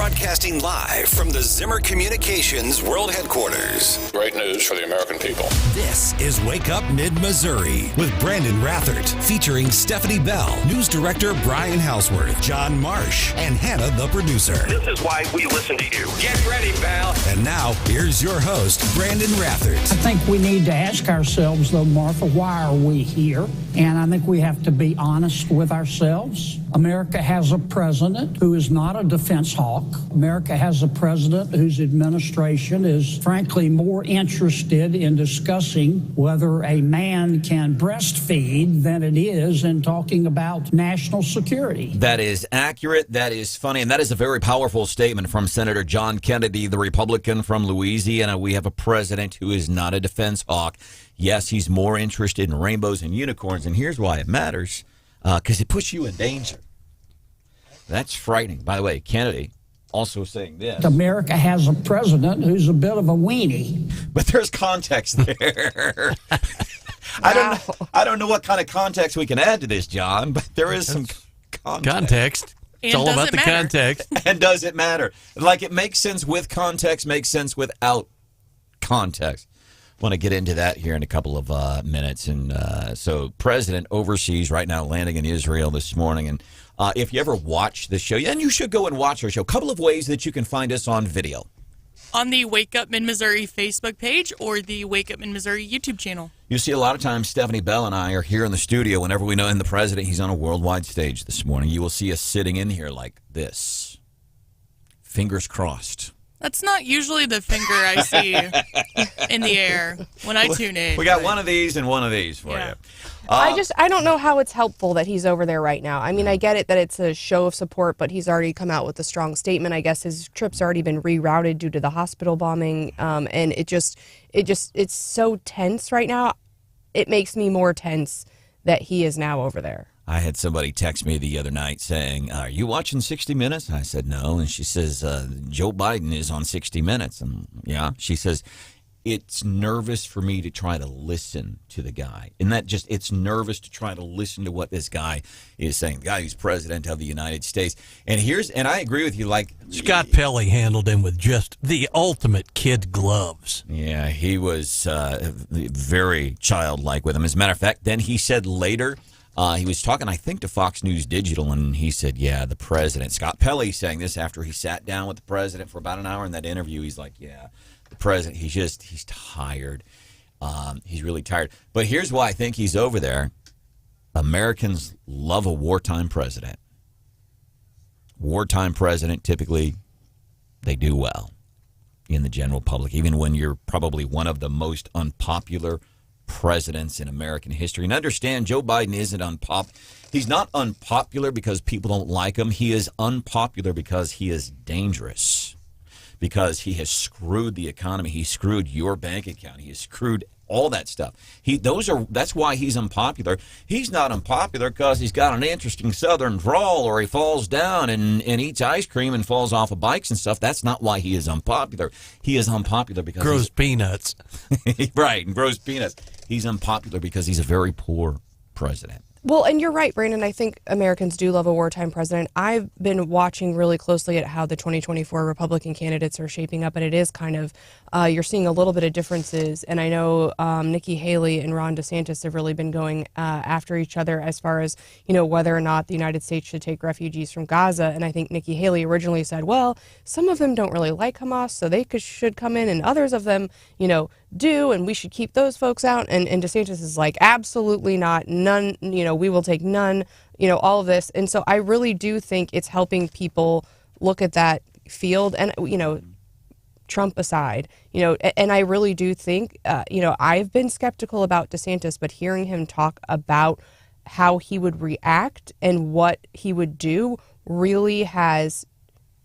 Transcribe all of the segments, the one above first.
Broadcasting live from the Zimmer Communications World Headquarters. Great news for the American people. This is Wake Up Mid-Missouri with Branden Rathert, featuring Stephanie Bell, News Director Brian Hauswirth, John Marsh, and Hannah, the producer. This is why we listen to you. Get ready, pal. And now, here's your host, Branden Rathert. I think we need to ask ourselves, though, Martha, why are we here? And I think we have to be honest with ourselves. America has a president who is not a defense hawk. America has a president whose administration is, frankly, more interested in discussing whether a man can breastfeed than it is in talking about national security. That is accurate. That is funny. And that is a very powerful statement from Senator John Kennedy, the Republican from Louisiana. We have a president who is not a defense hawk. Yes, he's more interested in rainbows and unicorns. And here's why it matters. Because it puts you in danger. That's frightening. By the way, Kennedy also saying this. America has a president who's a bit of a weenie. But there's context there. I don't know what kind of context we can add to this, John, but there is some context. It's all about the context. And does it matter? Like, it makes sense with context, makes sense without context. Want to get into that here in a couple of minutes. And so president overseas right now, landing in Israel this morning. And if you ever watch the show, and you should go and watch our show, a couple of ways that you can find us on video. On the Wake Up Mid-Missouri Facebook page or the Wake Up Mid-Missouri YouTube channel. You see, a lot of times Stephanie Bell and I are here in the studio whenever we know in the president, he's on a worldwide stage this morning. You will see us sitting in here like this. Fingers crossed. That's not usually the finger I see in the air when I tune in. We got one of these and one of these for you. I don't know how it's helpful that he's over there right now. I mean, I get it that it's a show of support, but he's already come out with a strong statement. I guess his trip's already been rerouted due to the hospital bombing, and it's so tense right now. It makes me more tense that he is now over there. I had somebody text me the other night saying, "Are you watching 60 Minutes?" I said, "No." And she says, "Joe Biden is on 60 Minutes." And yeah, she says, "It's nervous for me to try to listen to the guy." And that just, it's nervous to try to listen to what this guy is saying, the guy who's president of the United States. And I agree with you, like, Scott Pelley handled him with just the ultimate kid gloves. Yeah, he was very childlike with him. As a matter of fact, then he said later, he was talking, I think, to Fox News Digital, and he said, yeah, the president, Scott Pelley saying this after he sat down with the president for about an hour in that interview. He's like, yeah, the president, he's tired. He's really tired. But here's why I think he's over there. Americans love a wartime president. Wartime president, typically, they do well in the general public, even when you're probably one of the most unpopular presidents in American history. And understand, Joe Biden isn't unpopular. He's not unpopular because people don't like him. He is unpopular because he is dangerous, because he has screwed the economy. He screwed your bank account. He has screwed all that stuff. That's why he's unpopular. He's not unpopular because he's got an interesting southern drawl, or he falls down and eats ice cream and falls off of bikes and stuff. That's not why he is unpopular. He is unpopular because grows peanuts. Right, and grows peanuts. He's unpopular because he's a very poor president. Well, and you're right, Brandon. I think Americans do love a wartime president. I've been watching really closely at how the 2024 Republican candidates are shaping up, and it is kind of, you're seeing a little bit of differences. And I know Nikki Haley and Ron DeSantis have really been going after each other as far as, whether or not the United States should take refugees from Gaza. And I think Nikki Haley originally said, well, some of them don't really like Hamas, so they should come in, and others of them, do, and we should keep those folks out. And DeSantis is like, absolutely not, none, we will take none, all of this. And so I really do think it's helping people look at that field, and, Trump aside, and I really do think, I've been skeptical about DeSantis, but hearing him talk about how he would react and what he would do really has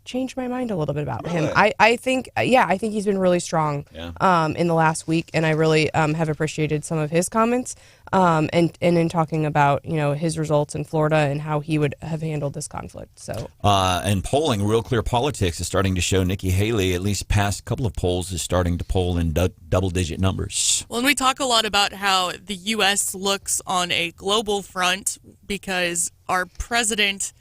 changed my mind a little bit about him. I think he's been really strong in the last week, and I really have appreciated some of his comments and in talking about his results in Florida and how he would have handled this conflict. So and polling, Real Clear Politics is starting to show Nikki Haley, at least past couple of polls, is starting to poll in double-digit numbers. Well, and we talk a lot about how the U.S. looks on a global front because our president,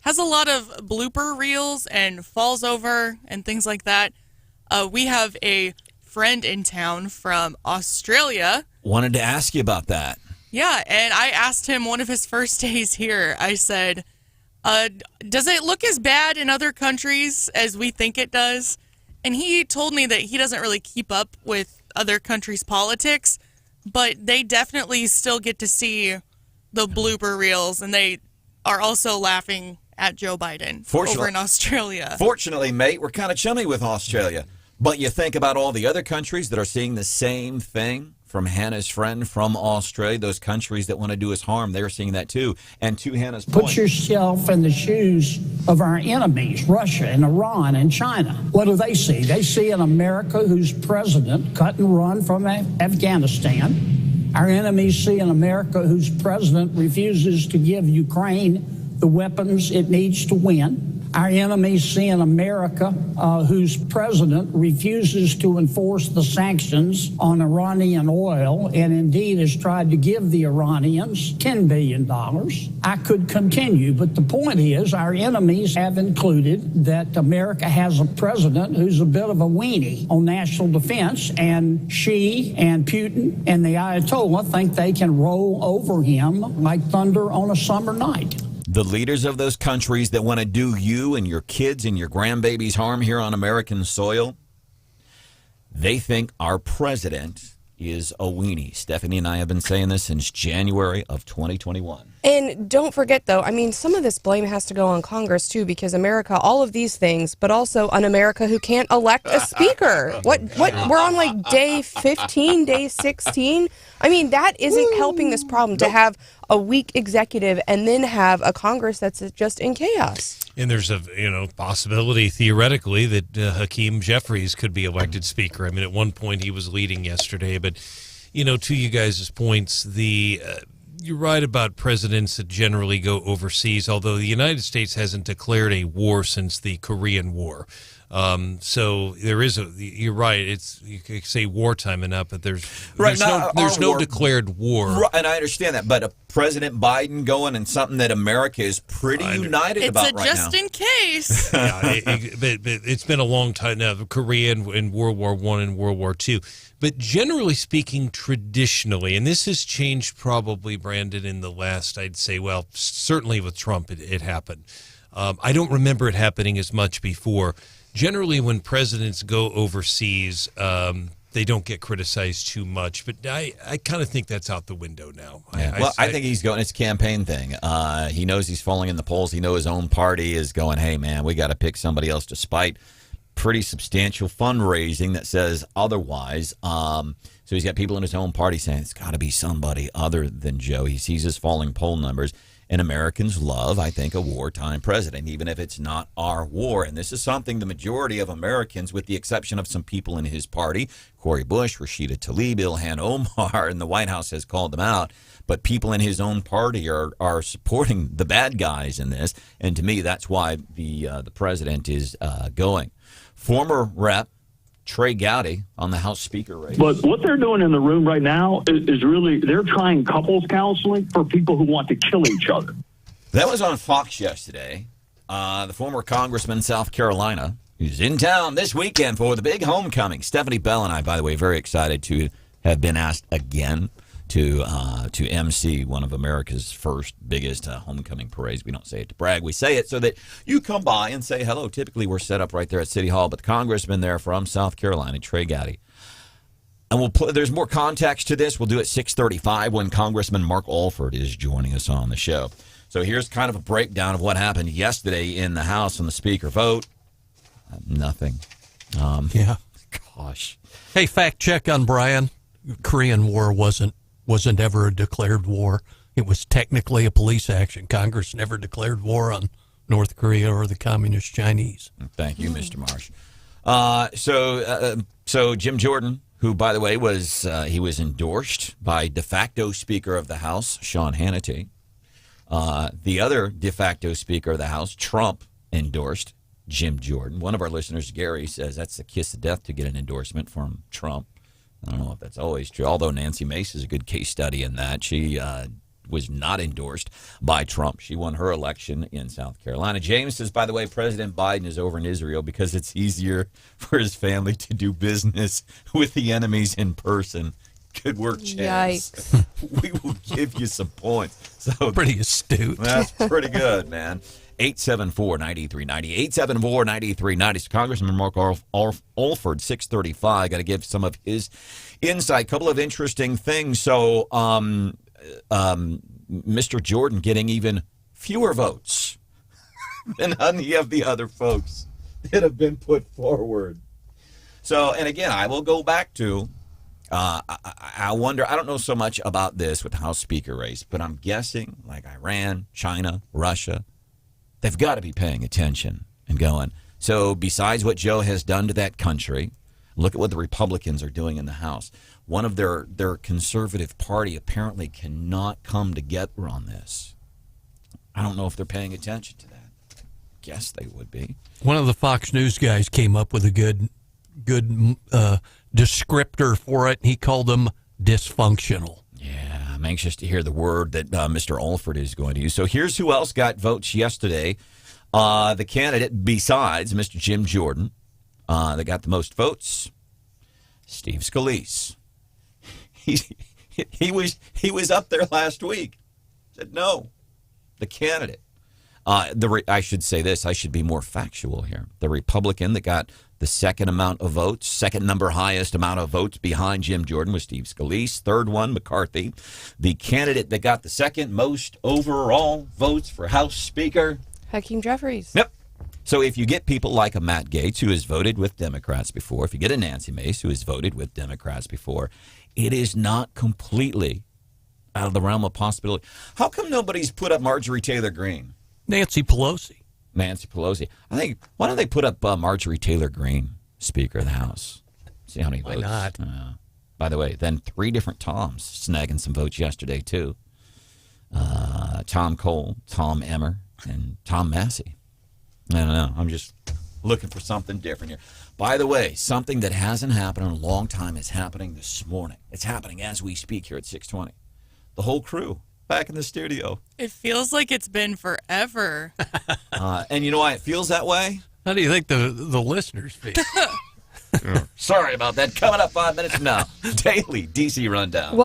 has a lot of blooper reels and falls over and things like that. We have a friend in town from Australia. Wanted to ask you about that. Yeah, and I asked him one of his first days here. I said, does it look as bad in other countries as we think it does? And he told me that he doesn't really keep up with other countries' politics, but they definitely still get to see the blooper reels, and they are also laughing at Joe Biden over in Australia. Fortunately, mate, we're kind of chummy with Australia. But you think about all the other countries that are seeing the same thing from Hannah's friend from Australia, those countries that want to do us harm, they're seeing that too. And to Hannah's point, put yourself in the shoes of our enemies, Russia and Iran and China. What do they see? They see an America whose president cut and run from Afghanistan. Our enemies see an America whose president refuses to give Ukraine the weapons it needs to win. Our enemies see an America whose president refuses to enforce the sanctions on Iranian oil and indeed has tried to give the Iranians $10 billion. I could continue, but the point is our enemies have included that America has a president who's a bit of a weenie on national defense, and Xi and Putin and the Ayatollah think they can roll over him like thunder on a summer night. The leaders of those countries that want to do you and your kids and your grandbabies harm here on American soil, they think our president is a weenie. Stephanie and I have been saying this since January of 2021. And don't forget, though, I mean, some of this blame has to go on Congress, too, because America, all of these things, but also an America who can't elect a speaker. What? We're on, like, day 15, day 16? I mean, that isn't helping this problem to have a weak executive and then have a Congress that's just in chaos. And there's a possibility theoretically that Hakeem Jeffries could be elected speaker. I mean, at one point he was leading yesterday, but to you guys' points, you're right about presidents that generally go overseas. Although the United States hasn't declared a war since the Korean War. So there is you're right. You could say wartime enough, but there's no declared war. Right, and I understand that, but President Biden going in something that America is pretty united about right now. It's a just in case. But it's been a long time now. Korea in World War I and World War II. But generally speaking, traditionally, and this has changed probably, Brandon, in the last, I'd say, well, certainly with Trump it happened. I don't remember it happening as much before. Generally, when presidents go overseas, they don't get criticized too much. But I kind of think that's out the window now. Yeah. I think he's going, it's a campaign thing. He knows he's falling in the polls. He knows his own party is going, hey, man, we got to pick somebody else, despite pretty substantial fundraising that says otherwise. So he's got people in his own party saying it's got to be somebody other than Joe. He sees his falling poll numbers. And Americans love, I think, a wartime president, even if it's not our war. And this is something the majority of Americans, with the exception of some people in his party, Cori Bush, Rashida Tlaib, Ilhan Omar, and the White House has called them out. But people in his own party are supporting the bad guys in this. And to me, that's why the president is going. Former Rep. Trey Gowdy on the House Speaker race. But what they're doing in the room right now is really, they're trying couples counseling for people who want to kill each other. That was on Fox yesterday. The former congressman, South Carolina, who's in town this weekend for the big homecoming. Stephanie Bell and I, by the way, very excited to have been asked again to MC one of America's first biggest homecoming parades. We don't say it to brag. We say it so that you come by and say hello. Typically, we're set up right there at City Hall, but the congressman there from South Carolina, Trey Gowdy. And there's more context to this. We'll do it 6:35 when Congressman Mark Alford is joining us on the show. So here's kind of a breakdown of what happened yesterday in the House on the Speaker vote. Nothing. Yeah. Gosh. Hey, fact check on Brian. Korean War wasn't ever a declared war. It was technically a police action. Congress never declared war on North Korea or the Communist Chinese. Thank you, Mr. Marsh. So Jim Jordan, who, by the way, was endorsed by de facto Speaker of the House, Sean Hannity. The other de facto Speaker of the House, Trump, endorsed Jim Jordan. One of our listeners, Gary, says that's the kiss of death to get an endorsement from Trump. I don't know if that's always true, although Nancy Mace is a good case study in that. She was not endorsed by Trump. She won her election in South Carolina. James says, by the way, President Biden is over in Israel because it's easier for his family to do business with the enemies in person. Good work, James. Yikes. We will give you some points. So Pretty astute. that's pretty good, man. 874-9390. 874-9390. Congressman Mark Alford, 635. Got to give some of his insight. Couple of interesting things. So, Mr. Jordan getting even fewer votes than any of the other folks that have been put forward. So, and again, I will go back to, I wonder, I don't know so much about this with the House Speaker race, but I'm guessing like Iran, China, Russia, they've got to be paying attention and going, so besides what Joe has done to that country, look at what the Republicans are doing in the House. One of their conservative party apparently cannot come together on this. I don't know if they're paying attention to that. Guess they would be. One of the Fox News guys came up with a good descriptor for it. He called them dysfunctional. Yeah, I'm anxious to hear the word that Mr. Alford is going to use. So here's who else got votes yesterday. The candidate besides Mr. Jim Jordan that got the most votes, Steve Scalise. He was up there last week. Said no. The candidate. I should say this. I should be more factual here. The Republican that got the second amount of votes, second number highest amount of votes behind Jim Jordan was Steve Scalise. Third one, McCarthy. The candidate that got the second most overall votes for House Speaker, Hakeem Jeffries. Yep. So if you get people like a Matt Gaetz, who has voted with Democrats before, if you get a Nancy Mace, who has voted with Democrats before, it is not completely out of the realm of possibility. How come nobody's put up Marjorie Taylor Greene? Nancy Pelosi. Nancy Pelosi. I think, why don't they put up Marjorie Taylor Greene, Speaker of the House? See how many votes. Why not? By the way, then 3 different Toms snagging some votes yesterday, too. Tom Cole, Tom Emmer, and Tom Massey. I don't know. I'm just looking for something different here. By the way, something that hasn't happened in a long time is happening this morning. It's happening as we speak here at 6:20. The whole crew back in the studio. It feels like it's been forever. And you know why it feels that way? How do you think the listeners feel? Sorry about that. Coming up 5 minutes from now, Daily DC Rundown.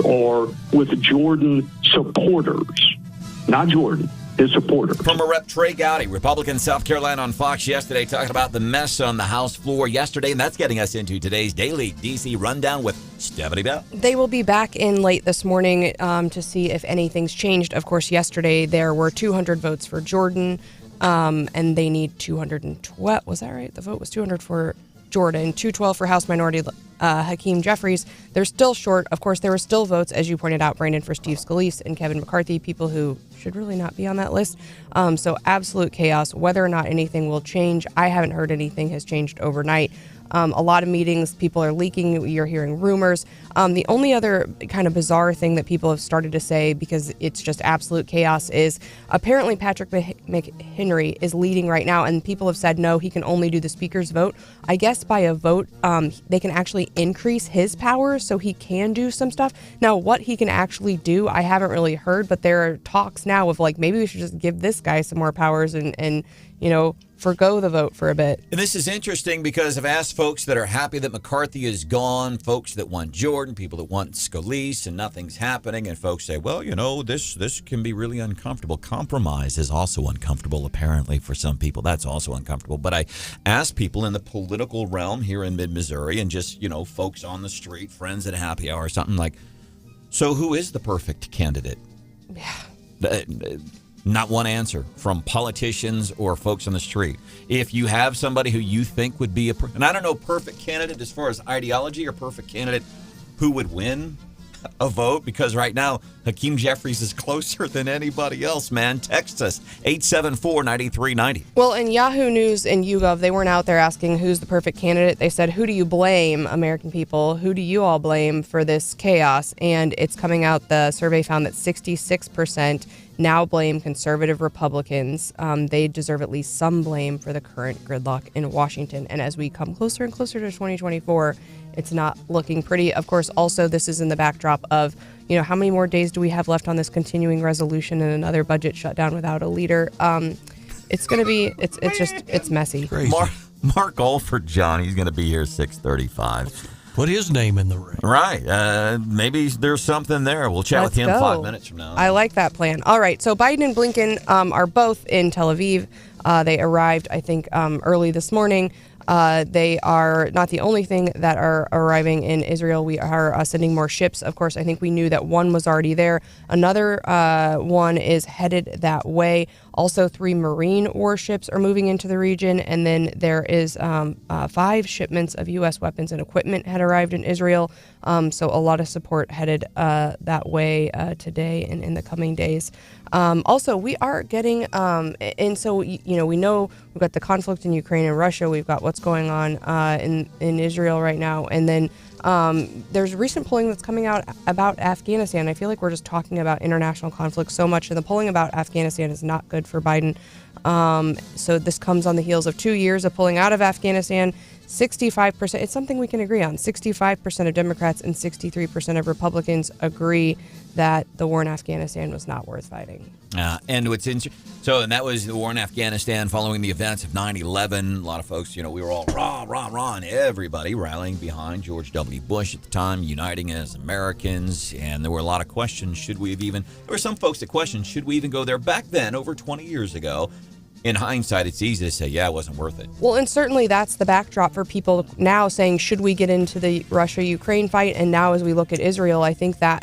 are with Jordan supporters, not Jordan, his supporters. Former Rep. Trey Gowdy, Republican, South Carolina, on Fox yesterday, talking about the mess on the House floor yesterday, and that's getting us into today's Daily D.C. Rundown with Stephanie Bell. They will be back in late this morning to see if anything's changed. Of course, yesterday there were 200 votes for Jordan, and they need 212. Was that right? The vote was 200 for Jordan, 212 for House Minority Hakeem Jeffries. They're still short. Of course, there were still votes, as you pointed out, Brandon, for Steve Scalise and Kevin McCarthy, people who should really not be on that list. So absolute chaos. Whether or not anything will change, I haven't heard anything has changed overnight. A lot of meetings, people are leaking, you're hearing rumors. The only other kind of bizarre thing that people have started to say, because it's just absolute chaos, is apparently Patrick McHenry is leading right now, and people have said no, he can only do the speaker's vote. I guess by a vote, they can actually increase his powers so he can do some stuff. Now, what he can actually do, I haven't really heard, but there are talks now of like, maybe we should just give this guy some more powers and you know, forgo the vote for a bit. And this is interesting because I've asked folks that are happy that McCarthy is gone, folks that want Jordan, people that want Scalise, and nothing's happening, and folks say, well, you know, this can be really uncomfortable. Compromise is also uncomfortable, apparently, for some people. That's also uncomfortable. But I asked people in the political realm here in mid-Missouri and just, you know, folks on the street, friends at a happy hour or something like, so who is the perfect candidate? Yeah. Not one answer from politicians or folks on the street. If you have somebody who you think would be and I don't know, perfect candidate as far as ideology or perfect candidate who would win a vote, because right now Hakeem Jeffries is closer than anybody else, man. Text us 874-9390. Well, in Yahoo News and YouGov, they weren't out there asking who's the perfect candidate. They said, who do you blame, American people? Who do you all blame for this chaos? And it's coming out, the survey found that 66% now blame conservative Republicans. They deserve at least some blame for the current gridlock in Washington. And as we come closer and closer to 2024, it's not looking pretty. Of course, also, this is in the backdrop of, you know, how many more days do we have left on this continuing resolution and another budget shutdown without a leader? It's going to be, it's messy. Crazy. Mark Alford, John, he's going to be here 6:35. Put his name in the ring. Right. Maybe there's something there. We'll chat with him 5 minutes from now. I like that plan. All right. So Biden and Blinken are both in Tel Aviv. They arrived, I think, early this morning. They are not the only thing that are arriving in Israel. We are sending more ships. Of course, I think we knew that one was already there. Another one is headed that way. Also, 3 Marine warships are moving into the region. And then there is 5 shipments of U.S. weapons and equipment had arrived in Israel. So a lot of support headed that way today and in the coming days. Also, we are getting, and so, you know, we know we've got the conflict in Ukraine and Russia. We've got what's going on in Israel right now. And then there's recent polling that's coming out about Afghanistan. I feel like we're just talking about international conflict so much, and the polling about Afghanistan is not good for Biden. So this comes on the heels of 2 years of pulling out of Afghanistan. 65%, it's something we can agree on. 65% of Democrats and 63% of Republicans agree that the war in Afghanistan was not worth fighting. And what's and that was the war in Afghanistan following the events of 9/11. A lot of folks, you know, we were all rah, and everybody rallying behind George W. Bush at the time, uniting as Americans. And there were a lot of questions. There were some folks that questioned, should we even go there back then, over 20 years ago? In hindsight, it's easy to say, yeah, it wasn't worth it. Well, and certainly that's the backdrop for people now saying, should we get into the Russia-Ukraine fight? And now as we look at Israel, I think that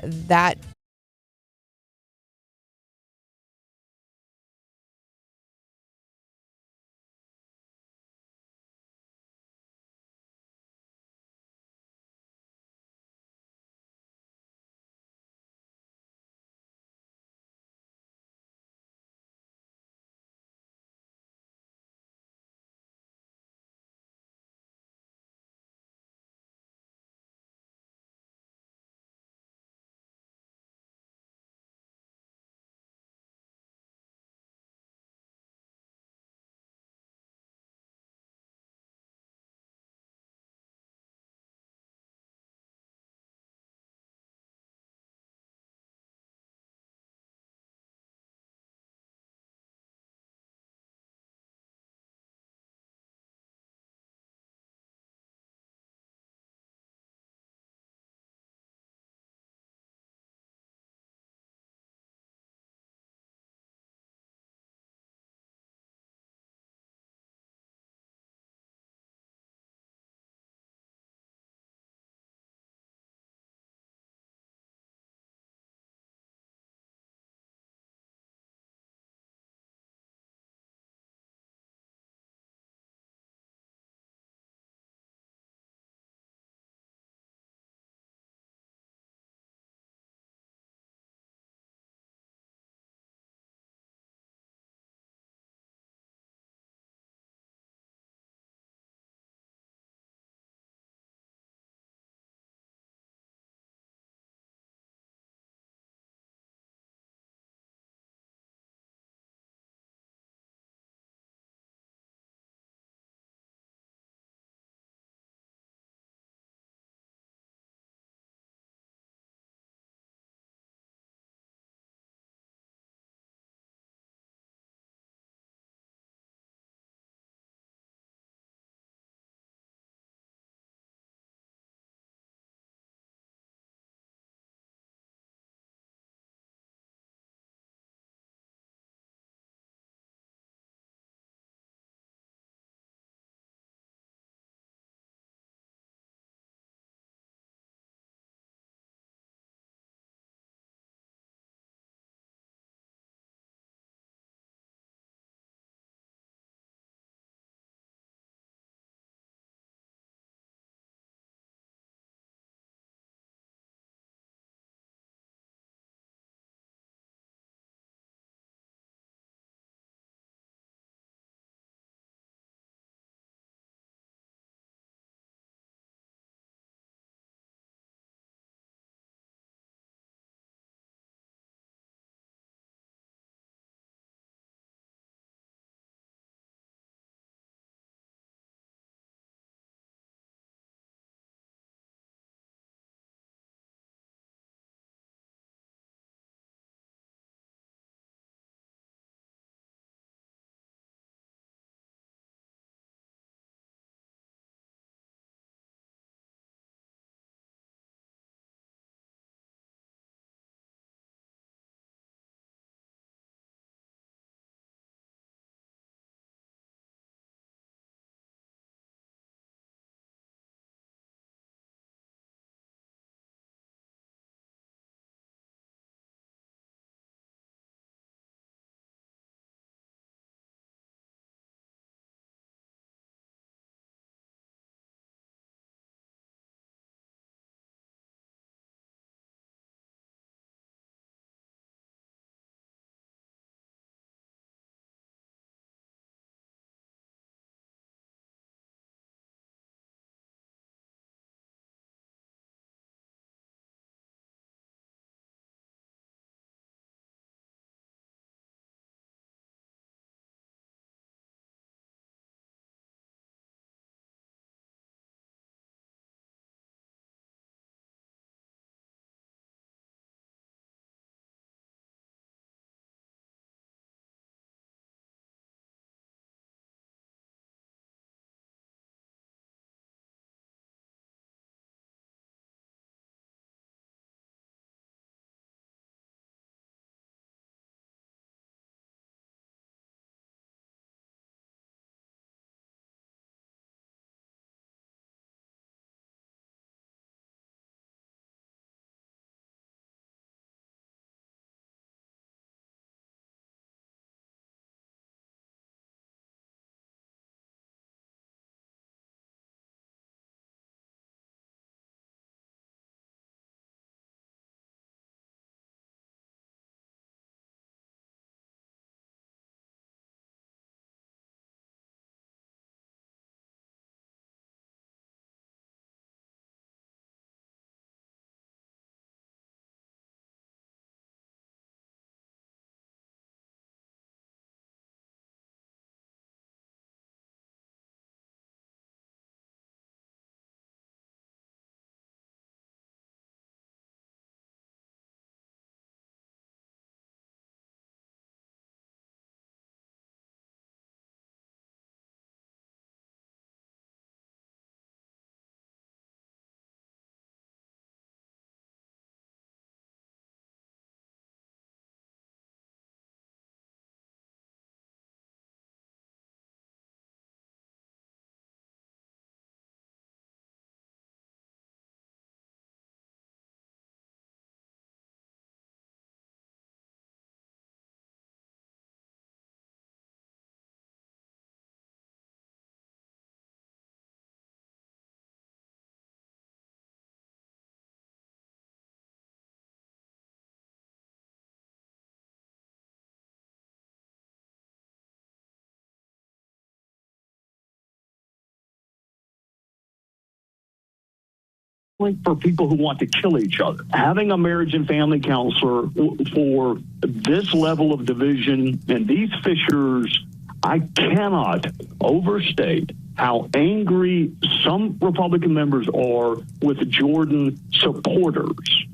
counseling for people who want to kill each other. Having a marriage and family counselor for this level of division and these fissures, I cannot overstate how angry some Republican members are with Jordan supporters.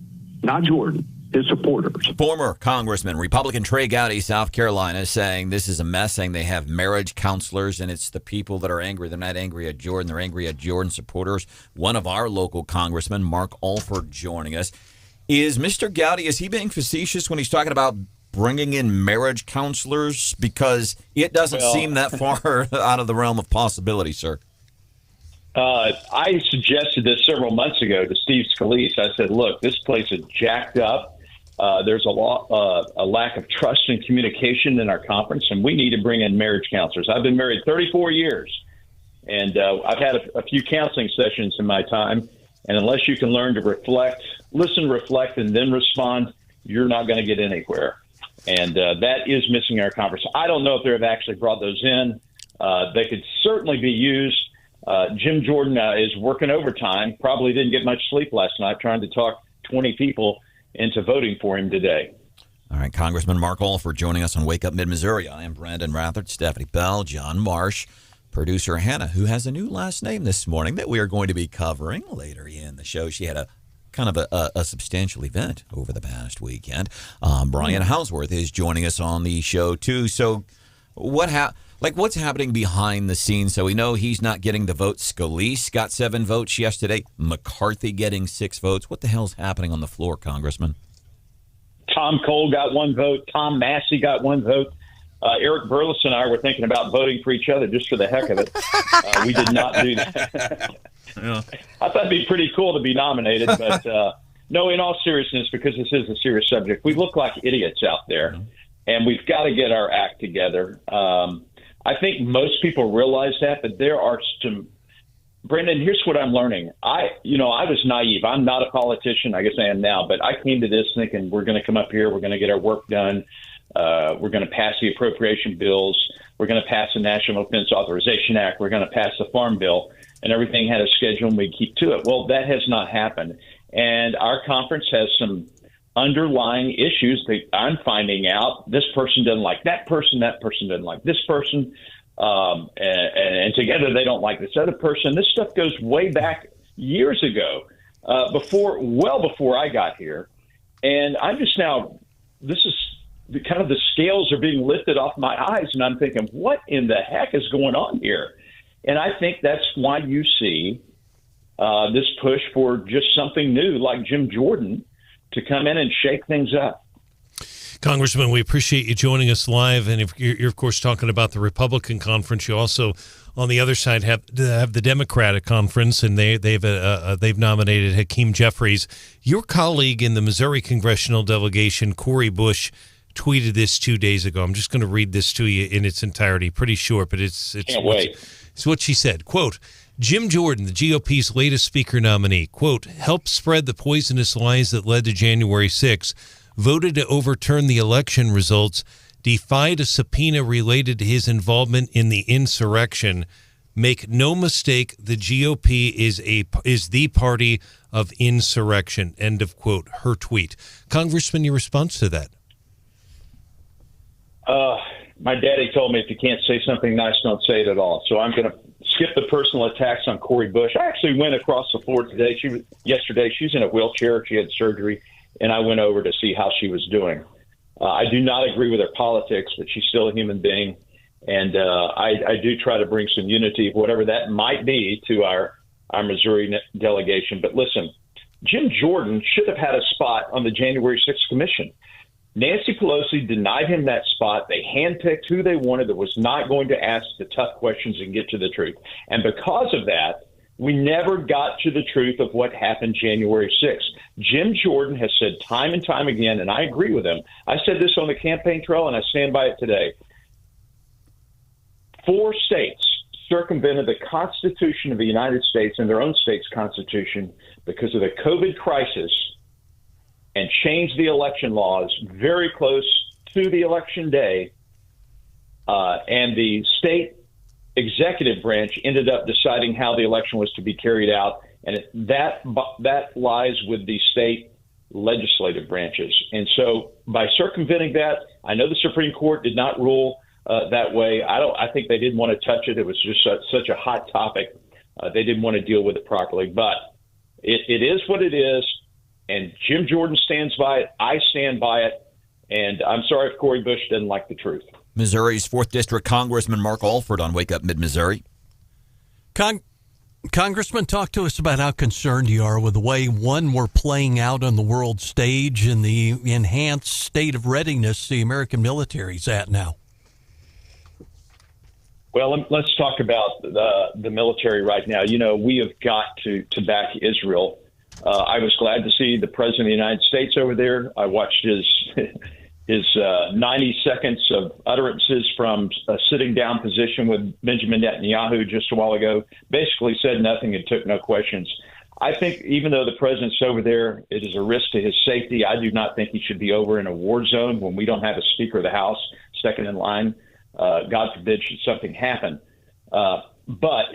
Not Jordan, his supporters. Former Congressman, Republican Trey Gowdy, South Carolina, saying this is a mess, saying they have marriage counselors, and it's the people that are angry. They're not angry at Jordan. They're angry at Jordan supporters. One of our local congressmen, Mark Alford, joining us. Is Mr. Gowdy, is he being facetious when he's talking about bringing in marriage counselors? Because it doesn't seem that far out of the realm of possibility, sir. I suggested this several months ago to Steve Scalise. I said, look, this place is jacked up. There's a lack of trust and communication in our conference, and we need to bring in marriage counselors. I've been married 34 years, and I've had a few counseling sessions in my time, and unless you can learn to listen, reflect, and then respond, you're not going to get anywhere. And that is missing our conference. I don't know if they've actually brought those in. They could certainly be used. Jim Jordan is working overtime, probably didn't get much sleep last night trying to talk 20 people into voting for him today. All right, Congressman Mark Alford joining us on Wake Up Mid-Missouri. I am Branden Rathert, Stephanie Bell, John Marsh, producer Hannah, who has a new last name this morning that we are going to be covering later in the show. She had a kind of a substantial event over the past weekend. Brian Hauswirth is joining us on the show, too. So what's happening behind the scenes? So we know he's not getting the votes. Scalise got 7 votes yesterday. McCarthy getting 6 votes. What the hell's happening on the floor, Congressman? Tom Cole got 1 vote. Tom Massey got 1 vote. Eric Burles and I were thinking about voting for each other just for the heck of it. We did not do that. Yeah. I thought it'd be pretty cool to be nominated, but no, in all seriousness, because this is a serious subject, we look like idiots out there, and we've got to get our act together. I think most people realize that, but there are some. Branden, here's what I'm learning. I was naive. I'm not a politician. I guess I am now, but I came to this thinking we're going to come up here, we're going to get our work done, we're going to pass the appropriation bills, we're going to pass the National Defense Authorization Act, we're going to pass the Farm Bill, and everything had a schedule and we keep to it. Well, that has not happened, and our conference has some underlying issues that I'm finding out. This person doesn't like that person doesn't like this person, and together they don't like this other person. This stuff goes way back years ago, well before I got here, and I'm just now. This is kind of the scales are being lifted off my eyes, and I'm thinking, what in the heck is going on here? And I think that's why you see this push for just something new, like Jim Jordan, to come in and shake things up. Congressman, we appreciate you joining us live. And if you're of course, talking about the Republican conference, you also, on the other side, have the Democratic conference, and they've nominated Hakeem Jeffries. Your colleague in the Missouri congressional delegation, Cori Bush, tweeted this 2 days ago. I'm just going to read this to you in its entirety. Pretty short, but it's Can't wait. It's what she said. Quote, Jim Jordan, the GOP's latest speaker nominee, quote, helped spread the poisonous lies that led to January 6th, voted to overturn the election results, defied a subpoena related to his involvement in the insurrection. Make no mistake, the GOP is the party of insurrection. End of quote. Her tweet. Congressman, your response to that? My daddy told me if you can't say something nice, don't say it at all. So I'm going to skip the personal attacks on Cori Bush. I actually went across the floor today. Yesterday, she's in a wheelchair. She had surgery, and I went over to see how she was doing. I do not agree with her politics, but she's still a human being. And I do try to bring some unity, whatever that might be, to our Missouri delegation. But listen, Jim Jordan should have had a spot on the January 6th commission. Nancy Pelosi denied him that spot. They handpicked who they wanted that was not going to ask the tough questions and get to the truth. And because of that, we never got to the truth of what happened January 6th. Jim Jordan has said time and time again, and I agree with him. I said this on the campaign trail, and I stand by it today. 4 states circumvented the Constitution of the United States and their own state's Constitution because of the COVID crisis and changed the election laws very close to the election day. And the state executive branch ended up deciding how the election was to be carried out, and that lies with the state legislative branches. And so by circumventing that, I know the Supreme Court did not rule that way. I think they didn't want to touch it. It was just such a hot topic. They didn't want to deal with it properly. But it is what it is, and Jim Jordan stands by it. I stand by it, and I'm sorry if Cori Bush doesn't like the truth. Missouri's 4th District Congressman Mark Alford on Wake Up Mid-Missouri. Congressman, talk to us about how concerned you are with the way, one, we're playing out on the world stage and the enhanced state of readiness the American military's at now. Well, let's talk about the military right now. You know, we have got to back Israel. I was glad to see the President of the United States over there. I watched his 90 seconds of utterances from a sitting down position with Benjamin Netanyahu just a while ago. Basically said nothing and took no questions. I think even though the president's over there, it is a risk to his safety. I do not think he should be over in a war zone when we don't have a Speaker of the House second in line. God forbid should something happen. But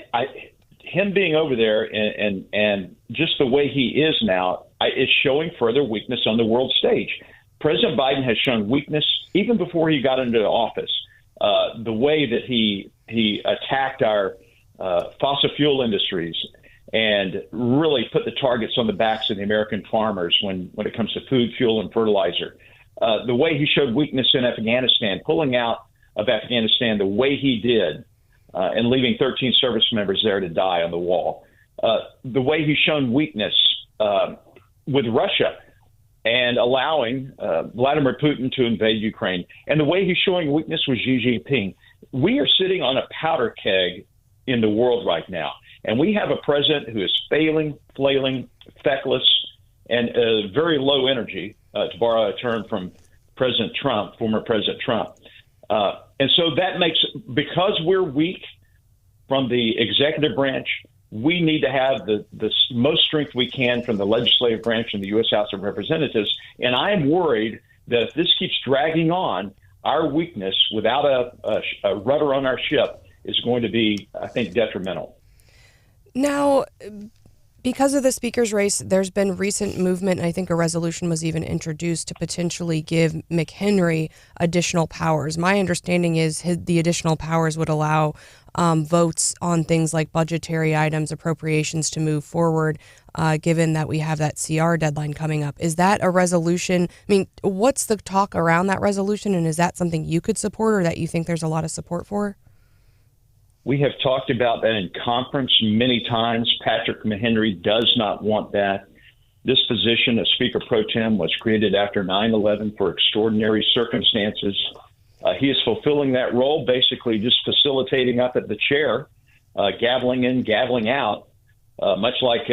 him being over there and just the way he is now is showing further weakness on the world stage. President Biden has shown weakness even before he got into office. The way that he attacked our fossil fuel industries and really put the targets on the backs of the American farmers when it comes to food, fuel, and fertilizer. The way he showed weakness in Afghanistan, pulling out of Afghanistan the way he did, and leaving 13 service members there to die on the wall. The way he's shown weakness with Russia and allowing Vladimir Putin to invade Ukraine. And the way he's showing weakness with Xi Jinping. We are sitting on a powder keg in the world right now. And we have a president who is failing, flailing, feckless, and very low energy, to borrow a term from President Trump, former President Trump. And so that makes, because we're weak from the executive branch, we need to have the most strength we can from the legislative branch and the U.S. House of Representatives. And I am worried that if this keeps dragging on, our weakness without a rudder on our ship is going to be, I think, detrimental. Now, because of the speaker's race, there's been recent movement, and I think a resolution was even introduced to potentially give McHenry additional powers. My understanding is the additional powers would allow votes on things like budgetary items, appropriations to move forward, given that we have that CR deadline coming up. Is that a resolution? I mean, what's the talk around that resolution, and is that something you could support or that you think there's a lot of support for? We have talked about that in conference many times. Patrick McHenry does not want that. This position of Speaker Pro Tem was created after 9/11 for extraordinary circumstances. He is fulfilling that role, basically just facilitating up at the chair, gaveling in, gaveling out, much like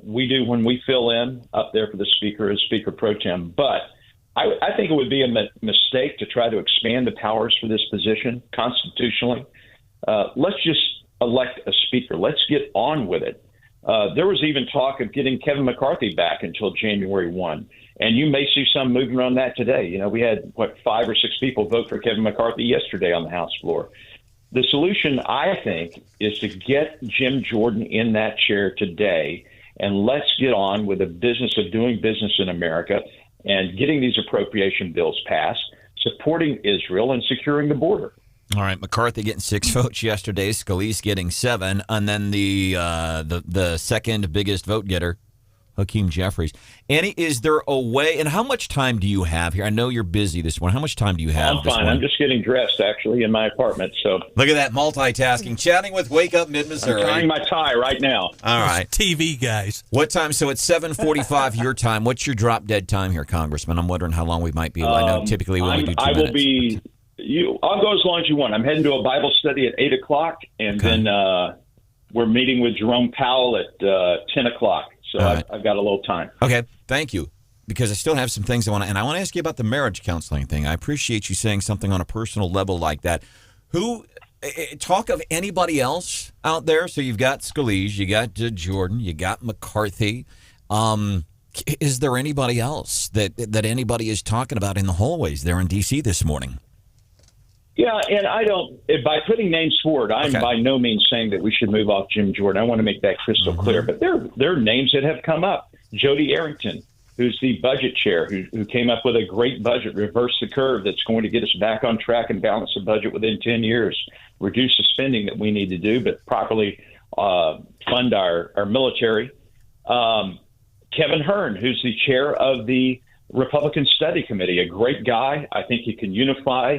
we do when we fill in up there for the Speaker as Speaker Pro Tem. But I think it would be a mistake to try to expand the powers for this position constitutionally. Let's just elect a speaker. Let's get on with it. There was even talk of getting Kevin McCarthy back until January 1. And you may see some movement on that today. You know, we had, 5 or 6 people vote for Kevin McCarthy yesterday on the House floor. The solution, I think, is to get Jim Jordan in that chair today, and let's get on with the business of doing business in America and getting these appropriation bills passed, supporting Israel, and securing the border. All right, McCarthy getting 6 votes yesterday, Scalise getting 7, and then the second biggest vote getter, Hakeem Jeffries. Annie, is there a way, and how much time do you have here? I know you're busy this morning. How much time do you have? I'm fine. I'm just getting dressed, actually, in my apartment. So look at that multitasking, chatting with Wake Up Mid-Missouri. I'm tying my tie right now. All right. TV guys. What time? So it's 7:45 your time. What's your drop dead time here, Congressman? I'm wondering how long we might be. I know typically we only do 2 minutes. I will be... I'll go as long as you want. I'm heading to a Bible study at 8 o'clock, and then we're meeting with Jerome Powell at 10 o'clock. So right. I've got a little time. Okay, thank you. Because I still have some things I want to ask you about the marriage counseling thing. I appreciate you saying something on a personal level like that. Talk of anybody else out there? So you've got Scalise, you got Jordan, you got McCarthy. Is there anybody else that anybody is talking about in the hallways there in D.C. this morning? Yeah, and I don't. By putting names forward, I'm by no means saying that we should move off Jim Jordan. I want to make that crystal clear. But there are names that have come up. Jody Arrington, who's the budget chair, who came up with a great budget, reverse the curve that's going to get us back on track and balance the budget within 10 years, reduce the spending that we need to do, but properly fund our military. Kevin Hearn, who's the chair of the Republican Study Committee, a great guy. I think he can unify.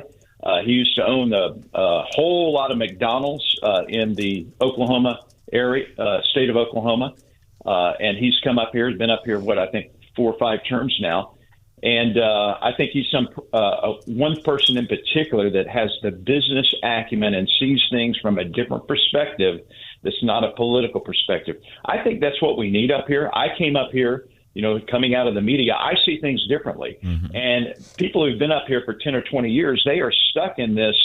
He used to own a whole lot of McDonald's in the Oklahoma area, state of Oklahoma. And he's come up here, has been up here, I think 4 or 5 terms now. And I think he's one person in particular that has the business acumen and sees things from a different perspective that's not a political perspective. I think that's what we need up here. I came up here, coming out of the media, I see things differently. And people who've been up here for 10 or 20 years, they are stuck in this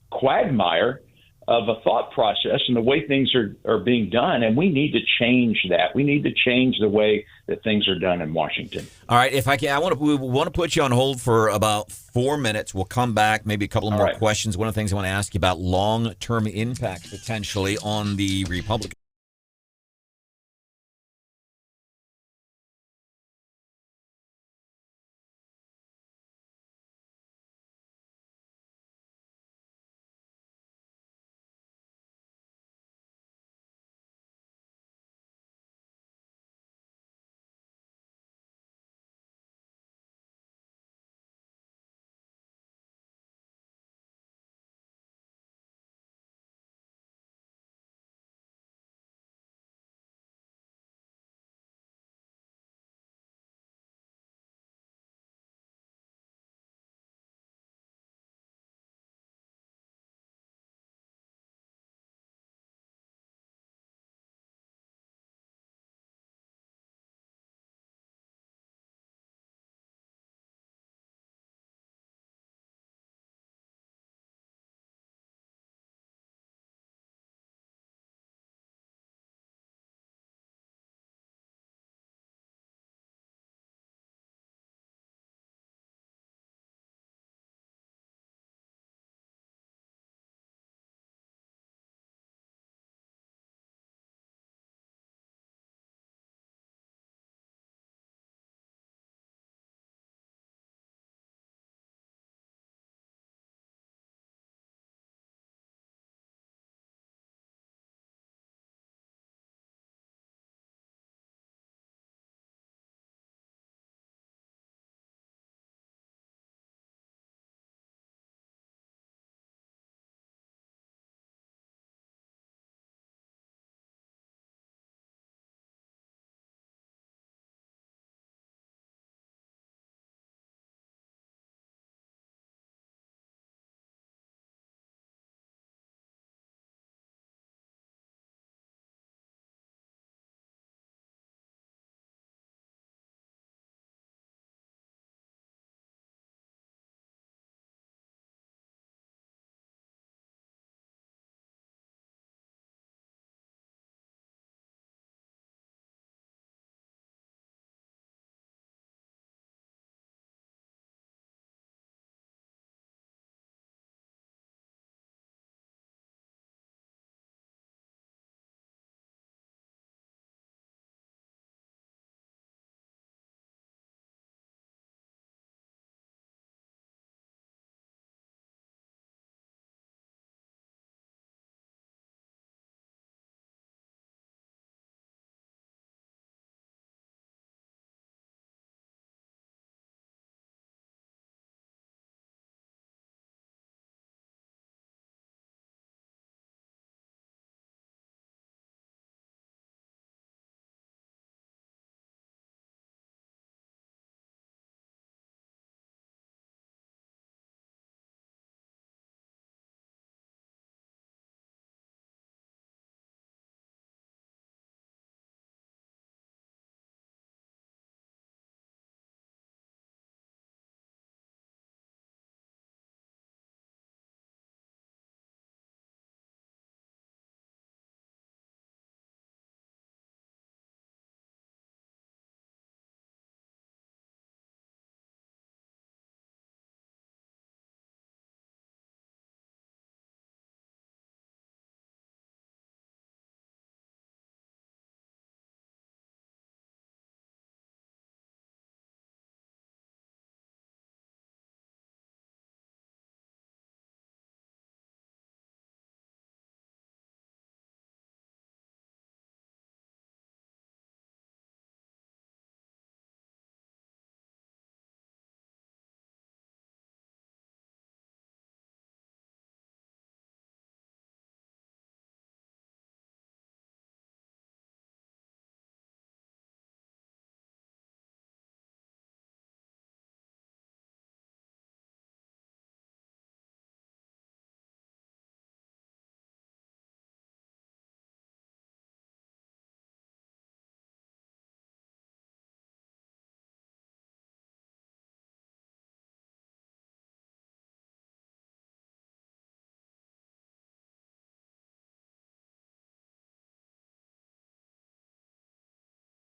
quagmire of a thought process and the way things are being done. And we need to change that. We need to change the way that things are done in Washington. All right. If I can, we want to put you on hold for about 4 minutes. We'll come back, maybe a couple of more questions. One of the things I want to ask you about long-term impact potentially on the Republican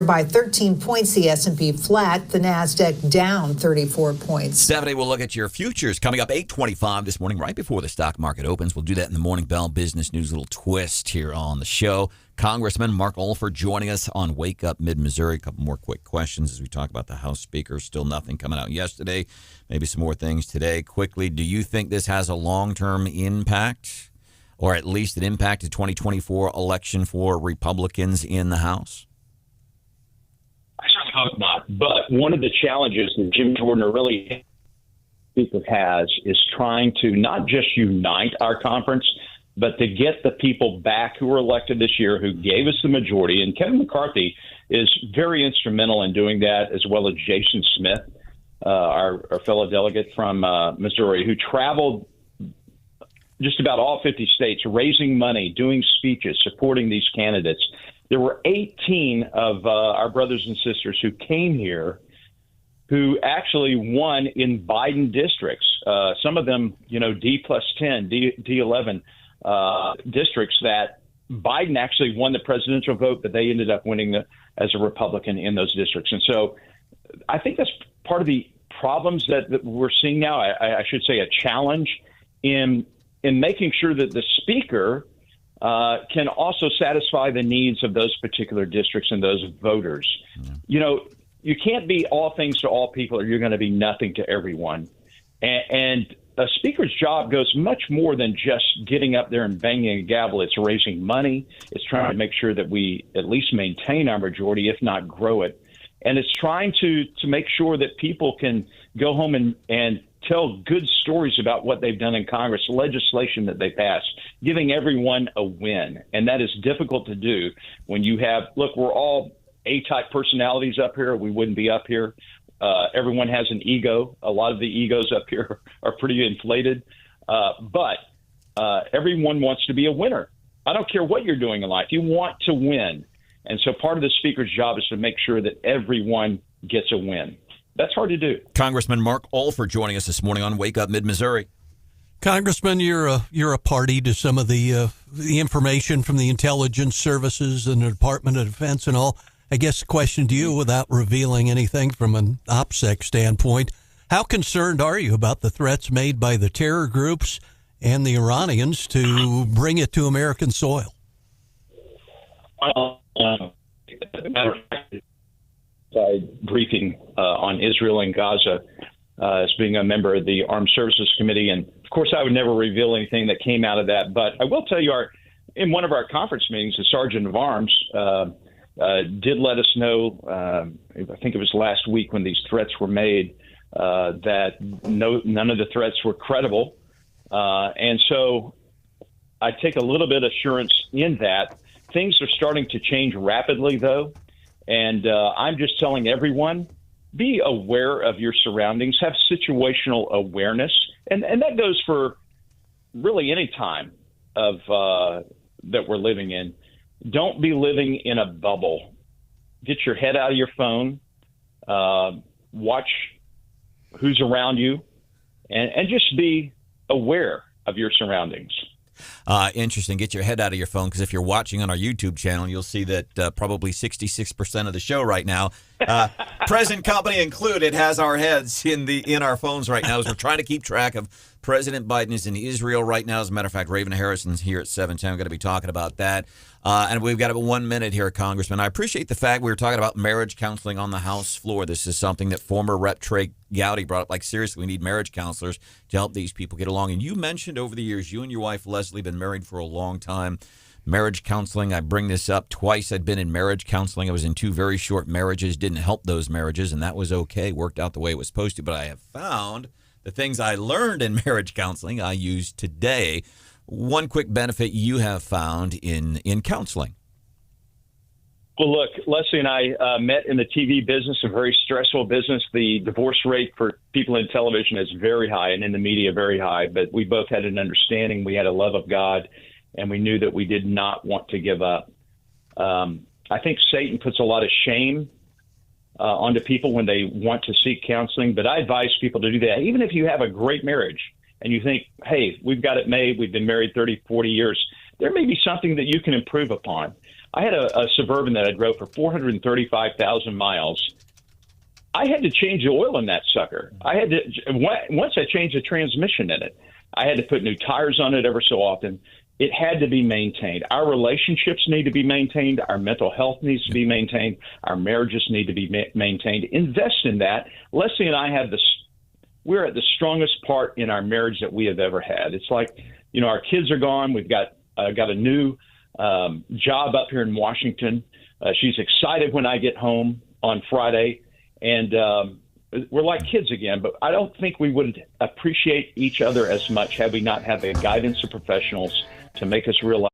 by 13 points, the S&P flat, the NASDAQ down 34 points. Stephanie, we'll look at your futures coming up 8:25 this morning, right before the stock market opens. We'll do that in the Morning Bell Business News little twist here on the show. Congressman Mark Alford joining us on Wake Up Mid-Missouri. A couple more quick questions as we talk about the House Speaker. Still nothing coming out yesterday. Maybe some more things today. Quickly, do you think this has a long-term impact, or at least an impact to 2024 election for Republicans in the House? I certainly hope not. But one of the challenges that Jim Jordan really has is trying to not just unite our conference, but to get the people back who were elected this year who gave us the majority. And Kevin McCarthy is very instrumental in doing that, as well as Jason Smith, our fellow delegate from Missouri, who traveled just about all 50 states, raising money, doing speeches, supporting these candidates. There were 18 of our brothers and sisters who came here who actually won in Biden districts. Some of them, D+10, D11 districts that Biden actually won the presidential vote, but they ended up winning as a Republican in those districts. And so I think that's part of the problems that we're seeing now. I should say a challenge in making sure that the speaker can also satisfy the needs of those particular districts and those voters. You can't be all things to all people, or you're going to be nothing to everyone. And a speaker's job goes much more than just getting up there and banging a gavel. It's raising money. It's trying to make sure that we at least maintain our majority, if not grow it. And it's trying to make sure that people can go home and tell good stories about what they've done in Congress, legislation that they passed, giving everyone a win. And that is difficult to do when you have, look, we're all A-type personalities up here. We wouldn't be up here. Everyone has an ego. A lot of the egos up here are pretty inflated. But everyone wants to be a winner. I don't care what you're doing in life. You want to win. And so part of the speaker's job is to make sure that everyone gets a win. That's hard to do. Congressman Mark Alford joining us this morning on Wake Up Mid-Missouri. Congressman, you're a party to some of the information from the intelligence services and the Department of Defense and all. I guess the question to you, without revealing anything from an OPSEC standpoint, how concerned are you about the threats made by the terror groups and the Iranians to bring it to American soil? Matter of fact, briefing on Israel and Gaza as being a member of the Armed Services Committee. And, of course, I would never reveal anything that came out of that. But I will tell you, in one of our conference meetings, the Sergeant of Arms did let us know, I think it was last week when these threats were made, that none of the threats were credible. And so I take a little bit of assurance in that. Things are starting to change rapidly, though. And I'm just telling everyone, be aware of your surroundings, have situational awareness. And that goes for really any time of that we're living in. Don't be living in a bubble. Get your head out of your phone, watch who's around you, and just be aware of your surroundings. Interesting. Get your head out of your phone, because if you're watching on our YouTube channel, you'll see that probably 66% of the show right now, present company included, has our heads in our phones right now as we're trying to keep track of President Biden is in Israel right now. As a matter of fact, Raven Harrison's here at 7:10. We're going to be talking about that. And we've got about 1 minute here, Congressman. I appreciate the fact we were talking about marriage counseling on the House floor. This is something that former Rep. Trey Gowdy brought up. Like, seriously, we need marriage counselors to help these people get along. And you mentioned over the years, you and your wife, Leslie, been married for a long time. Marriage counseling, I bring this up twice. I'd been in marriage counseling. I was in 2 very short marriages, didn't help those marriages, and that was okay. Worked out the way it was supposed to. But I have found the things I learned in marriage counseling I use today. One quick benefit you have found in counseling. Well, look, Leslie and I met in the TV business, a very stressful business. The divorce rate for people in television is very high, and in the media very high. But we both had an understanding. We had a love of God, and we knew that we did not want to give up. I think Satan puts a lot of shame onto people when they want to seek counseling. But I advise people to do that. Even if you have a great marriage and you think, hey, we've got it made, we've been married 30, 40 years, there may be something that you can improve upon. I had a Suburban that I drove for 435,000 miles. I had to change the oil in that sucker. Once I changed the transmission in it, I had to put new tires on it ever so often. It had to be maintained. Our relationships need to be maintained. Our mental health needs to be maintained. Our marriages need to be maintained. Invest in that. Leslie and I we're at the strongest part in our marriage that we have ever had. It's like, our kids are gone. We've got a new job up here in Washington. She's excited when I get home on Friday, and we're like kids again. But I don't think we would appreciate each other as much had we not had the guidance of professionals to make us realize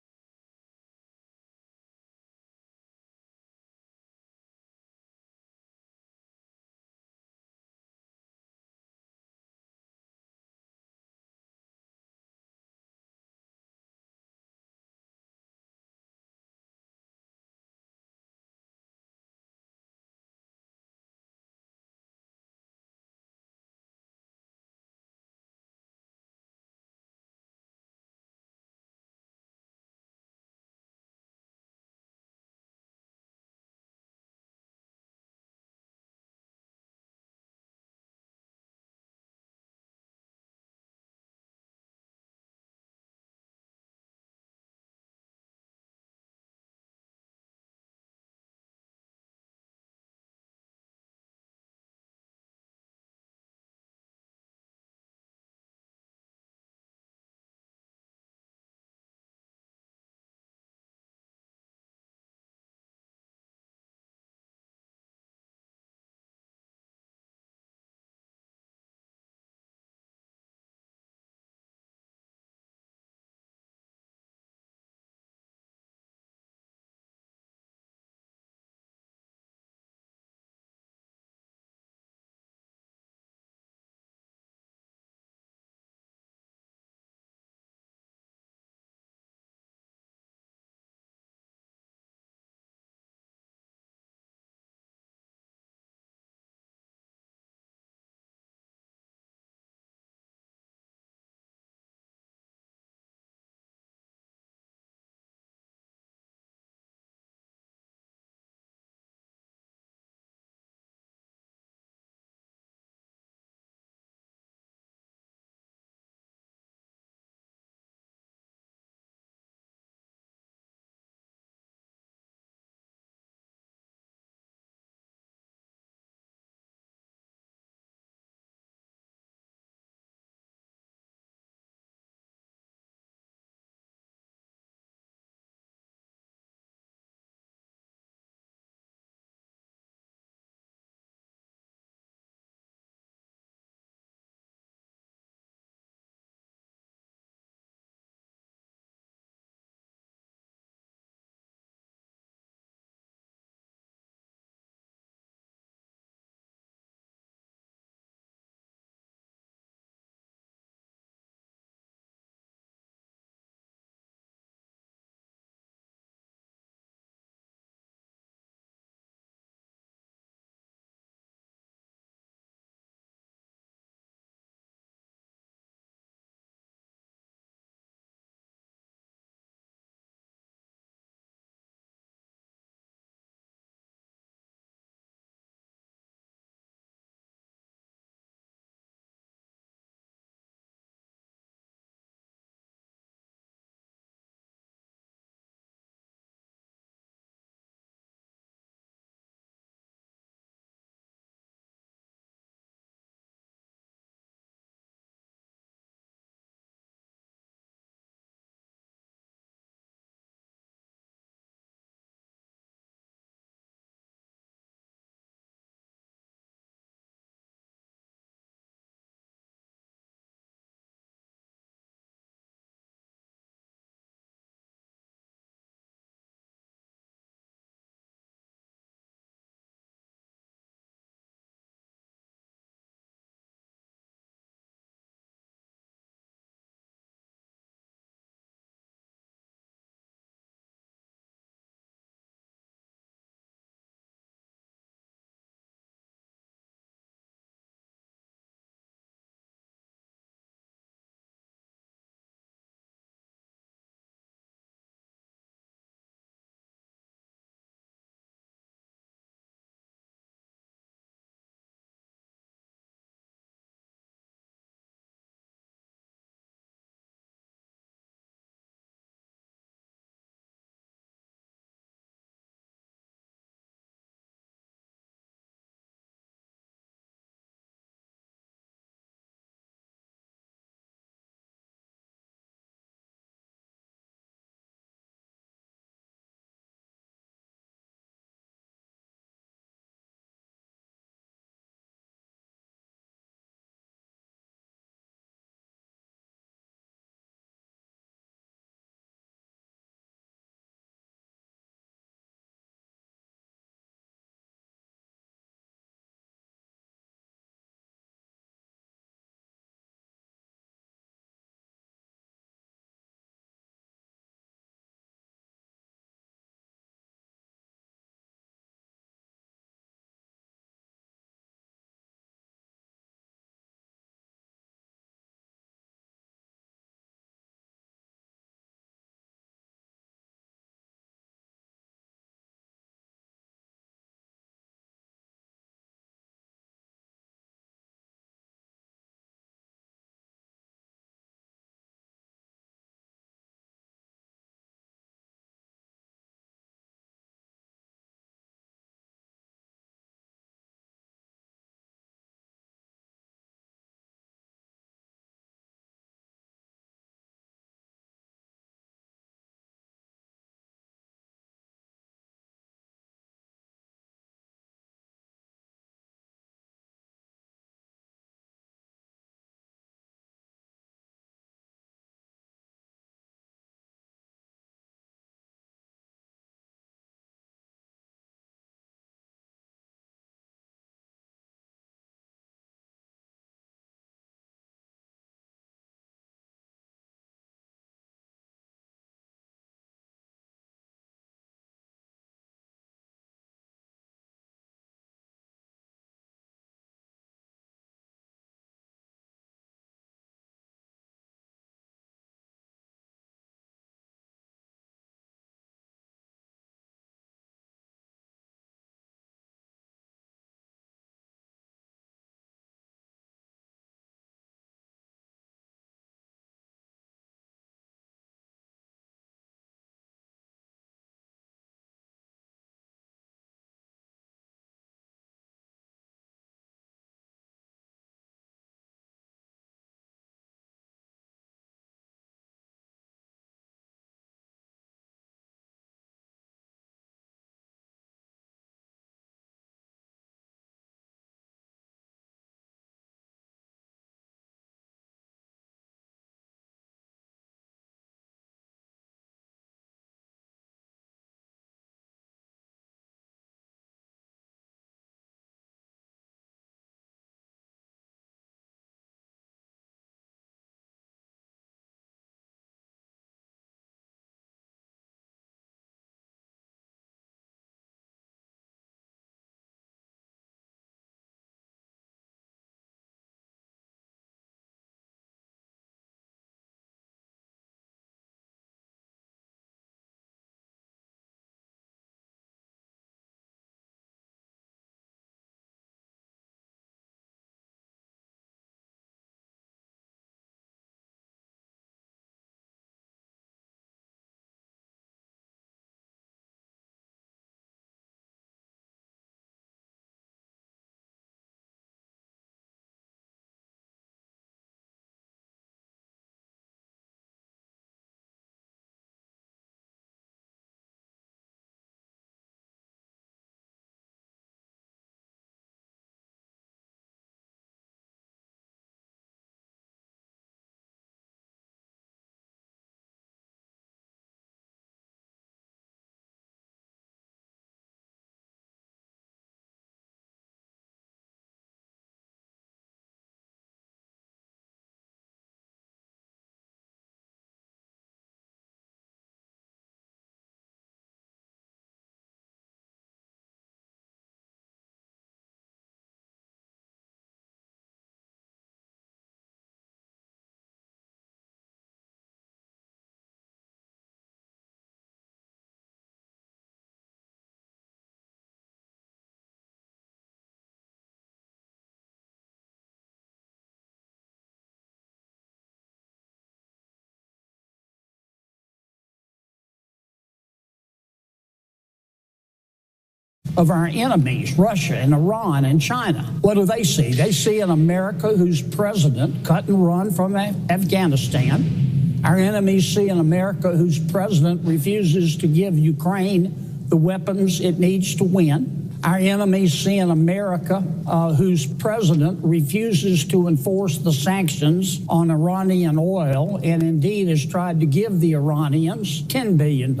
of our enemies, Russia and Iran and China. What do they see? They see an America whose president cut and run from Afghanistan. Our enemies see an America whose president refuses to give Ukraine the weapons it needs to win. Our enemies see an America whose president refuses to enforce the sanctions on Iranian oil and indeed has tried to give the Iranians $10 billion.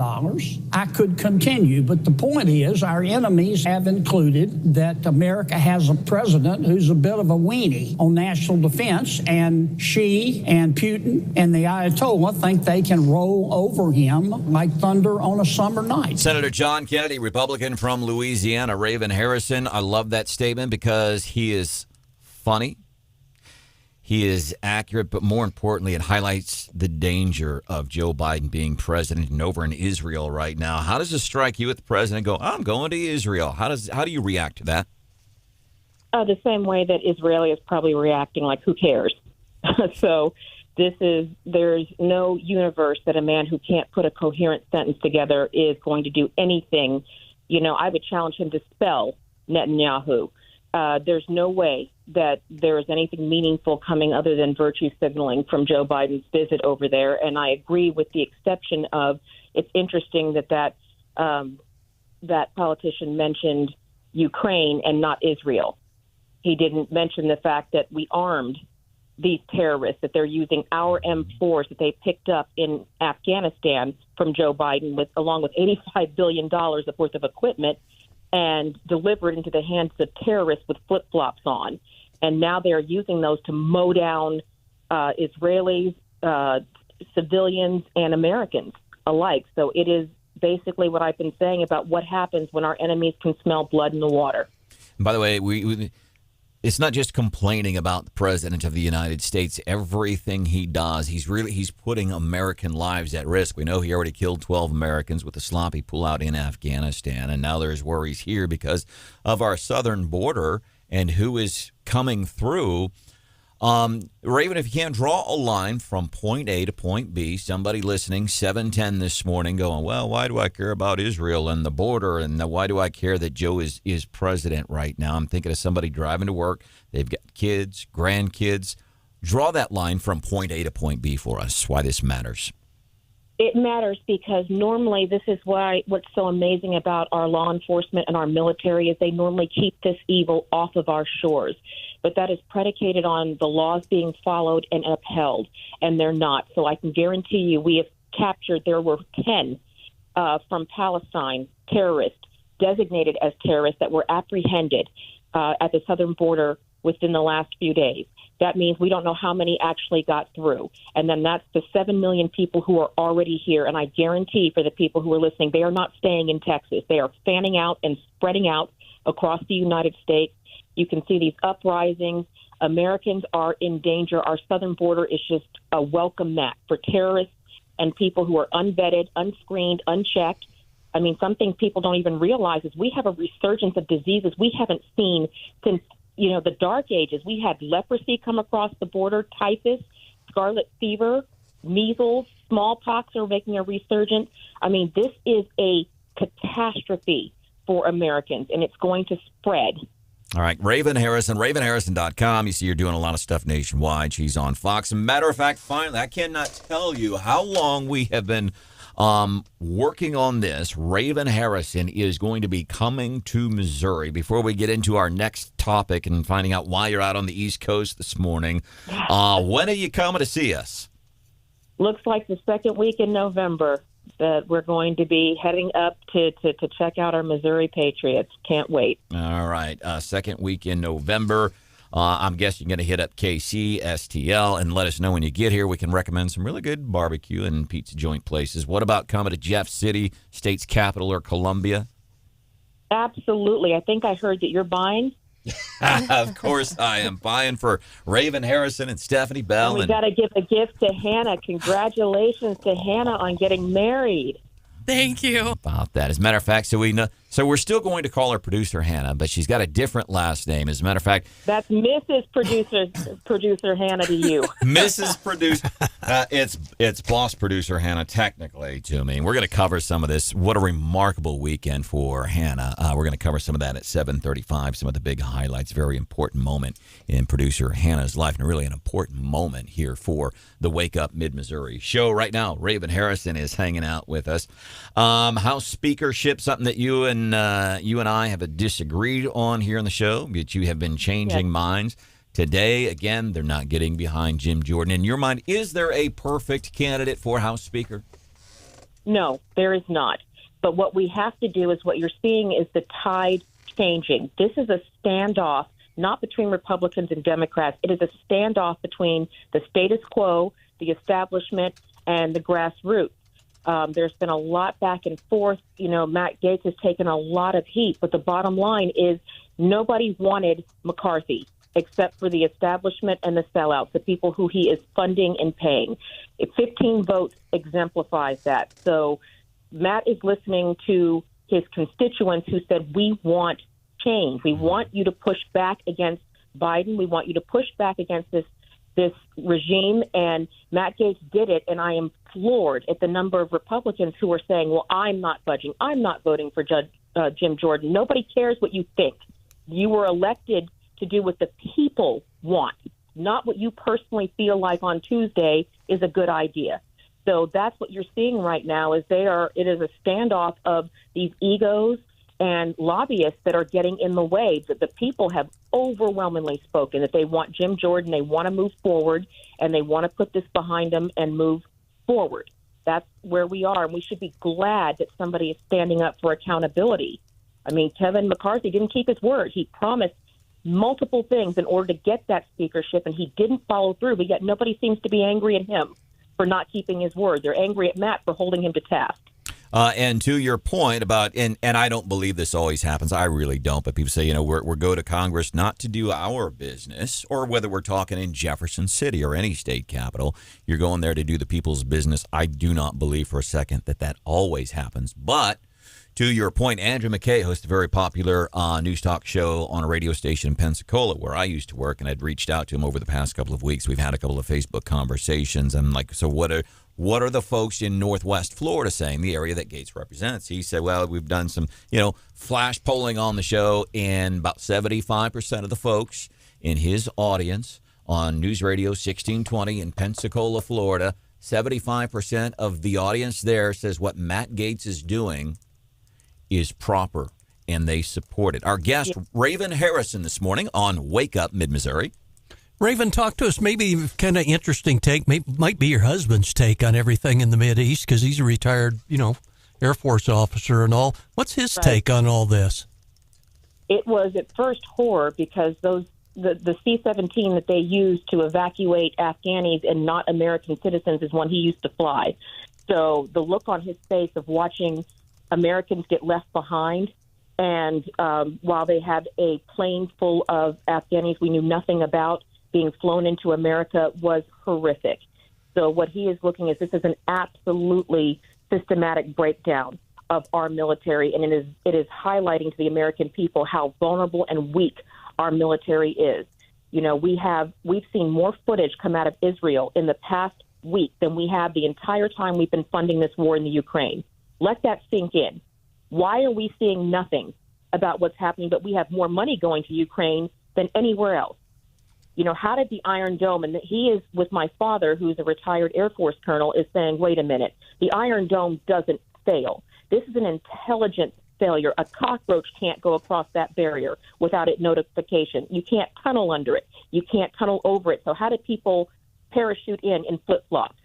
I could continue, but the point is our enemies have included that America has a president who's a bit of a weenie on national defense, and Xi and Putin and the Ayatollah think they can roll over him like thunder on a summer night. Senator John Kennedy, Republican from Louisiana, Raven Harrison. I love that statement because he is funny. He is accurate, but more importantly, it highlights the danger of Joe Biden being president and over in Israel right now. How does it strike you with the president go, I'm going to Israel? How do you react to that? The same way that Israeli is probably reacting, like, who cares? So there's no universe that a man who can't put a coherent sentence together is going to do anything. You know, I would challenge him to spell Netanyahu. There's no way that there is anything meaningful coming other than virtue signaling from Joe Biden's visit over there. And I agree with the exception of it's interesting that politician mentioned Ukraine and not Israel. He didn't mention the fact that we armed these terrorists, that they're using our M4s that they picked up in Afghanistan from Joe Biden along with $85 billion worth of equipment and delivered into the hands of terrorists with flip-flops on. And now they're using those to mow down Israelis, civilians, and Americans alike. So it is basically what I've been saying about what happens when our enemies can smell blood in the water. And by the way, it's not just complaining about the president of the United States. Everything he does, he's putting American lives at risk. We know he already killed 12 Americans with a sloppy pullout in Afghanistan, and now there's worries here because of our southern border and who is coming through. Raven, if you can't draw a line from point A to point B, somebody listening 7:10 this morning going, well, why do I care about Israel and the border, and why do I care that Joe is president right now? I'm thinking of somebody driving to work. They've got kids, grandkids. Draw that line from point A to point B for us, why this matters. It matters because normally this is what's so amazing about our law enforcement and our military is they normally keep this evil off of our shores. But that is predicated on the laws being followed and upheld, and they're not. So I can guarantee you we have captured, there were 10 from Palestine, terrorists, designated as terrorists that were apprehended at the southern border within the last few days. That means we don't know how many actually got through. And then that's the 7 million people who are already here. And I guarantee for the people who are listening, they are not staying in Texas. They are fanning out and spreading out across the United States. You can see these uprisings. Americans are in danger. Our southern border is just a welcome mat for terrorists and people who are unvetted, unscreened, unchecked. I mean, something people don't even realize is we have a resurgence of diseases we haven't seen since the dark ages. We had leprosy come across the border, typhus, scarlet fever, measles, smallpox are making a resurgence. I mean, this is a catastrophe for Americans, and it's going to spread. All right, Raven Harrison, RavenHarrison.com. You see, you're doing a lot of stuff nationwide. She's on Fox. Matter of fact, finally, I cannot tell you how long we have been working on this. Raven Harrison is going to be coming to Missouri. Before we get into our next topic and finding out why you're out on the East Coast this morning, when are you coming to see us? Looks like the second week in November that we're going to be heading up to check out our Missouri Patriots. Can't wait. All right. Second week in November. I'm guessing you're going to hit up KC, STL, and let us know when you get here. We can recommend some really good barbecue and pizza joint places. What about coming to Jeff City, state's capital, or Columbia? Absolutely. I think I heard that you're buying. Of course I am buying for Raven Harrison and Stephanie Bell. And we got to give a gift to Hannah. Congratulations to Hannah on getting married. Thank you. About that. As a matter of fact, so So we're still going to call her Producer Hannah, but she's got a different last name. As a matter of fact, That's Mrs. Producer Hannah to you. Mrs. Producer, it's Boss Producer Hannah technically to me. We're going to cover some of this. What a remarkable weekend for Hannah. We're going to cover some of that at 7:35. Some of the big highlights. Very important moment in Producer Hannah's life, and really an important moment here for the Wake Up Mid-Missouri show. Right now, Raven Harrison is hanging out with us. House speakership, something that you and I have disagreed on here on the show, but you have been changing minds. Today, again, they're not getting behind Jim Jordan. In your mind, is there a perfect candidate for House Speaker? No, there is not. But what we have to do is what you're seeing is the tide changing. This is a standoff, not between Republicans and Democrats. It is a standoff between the status quo, the establishment, and the grassroots. There's been a lot back and forth. Matt Gaetz has taken a lot of heat, but the bottom line is nobody wanted McCarthy except for the establishment and the sellouts, the people who he is funding and paying. 15 votes exemplifies that. So Matt is listening to his constituents who said, we want change. We want you to push back against Biden. We want you to push back against this regime, and Matt Gaetz did it, and I am floored at the number of Republicans who are saying, well, I'm not budging. I'm not voting for Jim Jordan. Nobody cares what you think. You were elected to do what the people want, not what you personally feel like on Tuesday is a good idea. So that's what you're seeing right now is it is a standoff of these egos and lobbyists that are getting in the way. That the people have overwhelmingly spoken that they want Jim Jordan, they want to move forward, and they want to put this behind them and move forward. That's where we are, and we should be glad that somebody is standing up for accountability. I mean, Kevin McCarthy didn't keep his word. He promised multiple things in order to get that speakership, and he didn't follow through, but yet nobody seems to be angry at him for not keeping his word. They're angry at Matt for holding him to task. And to your point about, and I don't believe this always happens. I really don't. But people say, we're go to Congress not to do our business, or whether we're talking in Jefferson City or any state capital, you're going there to do the people's business. I do not believe for a second that always happens. But to your point, Andrew McKay hosts a very popular news talk show on a radio station in Pensacola where I used to work, and I'd reached out to him over the past couple of weeks. We've had a couple of Facebook conversations. I'm like, so what are the folks in Northwest Florida saying, the area that Gaetz represents? He said, well, we've done some, flash polling on the show, and about 75% of the folks in his audience on News Radio 1620 in Pensacola, Florida, 75% of the audience there says what Matt Gaetz is doing is proper, and they support it. Our guest, Raven Harrison, this morning on Wake Up Mid-Missouri. Raven, talk to us. Maybe kind of interesting take, might be your husband's take on everything in the Mideast, because he's a retired, Air Force officer and all. What's his take on all this? It was at first horror because the C-17 that they used to evacuate Afghanis and not American citizens is one he used to fly. So the look on his face of watching Americans get left behind, and while they had a plane full of Afghanis we knew nothing about being flown into America, was horrific. So what he is looking at, this is an absolutely systematic breakdown of our military, and it is highlighting to the American people how vulnerable and weak our military is. We've seen more footage come out of Israel in the past week than we have the entire time we've been funding this war in the Ukraine. Let that sink in. Why are we seeing nothing about what's happening, but we have more money going to Ukraine than anywhere else? How did the Iron Dome, and he is with my father, who's a retired Air Force colonel, is saying, wait a minute, the Iron Dome doesn't fail. This is an intelligent failure. A cockroach can't go across that barrier without it notification. You can't tunnel under it. You can't tunnel over it. So how do people parachute in flip-flops?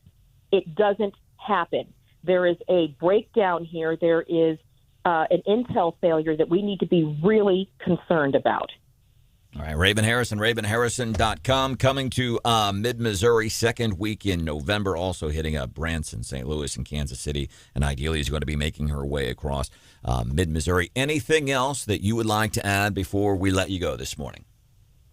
It doesn't happen. There is a breakdown here. There is an intel failure that we need to be really concerned about. All right, Raven Harrison, RavenHarrison.com, coming to Mid-Missouri second week in November, also hitting up Branson, St. Louis, and Kansas City, and ideally is going to be making her way across Mid-Missouri. Anything else that you would like to add before we let you go this morning?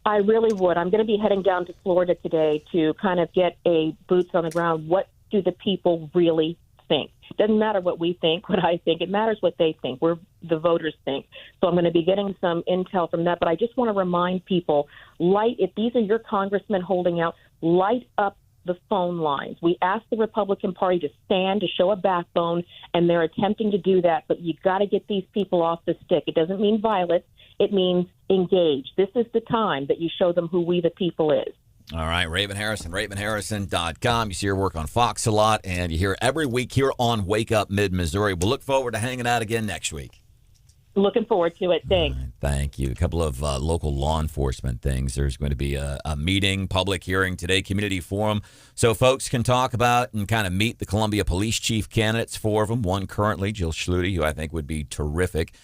I really would. I'm going to be heading down to Florida today to kind of get a boots on the ground. What do the people really think? Doesn't matter what we think, what I think. It matters what they think. The voters think. So I'm going to be getting some intel from that. But I just want to remind people, if these are your congressmen holding out, light up the phone lines. We asked the Republican Party to stand, to show a backbone, and they're attempting to do that. But you got to get these people off the stick. It doesn't mean violence. It means engage. This is the time that you show them who we the people is. All right, Raven Harrison, RavenHarrison.com. You see her work on Fox a lot, and you hear her every week here on Wake Up Mid-Missouri. We'll look forward to hanging out again next week. Looking forward to it. Thanks. Right, thank you. A couple of local law enforcement things. There's going to be a meeting, public hearing today, community forum, so folks can talk about and kind of meet the Columbia Police Chief candidates, 4 of them. One currently, Jill Schluty, who I think would be terrific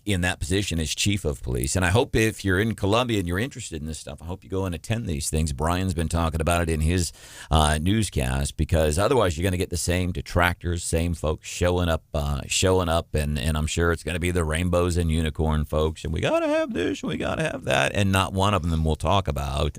in that position as chief of police. And I hope if you're in Columbia and you're interested in this stuff, I hope you go and attend these things. Brian's been talking about it in his newscast, because otherwise you're going to get the same detractors, same folks showing up, and I'm sure it's going to be the rainbows and unicorn folks, and we got to have this, we got to have that, and not one of them will talk about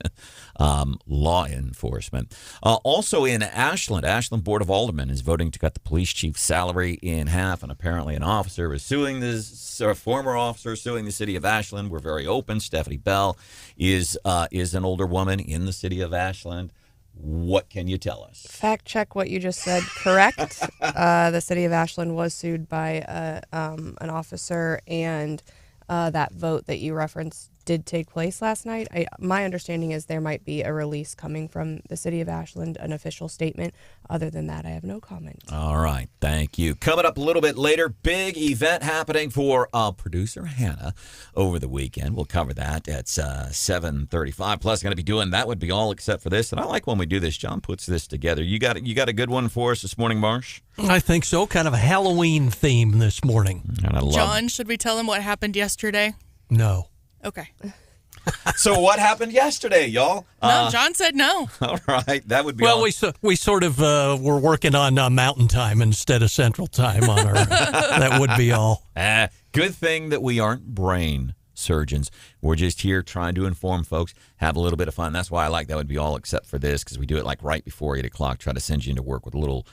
law enforcement. Also in Ashland Board of Aldermen is voting to cut the police chief's salary in half, and apparently an officer is suing this. A former officer suing the city of Ashland. We're very open. Stephanie Bell is an older woman in the city of Ashland. What can you tell us? Fact check what you just said. Correct. The city of Ashland was sued by an officer, and that vote that you referenced did take place last night. My understanding is there might be a release coming from the city of Ashland, an official statement. Other than that, I have no comment. All right. Thank you. Coming up a little bit later, big event happening for producer Hannah over the weekend. We'll cover that at 7:35. Plus, going to be doing that would be all except for this. And I like when we do this. John puts this together. You got a good one for us this morning, Marsh? I think so. Kind of a Halloween theme this morning. And I love John, should we tell him what happened yesterday? No. Okay. So what happened yesterday, y'all? No, John said no. All right, that would be well. all. We sort of were working on Mountain Time instead of Central Time on our. That would be all. Good thing that we aren't brain surgeons. We're just here trying to inform folks, have a little bit of fun. That's why I like that would be all except for this, because we do it like right before 8 o'clock. Try to send you into work with a little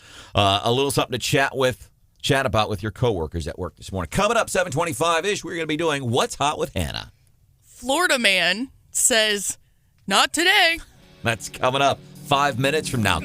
something to chat about with your coworkers at work this morning. Coming up 7:25-ish, we're going to be doing What's Hot with Hannah. Florida man says, not today. That's coming up 5 minutes from now.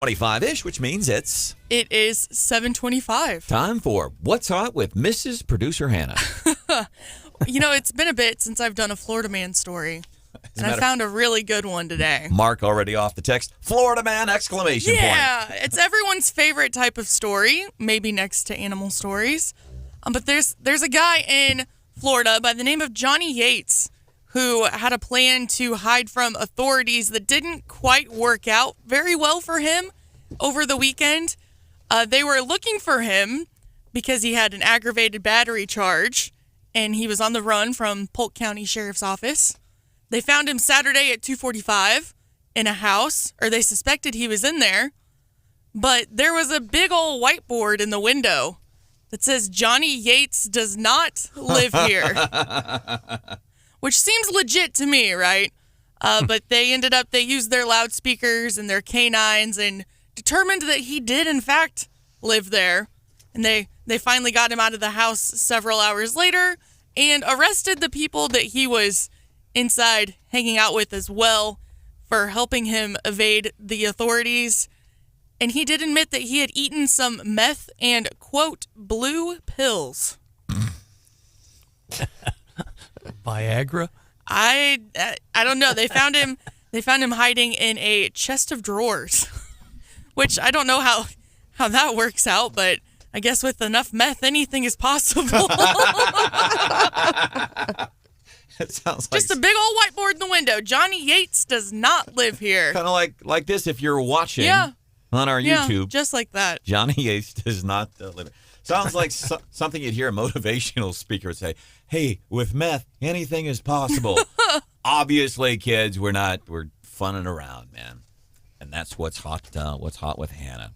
25-ish, which means it's It is 7:25. time for What's Hot with Mrs. Producer Hannah. It's been a bit since I've done a Florida man story, and I found a really good one today. Mark already off the text. Florida man, exclamation point. Yeah, it's everyone's favorite type of story, maybe next to animal stories. But there's a guy in Florida by the name of Johnny Yates who had a plan to hide from authorities that didn't quite work out very well for him over the weekend. They were looking for him because he had an aggravated battery charge, and he was on the run from Polk County Sheriff's Office. They found him Saturday at 2:45 in a house, or they suspected he was in there, but there was a big old whiteboard in the window that says Johnny Yates does not live here. Which seems legit to me, right? But they used their loudspeakers and their canines and determined that he did, in fact, live there. And they finally got him out of the house several hours later and arrested the people that he was inside hanging out with as well for helping him evade the authorities. And he did admit that he had eaten some meth and, quote, blue pills. Viagra? I don't know. They found him hiding in a chest of drawers, which I don't know how that works out, but I guess with enough meth, anything is possible. It sounds like just a big old whiteboard in the window. Johnny Yates does not live here. kind of like this if you're watching on our Yeah, YouTube. just like that. Johnny Yates does not live. Sounds like something you'd hear a motivational speaker say. Hey, with meth, anything is possible. Obviously, kids, we're funning around, man. And that's what's hot with Hannah.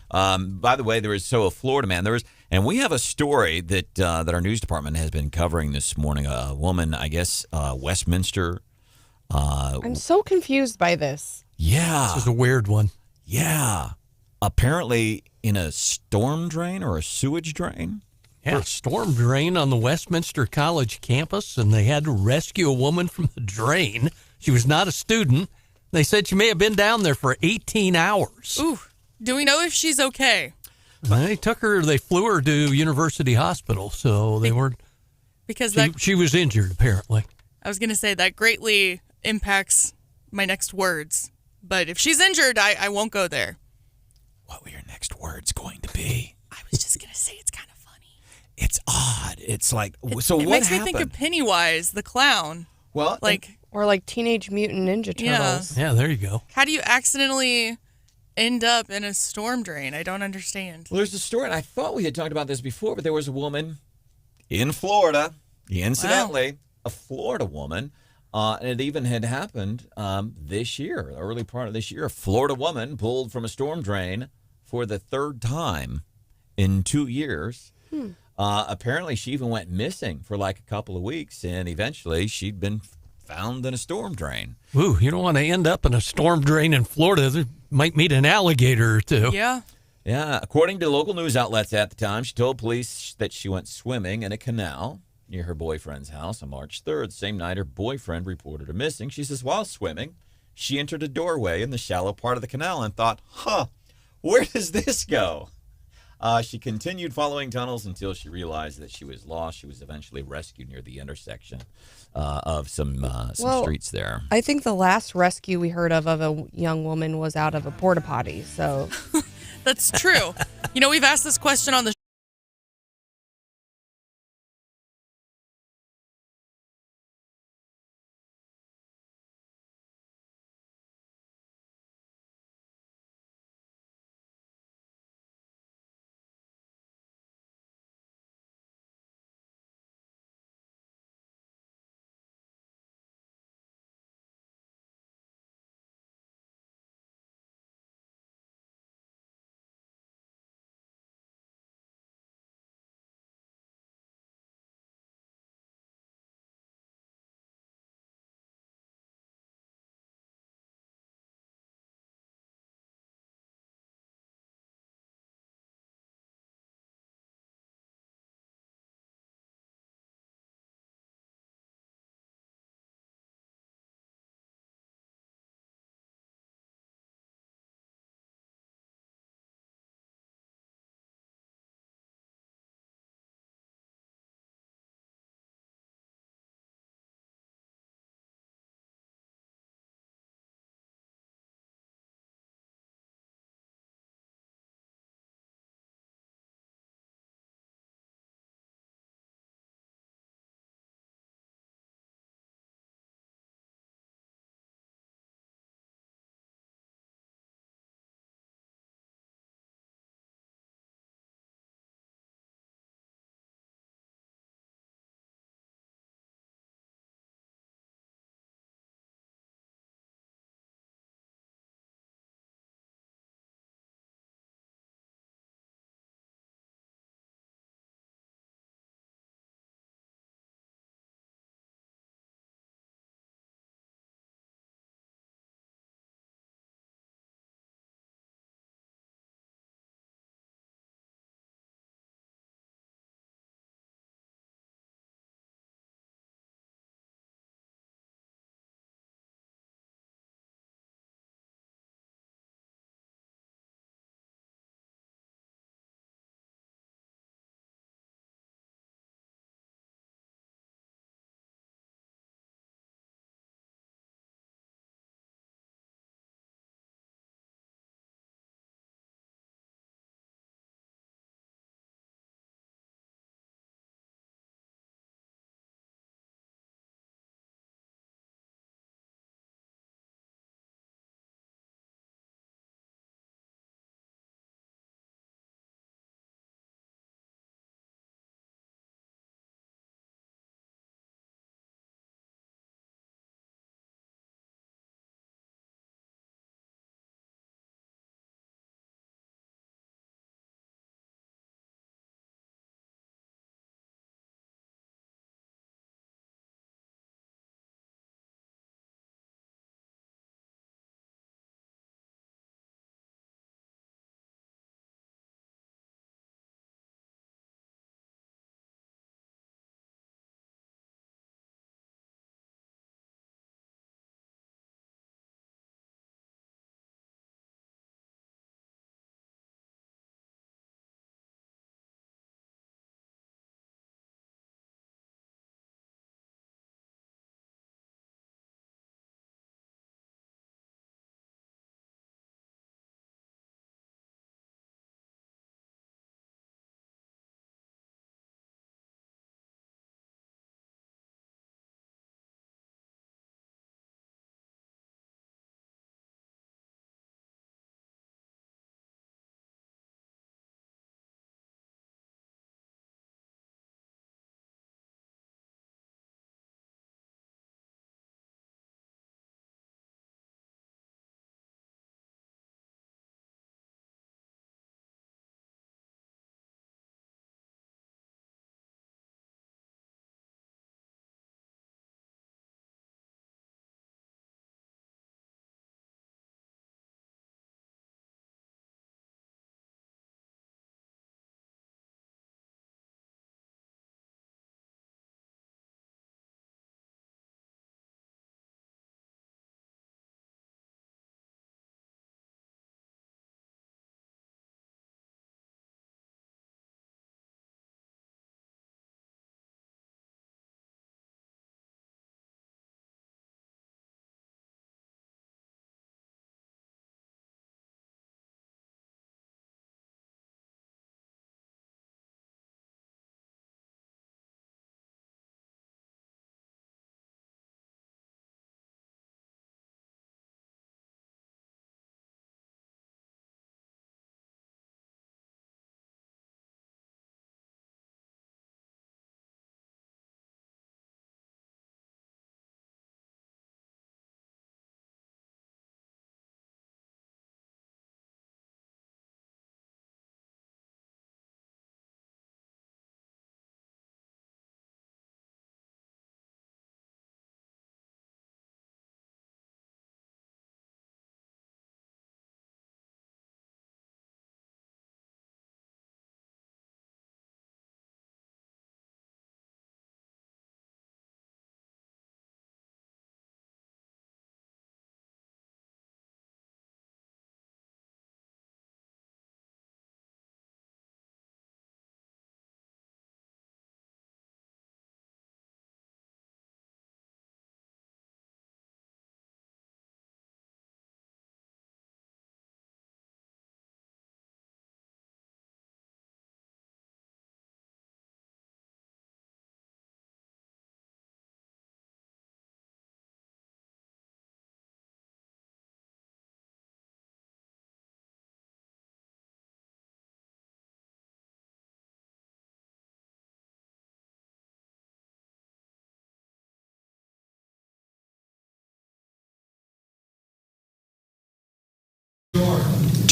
By the way, there is a Florida man. And we have a story that our news department has been covering this morning. A woman, I guess, Westminster. I'm so confused by this. Yeah. This is a weird one. Yeah. Apparently in a storm drain or a sewage drain. Yeah, a storm drain on the Westminster College campus, and they had to rescue a woman from the drain. She was not a student. They said she may have been down there for 18 hours. Ooh, do we know if she's okay? They flew her to University Hospital, so they weren't. Because she was injured, apparently. I was going to say that greatly impacts my next words. But if she's injured, I won't go there. What were your next words going to be? I was just going to say it's kind of funny. It's odd. It's like, It what makes happened? me think of Pennywise, the clown. Well, or like Teenage Mutant Ninja Turtles. Yeah, there you go. How do you accidentally end up in a storm drain? I don't understand. Well, there's a story, and I thought we had talked about this before, but there was a woman in Florida, incidentally, a Florida woman, and it even had happened this year, early part of this year. A Florida woman pulled from a storm drain for the third time in 2 years. Apparently, she even went missing for like a couple of weeks, and eventually she'd been found in a storm drain. Ooh, you don't want to end up in a storm drain in Florida. They might meet an alligator or two. Yeah. Yeah. According to local news outlets at the time, she told police that she went swimming in a canal near her boyfriend's house on March 3rd. Same night, her boyfriend reported her missing. She says, while swimming, she entered a doorway in the shallow part of the canal and thought, where does this go? She continued following tunnels until she realized that she was lost. She was eventually rescued near the intersection of some streets there. I think the last rescue we heard of a young woman was out of a porta potty. So That's true. We've asked this question on the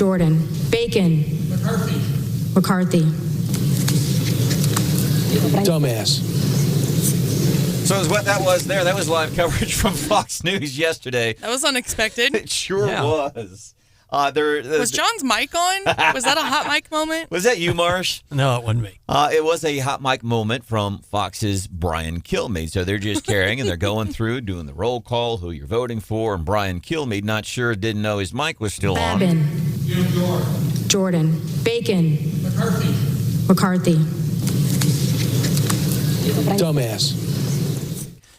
Jordan. Bacon. McCarthy. Dumbass. So as what that was there, that was live coverage from Fox News yesterday. That was unexpected. It sure was. Was John's mic on? Was that a hot mic moment? Was that you, Marsh? No, it wasn't me. It was a hot mic moment from Fox's Brian Kilmeade. So they're just carrying and they're going through, doing the roll call, who you're voting for, and Brian Kilmeade, not sure, didn't know his mic was still Babin. on. Jordan. Bacon. McCarthy. Dumbass.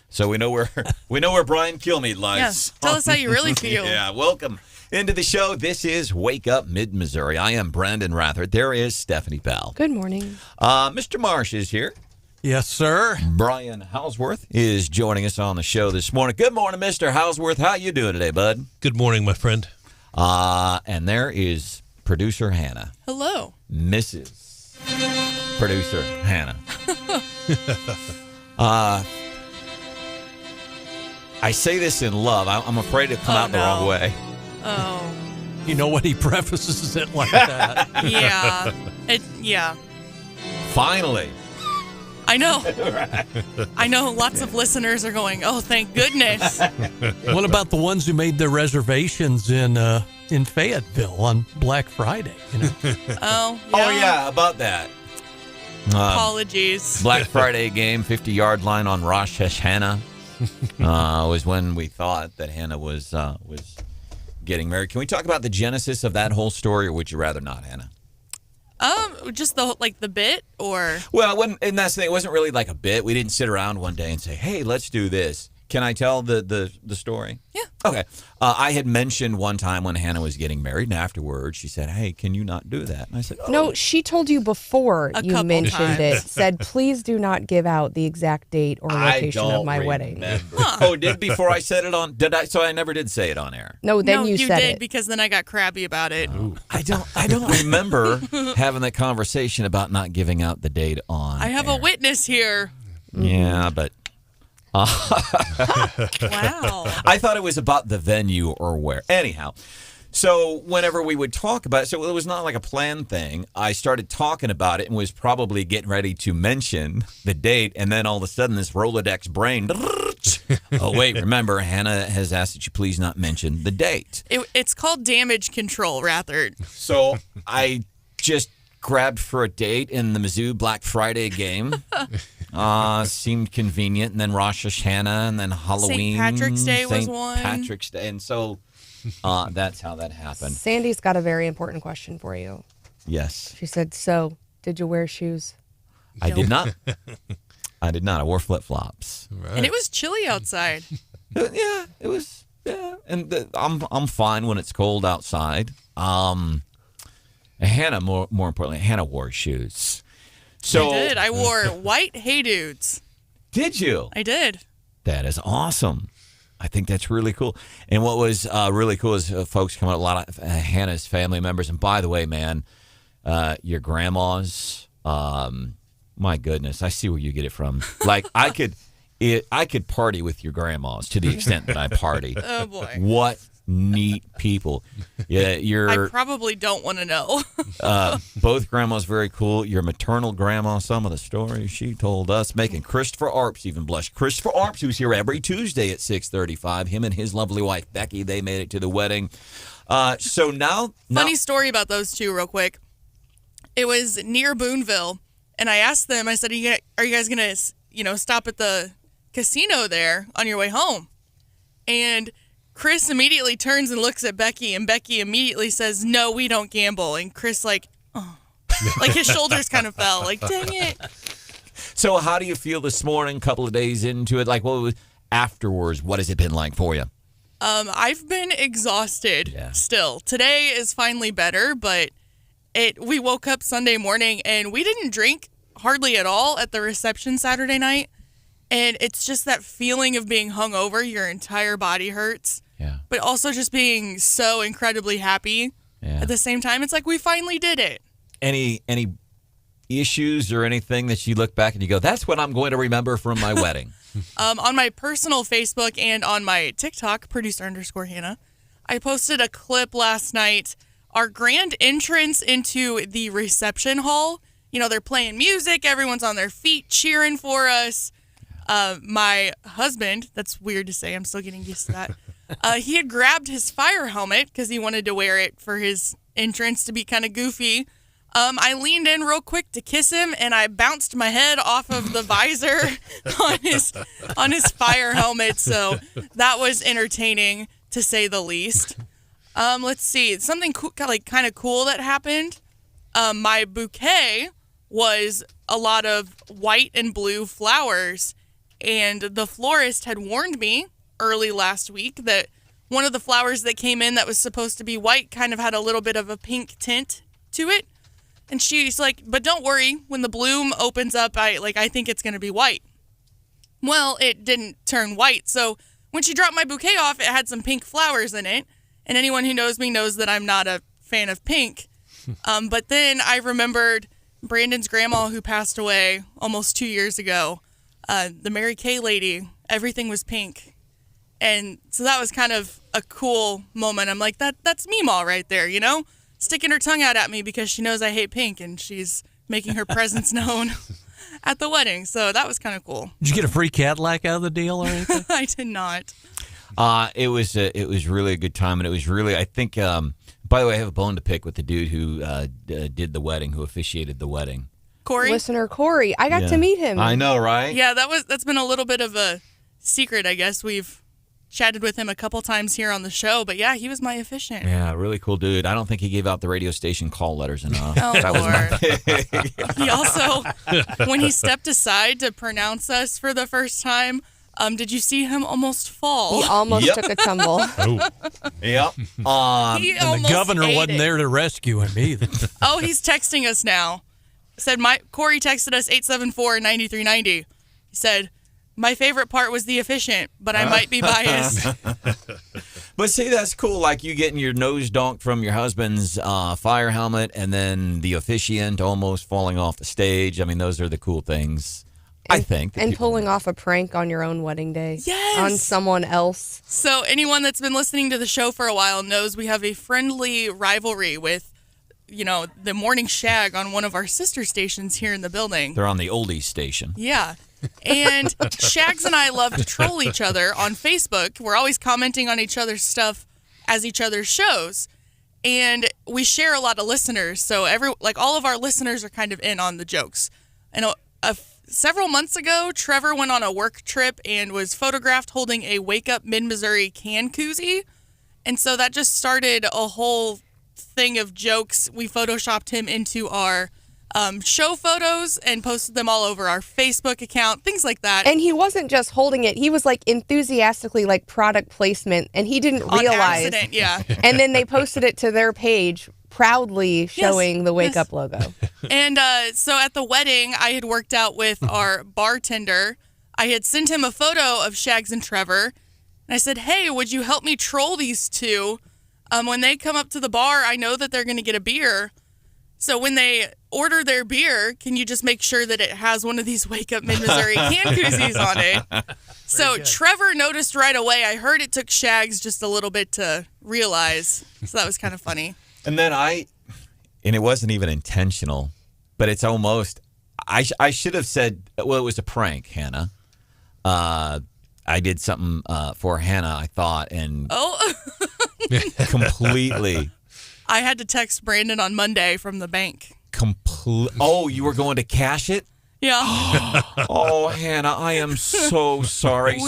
So we know where Brian Kilmeade lies. Yes. Tell us how you really feel. Yeah, welcome into the show. This is Wake Up Mid-Missouri. I am Branden Rathert. There is Stephanie Bell. Good morning. Mr. Marsh is here. Yes, sir. Brian Hauswirth is joining us on the show this morning. Good morning, Mr. Hauswirth. How you doing today, bud? Good morning, my friend. And there is producer Hannah. Hello. Mrs. Producer Hannah. I say this in love. I'm afraid to come out the wrong way. Oh. You know what? He prefaces it like that. Yeah. Yeah. Finally. I know. I know lots of listeners are going, oh, thank goodness. What about the ones who made their reservations in Fayetteville on Black Friday? You know? Oh, yeah. Oh, yeah, about that. Apologies. Black Friday game, 50-yard line on Rosh Hashanah was when we thought that Hannah was getting married. Can we talk about the genesis of that whole story, or would you rather not, Hannah? Just the bit, or and that's the thing. It wasn't really like a bit. We didn't sit around one day and say, "Hey, let's do this." Can I tell the story? Yeah. Okay. I had mentioned one time when Hannah was getting married, and afterwards she said, "Hey, can you not do that?" And I said, "Oh." No, she told you before A you couple mentioned it. times. Said, please do not give out the exact date or location of my wedding. Oh, did before I said it on? Did I? So I never did say it on air. No, then no, you said did it. because then I got crabby about it. Oh. I don't remember having that conversation about not giving out the date on. I have air. a witness here. Yeah, but. Wow. I thought it was about the venue or where. Anyhow, so whenever we would talk about it, so it was not like a planned thing. I started talking about it and was probably getting ready to mention the date, and then all of a sudden this Rolodex brain. Oh, wait, remember, Hannah has asked that you please not mention the date. It's called damage control, Rathert. So I just grabbed for a date in the Mizzou Black Friday game. Seemed convenient, and then Rosh Hashanah, and then Halloween. St. Patrick's Day was St. one. Patrick's Day, and so that's how that happened. Sandy's got a very important question for you. Yes. She said, so, did you wear shoes? I did not. I did not. I wore flip-flops. Right. And it was chilly outside. Yeah, it was. Yeah, and I'm fine when it's cold outside. Hannah, more importantly, Hannah wore shoes. So I did. I wore white Hey Dudes. Did you? I did. That is awesome. I think that's really cool. And what was really cool is folks come out, a lot of Hannah's family members. And by the way, man, your grandmas, my goodness, I see where you get it from. Like I could party with your grandmas to the extent that I party. Oh boy. What neat people. Yeah, I probably don't want to know. Both grandmas very cool. Your maternal grandma, some of the stories she told us, making Christopher Arps even blush. Christopher Arps, who's here every Tuesday at 6:35. Him and his lovely wife Becky, they made it to the wedding. So now, Funny story about those two, real quick. It was near Boonville, and I asked them. I said, "Are you guys gonna, stop at the casino there on your way home?" And Chris immediately turns and looks at Becky, and Becky immediately says, "No, we don't gamble." And Chris, like his shoulders kind of fell. Like, dang it. So how do you feel this morning, couple of days into it? Like, afterwards, what has it been like for you? I've been exhausted still. Today is finally better, but we woke up Sunday morning, and we didn't drink hardly at all at the reception Saturday night. And it's just that feeling of being hungover. Your entire body hurts. Yeah. But also just being so incredibly happy at the same time. It's like we finally did it. Any issues or anything that you look back and you go, that's what I'm going to remember from my wedding? On my personal Facebook and on my TikTok, producer_Hannah, I posted a clip last night our grand entrance into the reception hall, they're playing music. Everyone's on their feet cheering for us. My husband, that's weird to say. I'm still getting used to that. He had grabbed his fire helmet because he wanted to wear it for his entrance to be kind of goofy. I leaned in real quick to kiss him, and I bounced my head off of the visor on his fire helmet. So that was entertaining, to say the least. Let's see. Something kind of cool that happened. My bouquet was a lot of white and blue flowers, and the florist had warned me early last week that one of the flowers that came in that was supposed to be white kind of had a little bit of a pink tint to it. And she's like, but don't worry, when the bloom opens up, I think it's going to be white. Well, it didn't turn white. So when she dropped my bouquet off, it had some pink flowers in it. And anyone who knows me knows that I'm not a fan of pink. But then I remembered Brandon's grandma, who passed away almost 2 years ago. The Mary Kay lady, everything was pink. And so that was kind of a cool moment. I'm like, that's Meemaw right there, sticking her tongue out at me because she knows I hate pink, and she's making her presence known at the wedding. So that was kind of cool. Did you get a free Cadillac out of the deal or anything? I did not. It was really a good time, and it was really, I think, by the way, I have a bone to pick with the dude who did the wedding, who officiated the wedding. Corey? Listener Corey. I got to meet him. I know, right? Yeah, that's been a little bit of a secret, I guess. We've chatted with him a couple times here on the show, but yeah, he was my officiant. Yeah, really cool dude. I don't think he gave out the radio station call letters enough. Oh, Lord. He also, when he stepped aside to pronounce us for the first time, did you see him almost fall? He almost took a tumble. Yep. He and the governor wasn't there to rescue him either. Oh, he's texting us now. Said Corey texted us 874-9390. He said, my favorite part was the officiant, but I might be biased. But see, that's cool. Like you getting your nose donked from your husband's fire helmet, and then the officiant almost falling off the stage. I mean, those are the cool things, I think. And pulling off a prank on your own wedding day. Yes. On someone else. So anyone that's been listening to the show for a while knows we have a friendly rivalry with, the morning shag on one of our sister stations here in the building. They're on the oldies station. Yeah. And Shags and I love to troll each other on Facebook. We're always commenting on each other's stuff as each other's shows. And we share a lot of listeners. So all of our listeners are kind of in on the jokes. And several months ago, Trevor went on a work trip and was photographed holding a Wake Up Mid-Missouri can koozie. And so that just started a whole thing of jokes. We photoshopped him into our show photos and posted them all over our Facebook account, things like that. And he wasn't just holding it. He was enthusiastically product placement, and he didn't realize. On accident, yeah. And then they posted it to their page, proudly showing the Wake Up logo. And so at the wedding, I had worked out with our bartender. I had sent him a photo of Shags and Trevor. And I said, hey, would you help me troll these two? When they come up to the bar, I know that they're going to get a beer. So when they order their beer, can you just make sure that it has one of these Wake Up Mid-Missouri can koozies on it? So Trevor noticed right away. I heard it took Shags just a little bit to realize. So that was kind of funny. And then and it wasn't even intentional, but it's almost, I should have said, well, it was a prank, Hannah. I did something for Hannah, I thought, and completely. I had to text Brandon on Monday from the bank. Oh, you were going to cash it? Yeah. Oh, Hannah, I am so sorry.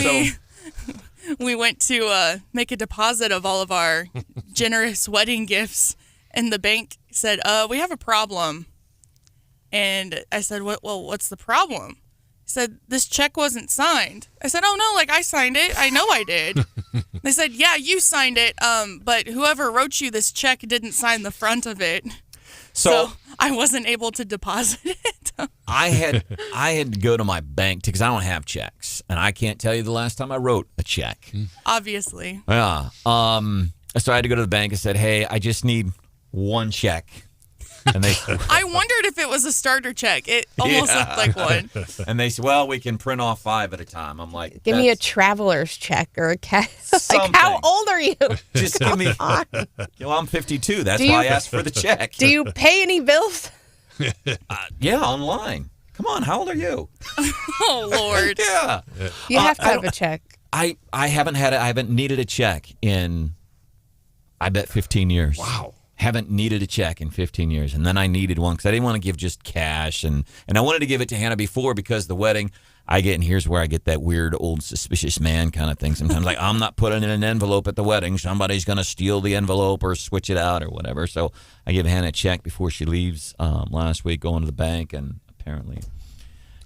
We went to make a deposit of all of our generous wedding gifts, and the bank said, we have a problem. And I said, well, what's the problem? He said, this check wasn't signed. I said, oh, no, I signed it. I know I did. They said, yeah, you signed it, but whoever wrote you this check didn't sign the front of it. So I wasn't able to deposit it. I had to go to my bank because I don't have checks, and I can't tell you the last time I wrote a check. Obviously. Yeah. So I had to go to the bank and said, hey, I just need one check. And they I wondered if it was a starter check. It almost looked like one. And they said, well, we can print off 5 at a time. I'm like, Give me a traveler's check or a cash. Like, how old are you? Just give me. I'm 52. That's why I asked for the check. Do you pay any bills? Yeah, online. Come on, how old are you? Oh, Lord. Yeah. You have to have a check. I haven't had it. I haven't needed a check in, I bet, 15 years. Wow. Haven't needed a check in 15 years. And then I needed one because I didn't want to give just cash. And I wanted to give it to Hannah before because the wedding, and here's where I get that weird old suspicious man kind of thing sometimes. Like, I'm not putting in an envelope at the wedding. Somebody's going to steal the envelope or switch it out or whatever. So I give Hannah a check before she leaves last week, going to the bank, and apparently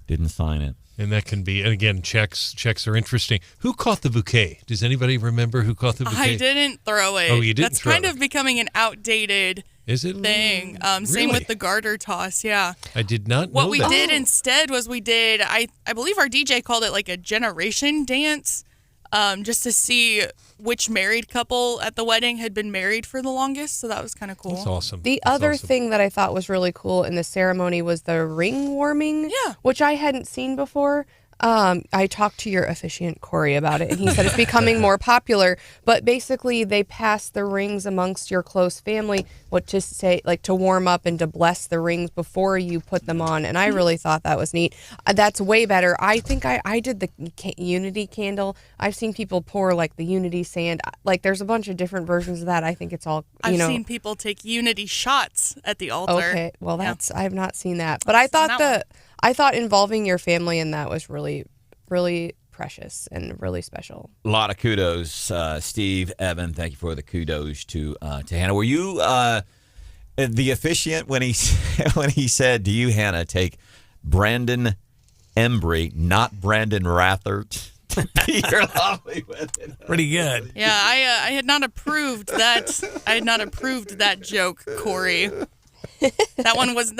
didn't sign it. And that can be, and again, checks are interesting. Who caught the bouquet? Does anybody remember who caught the bouquet? I didn't throw it. Oh, you didn't That's throw kind it. of becoming an outdated thing. Same Really? with the garter toss, yeah. I did not know What we that. did instead was I believe our DJ called it like a generation dance, just to see which married couple at the wedding had been married for the longest. So that was kind of cool. That's awesome. The other thing that I thought was really cool in the ceremony was the ring warming, which I hadn't seen before. I talked to your officiant, Corey, about it, and he said it's becoming more popular. But basically, they pass the rings amongst your close family, to warm up and to bless the rings before you put them on. And I really thought that was neat. That's way better. I think I did the unity candle. I've seen people pour like the unity sand. Like, there's a bunch of different versions of that. I think it's all, I've seen people take unity shots at the altar. Okay, well, I have not seen that. But I thought involving your family in that was really, really precious and really special. A lot of kudos, Steve, Evan. Thank you for the kudos to Hannah. Were you the officiant when he said, "Do you, Hannah, take Branden Embry, not Branden Rathert, to be your lovely wedding?" Pretty good. Yeah, I had not approved that. I had not approved that joke, Corey. That one was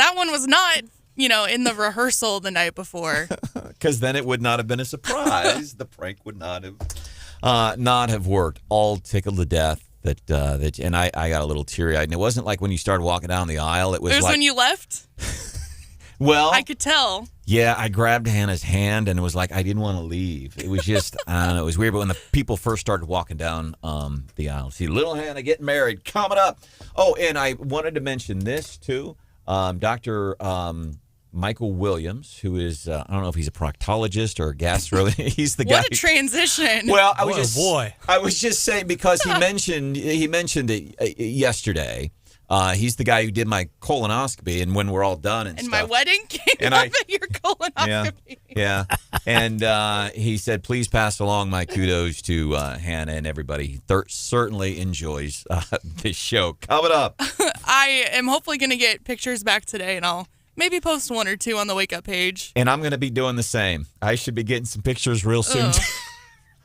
not, in the rehearsal the night before. Because then it would not have been a surprise. The prank would not have worked. All tickled to death that and I got a little teary-eyed. And it wasn't like when you started walking down the aisle. It was like when you left? Well, I could tell. Yeah, I grabbed Hannah's hand and it was like I didn't want to leave. It was just, I don't know, it was weird. But when the people first started walking down the aisle, see little Hannah getting married, coming up. Oh, and I wanted to mention this too. Dr. Michael Williams, who is, I don't know if he's a proctologist or a gastro. He's the guy. What a transition. Well, I was just saying because he mentioned it yesterday. He's the guy who did my colonoscopy, and when we're all done and stuff. My wedding came up at your colonoscopy. Yeah. And he said, please pass along my kudos to Hannah and everybody. He certainly enjoys this show. Coming up. I am hopefully going to get pictures back today, and I'll maybe post one or two on the Wake Up page. And I'm going to be doing the same. I should be getting some pictures real soon.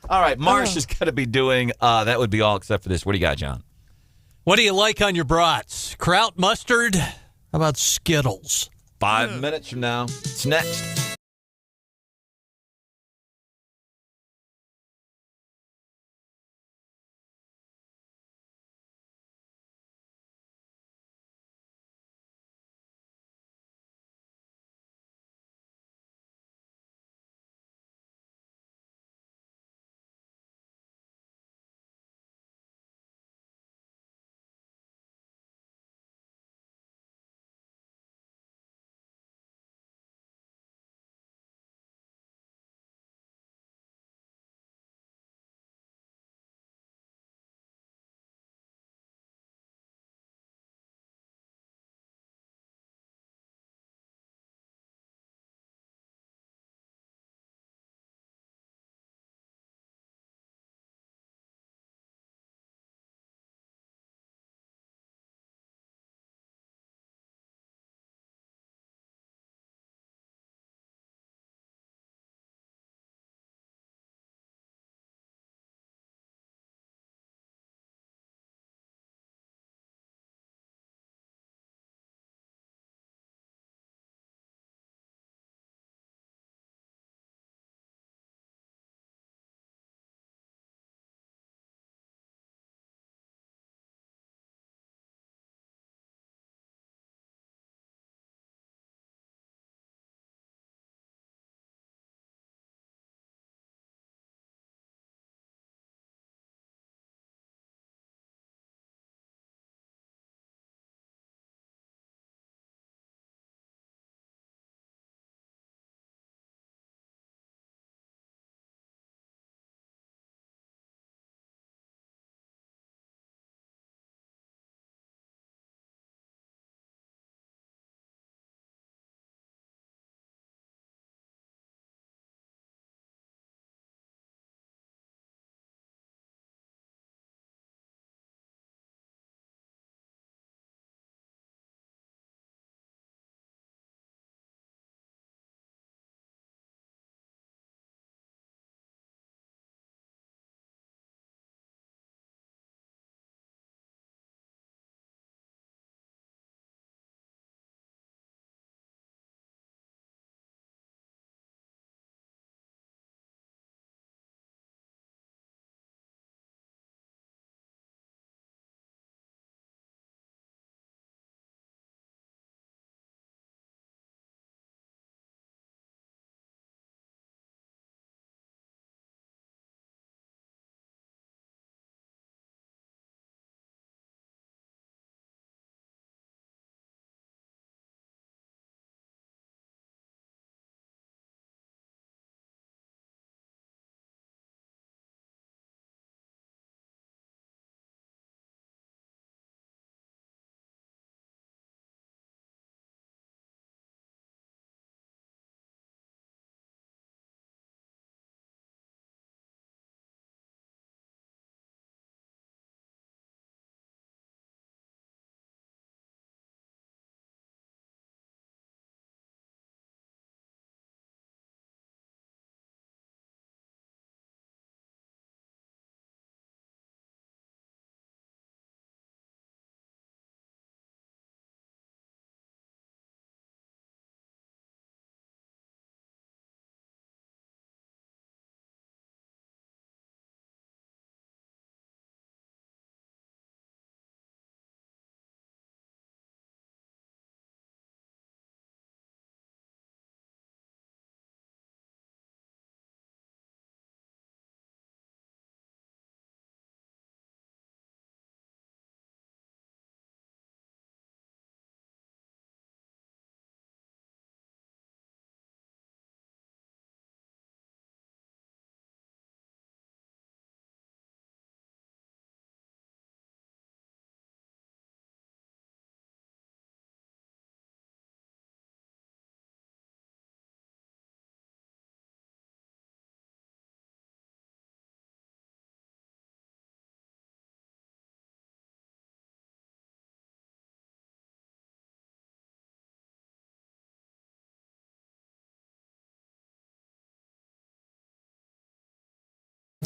All right. Marsh is going to be doing, that would be all except for this. What do you got, John? What do you like on your brats? Kraut mustard? How about Skittles? 5 minutes from now. It's next.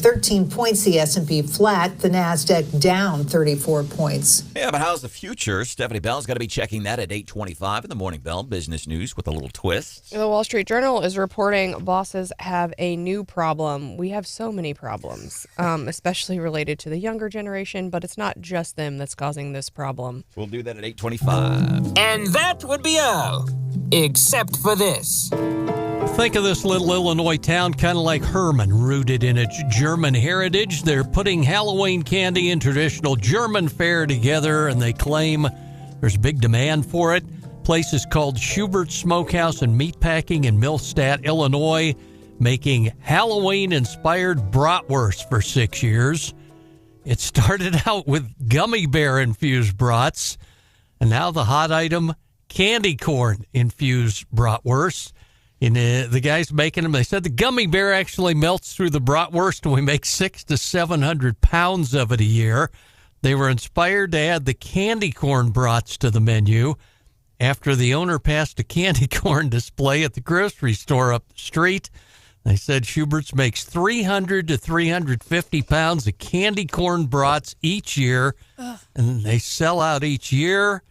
13 points, the S&P flat, the Nasdaq down 34 points. Yeah, but how's the future? Stephanie Bell's got to be checking that at 8:25 in the Morning Bell Business News with a little twist. The Wall Street Journal is reporting bosses have a new problem. We have so many problems, especially related to the younger generation, but it's not just them that's causing this problem. We'll do that at 8:25. And that would be all, except for this. Think of this little Illinois town kind of like Herman, rooted in its German heritage. They're putting Halloween candy and traditional German fare together, and they claim there's big demand for it. Place is called Schubert's Smokehouse and Meatpacking in Millstadt, Illinois, making Halloween-inspired bratwurst for 6 years. It started out with gummy bear-infused brats, and now the hot item, candy corn-infused bratwurst. And the guys making them, they said the gummy bear actually melts through the bratwurst, and we make 600 to 700 pounds of it a year. They were inspired to add the candy corn brats to the menu after the owner passed a candy corn display at the grocery store up the street. They said Schubert's makes 300 to 350 pounds of candy corn brats each year, and they sell out each year.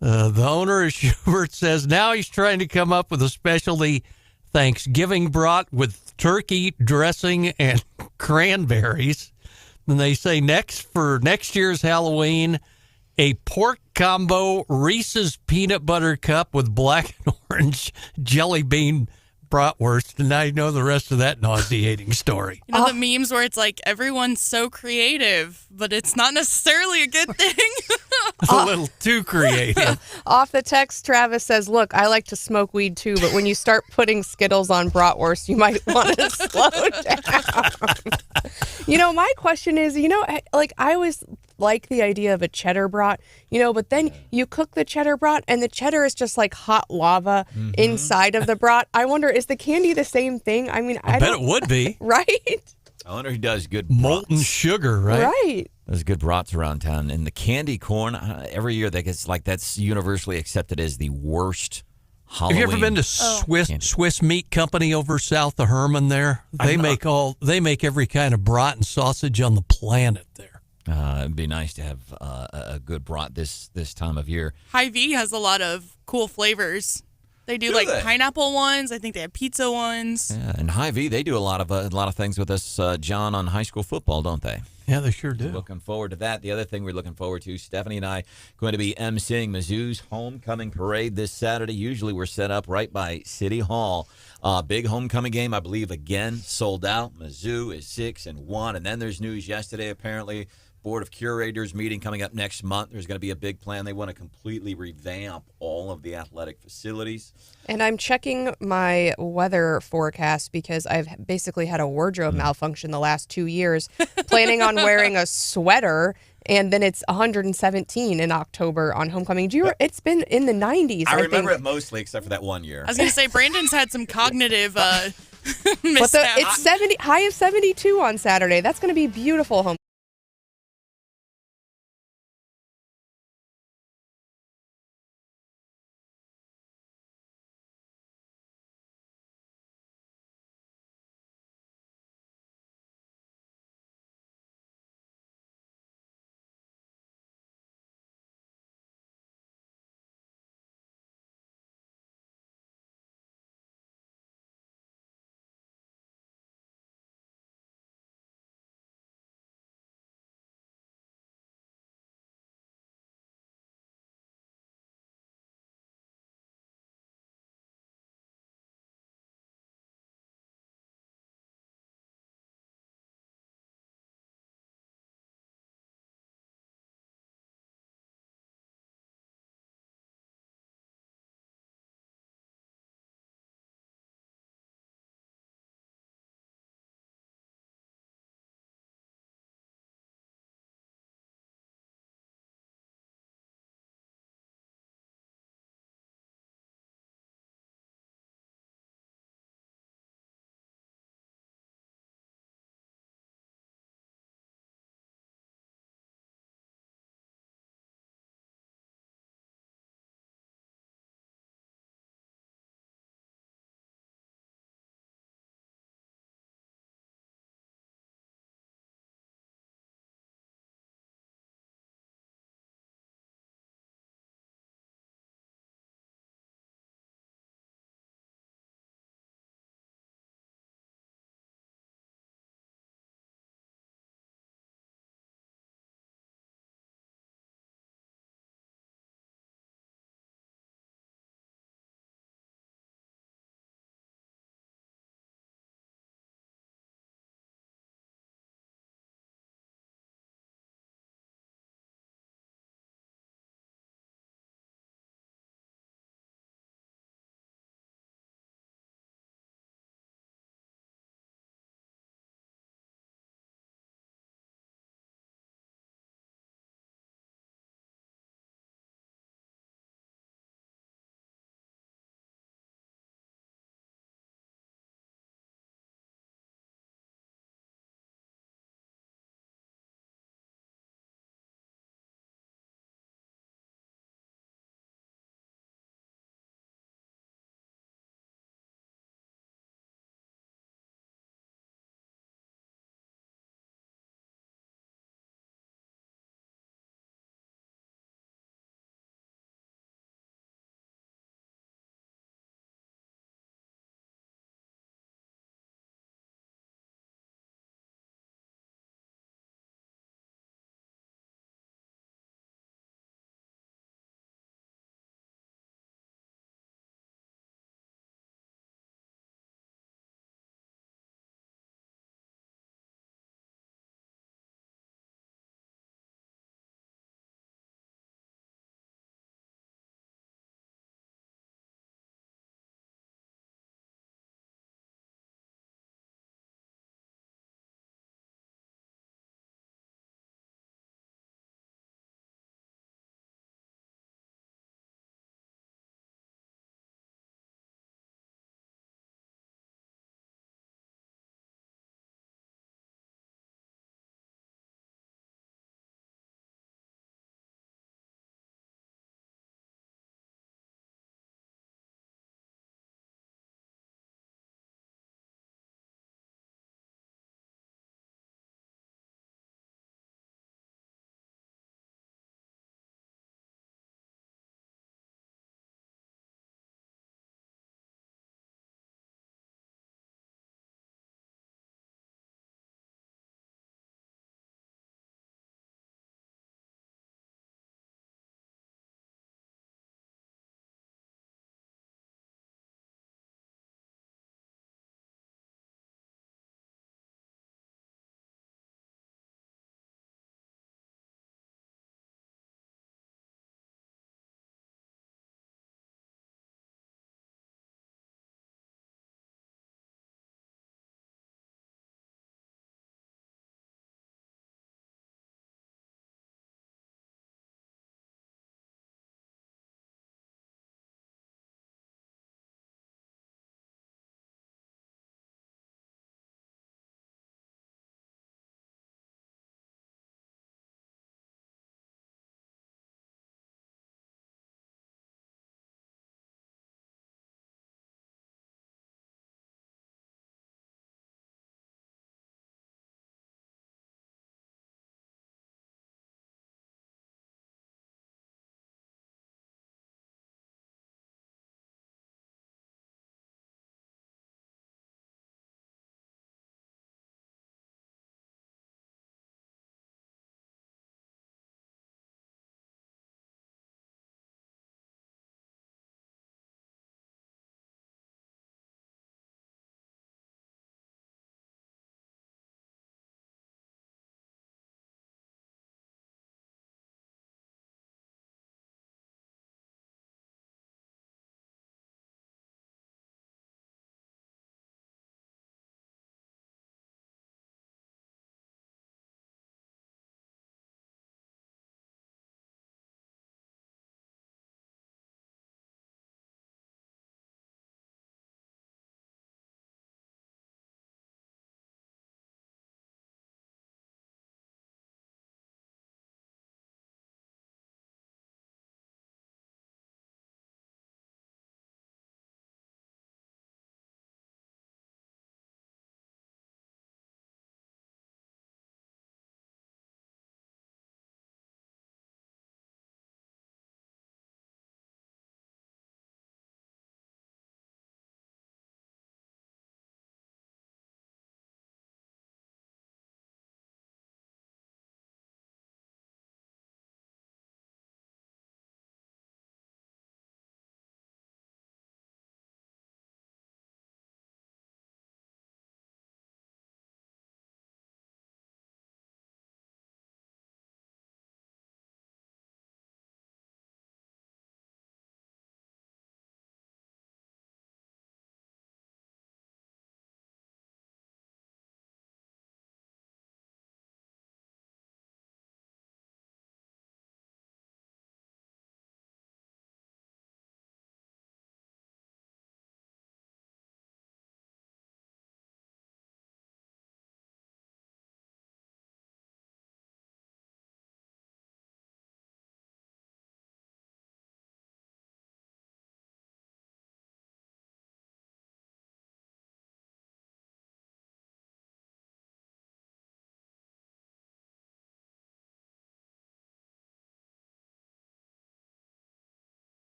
The owner of Schubert says now he's trying to come up with a specialty Thanksgiving brat with turkey dressing and cranberries. And they say for next year's Halloween, a pork combo Reese's peanut butter cup with black and orange jelly bean bratwurst. And now you know the rest of that nauseating story. You know the memes where it's like everyone's so creative, but it's not necessarily a good thing. A little too creative. Off the text, Travis says, look, I like to smoke weed too, but when you start putting Skittles on bratwurst, you might want to slow down. My question is, like I always like the idea of a cheddar brat, but then you cook the cheddar brat and the cheddar is just like hot lava inside of the brat. I wonder, is the candy the same thing? I mean, I bet it would be. Right? I wonder who does good molten brats. sugar, right? Right. There's good brats around town. And the candy corn, every year that's universally accepted as the worst Halloween. Have you ever been to Swiss Meat Company over south of Herman there? They make every kind of brat and sausage on the planet there. It'd be nice to have a good brat this time of year. Hy-Vee has a lot of cool flavors. They do pineapple ones. I think they have pizza ones. Yeah, and Hy-Vee, they do a lot of things with us, John, on high school football, don't they? Yeah, they sure do. Looking forward to that. The other thing we're looking forward to, Stephanie and I going to be emceeing Mizzou's homecoming parade this Saturday. Usually we're set up right by City Hall. Big homecoming game, I believe, again, sold out. Mizzou is 6-1. And then there's news yesterday, apparently, Board of Curators meeting coming up next month. There's going to be a big plan. They want to completely revamp all of the athletic facilities. And I'm checking my weather forecast because I've basically had a wardrobe malfunction the last 2 years, planning on wearing a sweater, and then it's 117 in October on homecoming. It's been in the 90s. I remember it mostly, except for that one year. I was going to say, Brandon's had some cognitive missteps. It's high of 72 on Saturday. That's going to be beautiful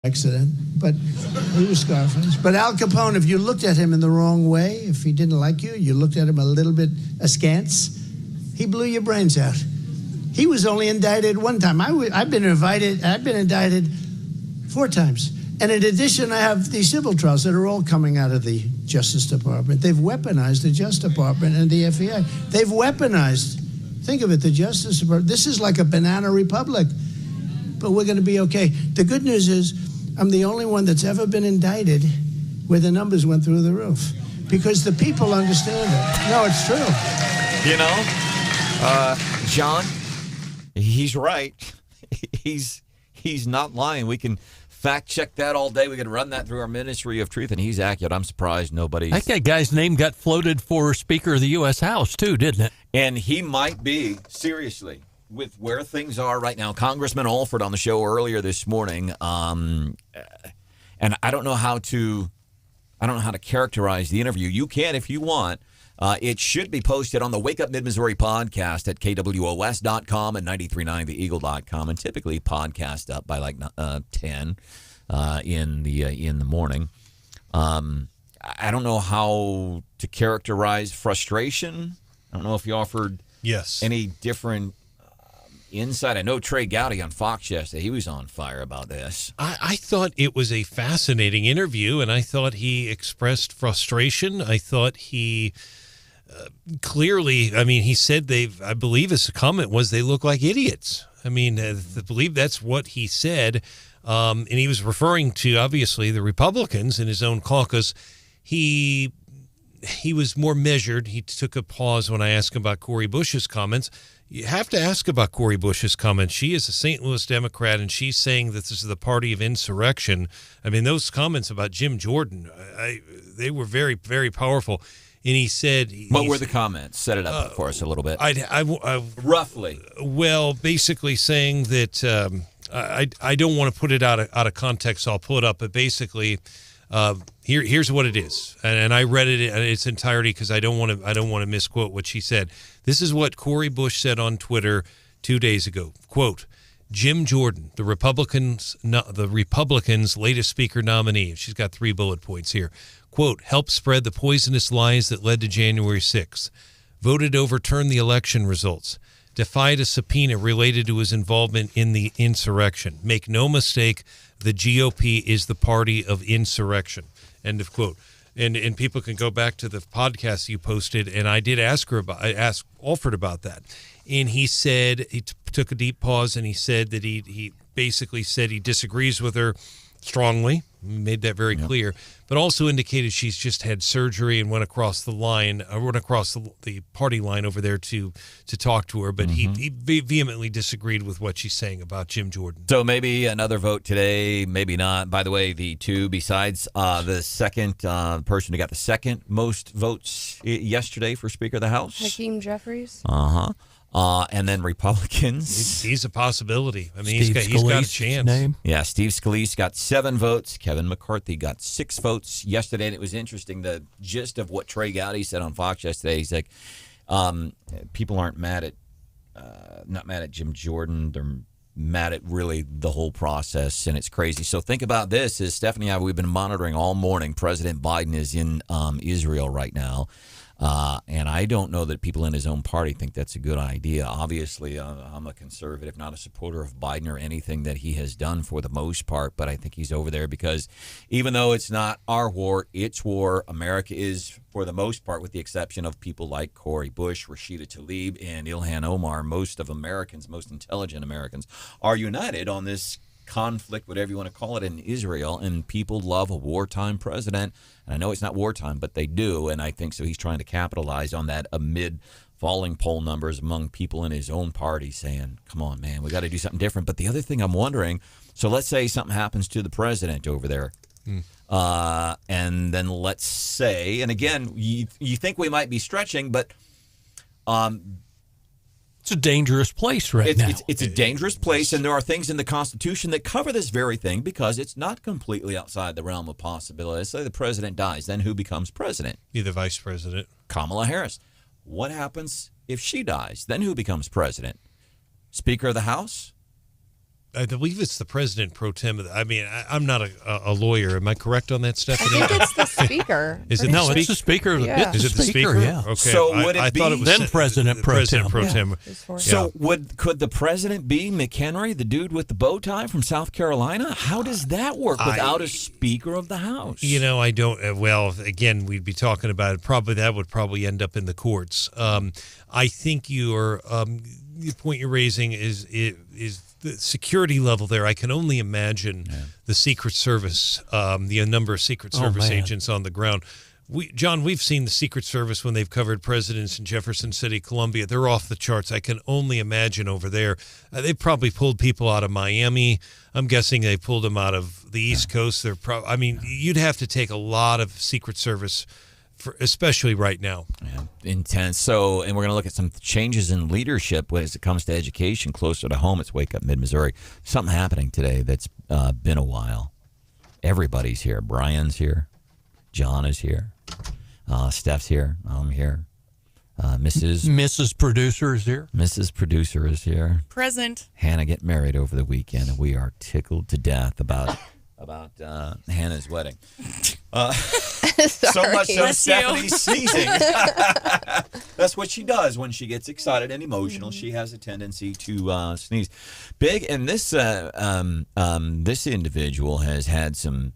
accident, but he was Scarface. But Al Capone, if you looked at him in the wrong way, if he didn't like you, you looked at him a little bit askance, he blew your brains out. He was only indicted one time. I've been indicted 4 times. And in addition, I have these civil trials that are all coming out of the Justice Department. They've weaponized the Justice Department and the FBI. They've weaponized, think of it, the Justice Department. This is like a banana republic, but we're going to be okay. The good news is I'm the only one that's ever been indicted where the numbers went through the roof because the people understand it. No, it's true. You know, John, he's right. He's not lying. We can fact check that all day. We can run that through our Ministry of Truth, and he's accurate. I'm surprised nobody. I think that guy's name got floated for Speaker of the U.S. House, too, didn't it? And he might be, seriously, with where things are right now. Congressman Alford on the show earlier this morning, and I don't know how to characterize the interview. You can if you want. It should be posted on the Wake Up Mid-Missouri podcast at kwos.com and 939theeagle.com, and typically podcast up by like 10 in the morning. I don't know how to characterize frustration. I don't know if you offered any different insight. I know Trey Gowdy on Fox yesterday, he was on fire about this. I thought it was a fascinating interview, and I thought he expressed frustration. I thought he clearly, I mean, he said I believe his comment was they look like idiots. I mean, I believe that's what he said. And he was referring to, obviously, the Republicans in his own caucus. He was more measured. He took a pause when I asked him about Cori Bush's comments. You have to ask about Cori Bush's comments. She is a St. Louis Democrat, and she's saying that this is the party of insurrection. I mean, those comments about Jim Jordan, they were very, very powerful. And he said... What were the comments? Set it up for us a little bit. Roughly. Well, basically saying that... I don't want to put it out of context, so I'll pull it up. But basically, here's what it is, and I read it in its entirety because I don't want to misquote what she said. This is what Cori Bush said on Twitter 2 days ago. Quote: Jim Jordan, the Republicans' latest speaker nominee. She's got 3 bullet points here. Quote: helped spread the poisonous lies that led to January 6th. Voted to overturn the election results. Defied a subpoena related to his involvement in the insurrection. Make no mistake, the GOP is the party of insurrection. End of quote. And people can go back to the podcast you posted, and I did ask Alford about that. And he said, he took a deep pause, and he said that he basically said he disagrees with her strongly. He made that very clear, but also indicated she's just had surgery and went across the party line over there to talk to her. But he vehemently disagreed with what she's saying about Jim Jordan. So maybe another vote today, maybe not. By the way, the two besides the second person who got the second most votes yesterday for Speaker of the House, Hakeem Jeffries. And then Republicans. He's a possibility. I mean, he's got a chance. Yeah, Steve Scalise got 7 votes. Kevin McCarthy got 6 votes yesterday. And it was interesting, the gist of what Trey Gowdy said on Fox yesterday. He's like, people aren't not mad at Jim Jordan. They're mad at really the whole process, and it's crazy. So think about this. As Stephanie and I, we've been monitoring all morning. President Biden is in Israel right now. And I don't know that people in his own party think that's a good idea. Obviously, I'm a conservative, not a supporter of Biden or anything that he has done for the most part, but I think he's over there because even though it's not our war, it's war. America is, for the most part, with the exception of people like Cori Bush, Rashida Tlaib, and Ilhan Omar, most intelligent Americans, are united on this conflict, whatever you want to call it, in Israel, and people love a wartime president. And I know it's not wartime, but they do, and I think so. He's trying to capitalize on that amid falling poll numbers among people in his own party, saying, come on, man, we got to do something different. But the other thing I'm wondering, so let's say something happens to the president over there, and then let's say, and again, you think we might be stretching, but it's a dangerous place now. It's a dangerous place, and there are things in the Constitution that cover this very thing because it's not completely outside the realm of possibility. Let's say the president dies, then who becomes president? Be the vice president. Kamala Harris. What happens if she dies? Then who becomes president? Speaker of the House? I believe it's the president pro tem. I mean, I'm not a lawyer. Am I correct on that, Stephanie? I think it's the speaker. Is it No, the it's the speaker. Yeah. Is it the speaker? Yeah. Okay. So would it I be thought it was then President pro tem? Pro tem. So could the president be McHenry, the dude with the bow tie from South Carolina? How does that work without a Speaker of the House? You know, I don't. Well, again, we'd be talking about it. Probably that would probably end up in the courts. I think the point you're raising is the security level there. I can only imagine the Secret Service, the number of Secret Service agents on the ground. John, we've seen the Secret Service when they've covered presidents in Jefferson City, Columbia. They're off the charts. I can only imagine over there. They probably pulled people out of Miami. I'm guessing they pulled them out of the East Coast. I mean, you'd have to take a lot of Secret Service, especially right now. Yeah, intense. So, and we're going to look at some changes in leadership as it comes to education closer to home. It's Wake Up Mid-Missouri. Something happening today that's been a while. Everybody's here. Brian's here. John is here. Steph's here. I'm here. Mrs. Producer is here. Mrs. Producer is here. Present. Hannah get married over the weekend, and we are tickled to death about Hannah's wedding. So much so Stephanie's sneezing. That's what she does when she gets excited and emotional. She has a tendency to sneeze. Big, and this individual has had some,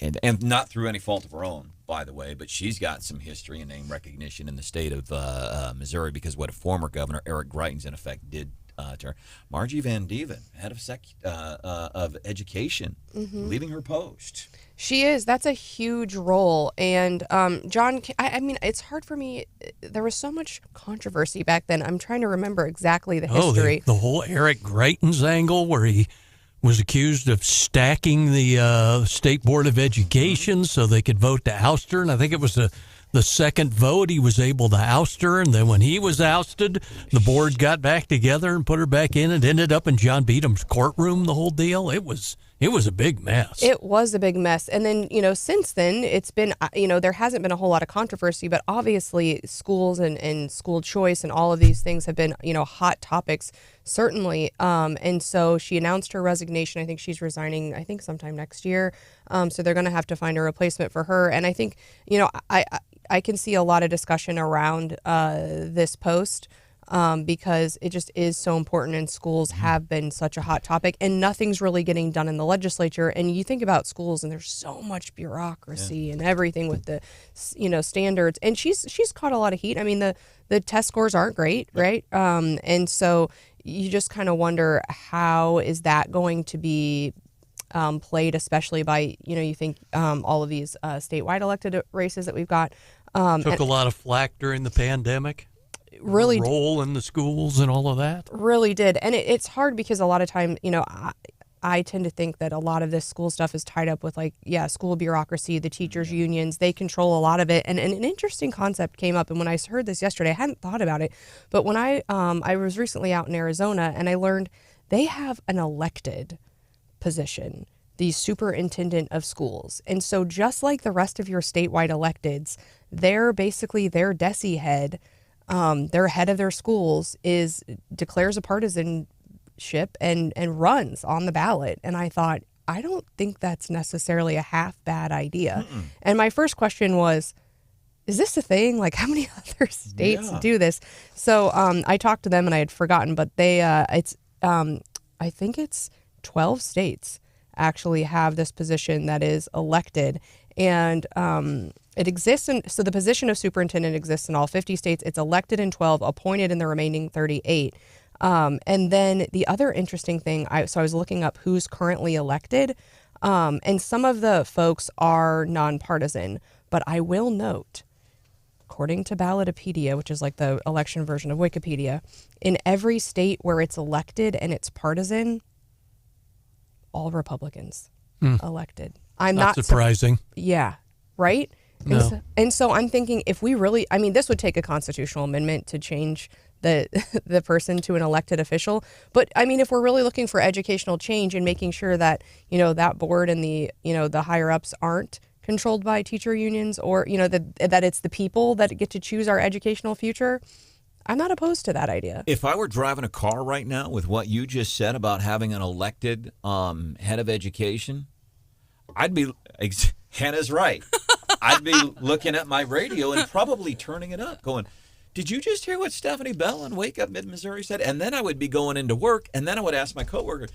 and not through any fault of her own, by the way, but she's got some history and name recognition in the state of Missouri because what a former governor, Eric Greitens, in effect, did to her. Margie Van Dieven, head of education, leaving her post. She is. That's a huge role. And John, I mean, it's hard for me. There was so much controversy back then. I'm trying to remember exactly the history. The whole Eric Greitens angle where he was accused of stacking the State Board of Education so they could vote to oust her. And I think it was the second vote he was able to oust her. And then when he was ousted, the board got back together and put her back in. It ended up in John Beadham's courtroom, the whole deal. It was a big mess. It was a big mess. And then, since then, it's been, there hasn't been a whole lot of controversy, but obviously schools and school choice and all of these things have been, hot topics, certainly. And so she announced her resignation. I think she's resigning, sometime next year. So they're going to have to find a replacement for her. And I think, I can see a lot of discussion around this post. Because it just is so important, and schools have been such a hot topic, and nothing's really getting done in the legislature. And you think about schools, and there's so much bureaucracy and everything with the, standards. And she's caught a lot of heat. I mean, the test scores aren't great, right? And so you just kind of wonder how is that going to be played, especially by you think all of these statewide elected races that we've got. Took a lot of flack during the pandemic. Really role in the schools and all of that really did. And it's hard because a lot of time I tend to think that a lot of this school stuff is tied up with school bureaucracy, the teachers unions. They control a lot of it. And an interesting concept came up, and when I heard this yesterday, I hadn't thought about it, but when I was recently out in Arizona, and I learned they have an elected position, the superintendent of schools. And so just like the rest of your statewide electeds, they're basically their DESI head. Their head of their schools declares a partisanship and runs on the ballot. And I thought, I don't think that's necessarily a half bad idea. And my first question was, is this a thing? Like, how many other states do this? So I talked to them, and I had forgotten, but I think it's 12 states actually have this position that is elected. And it exists so the position of superintendent exists in all 50 states. It's elected in 12, appointed in the remaining 38. And then the other interesting thing, I was looking up who's currently elected, and some of the folks are nonpartisan. But I will note, according to Ballotopedia, which is like the election version of Wikipedia, in every state where it's elected and it's partisan, all Republicans elected. I'm not surprising. Yeah, right? No. And so I'm thinking, if we really, this would take a constitutional amendment to change the person to an elected official. But if we're really looking for educational change and making sure that, that board and the higher ups aren't controlled by teacher unions, or, that it's the people that get to choose our educational future, I'm not opposed to that idea. If I were driving a car right now with what you just said about having an elected head of education, I'd be, Hannah's right. I'd be looking at my radio and probably turning it up going, did you just hear what Stephanie Bell on Wake Up Mid-Missouri said? And then I would be going into work, and then I would ask my coworker,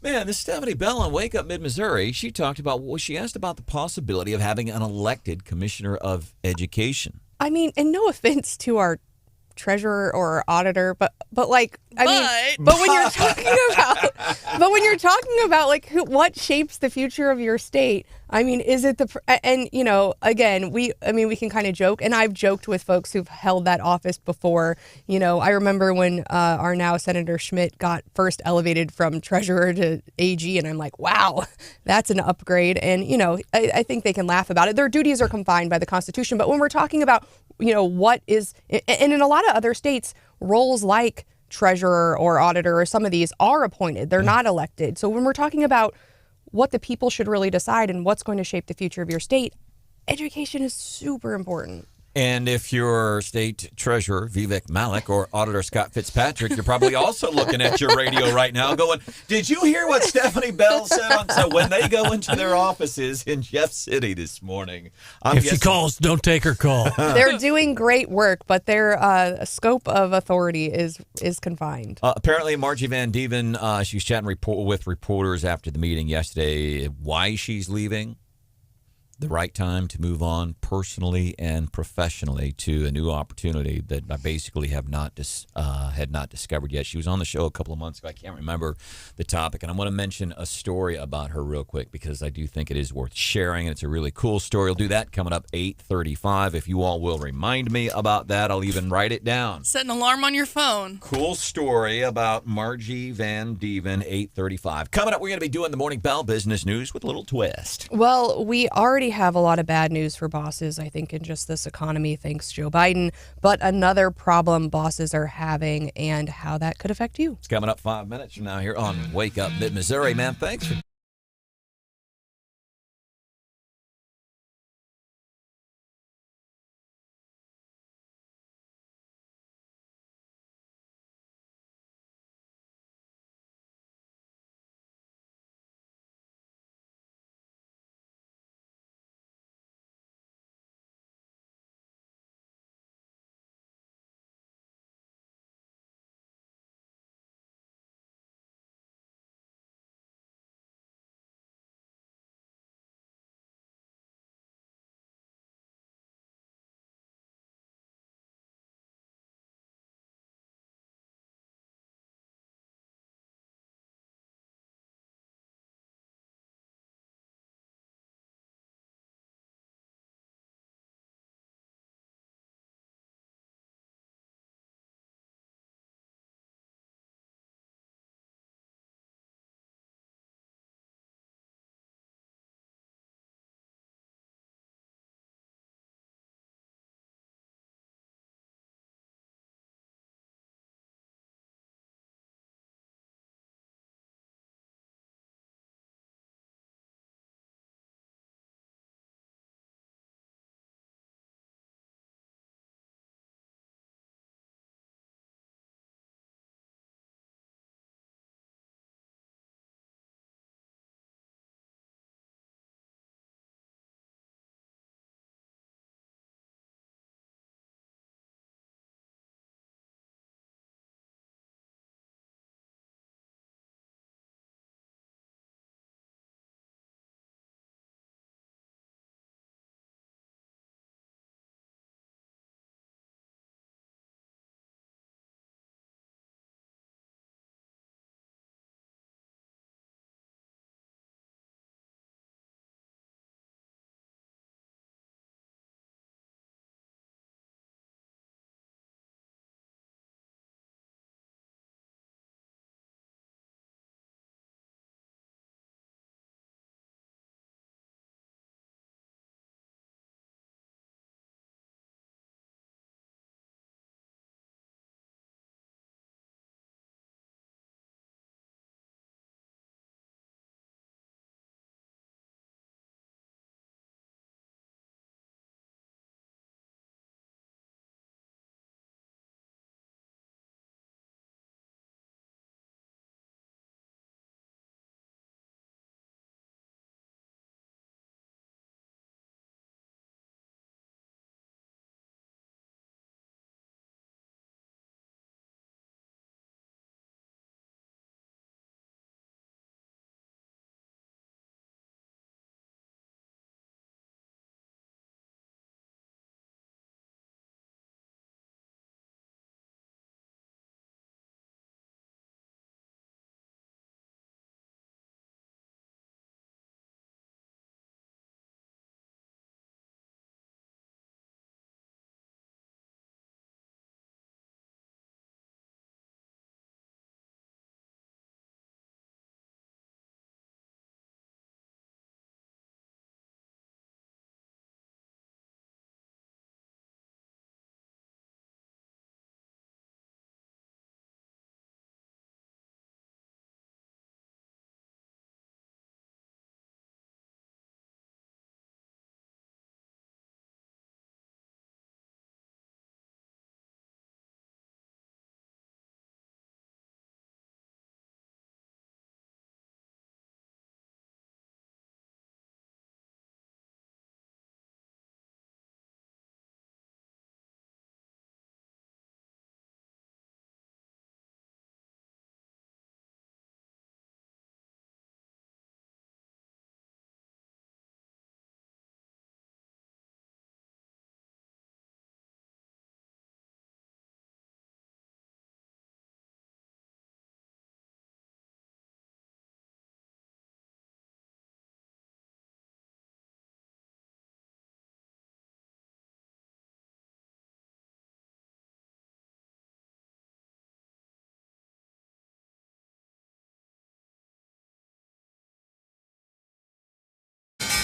man, this Stephanie Bell on Wake Up Mid-Missouri, she talked about, she asked about the possibility of having an elected commissioner of education. I mean, and no offense to our treasurer or auditor, but like, I mean, but when you're talking about like what shapes the future of your state, I mean, is it and you know, again, we can kind of joke, and I've joked with folks who've held that office before. You know, I remember when our now Senator Schmidt got first elevated from treasurer to AG, and I'm like, wow, that's an upgrade. And you know, I think they can laugh about it. Their duties are confined by the Constitution, but when we're talking about, you know, what is, and in a lot of other states, roles like treasurer or auditor or some of these are appointed. They're not elected. So when we're talking about what the people should really decide and what's going to shape the future of your state, education is super important. And if you're state treasurer Vivek Malik or auditor Scott Fitzpatrick, you're probably also looking at your radio right now going, did you hear what Stephanie Bell said? So when they go into their offices in Jeff City this morning. If she calls, don't take her call. They're doing great work, but their scope of authority is confined. Apparently, Margie Van Dieven, she was chatting with reporters after the meeting yesterday, why she's leaving. The right time to move on personally and professionally to a new opportunity that I basically had not discovered yet. She was on the show a couple of months ago. I can't remember the topic, and I want to mention a story about her real quick because I do think it is worth sharing, and it's a really cool story. I'll do that coming up 8:35. If you all will remind me about that, I'll even write it down. Set an alarm on your phone. Cool story about Margie Van Dieven, 8:35. Coming up, we're going to be doing the Morning Bell Business News with a little twist. Well, we already have a lot of bad news for bosses, I think, in just this economy, thanks Joe Biden. But another problem bosses are having and how that could affect you. It's coming up 5 minutes from now here on Wake Up Mid-Missouri, man. Thanks for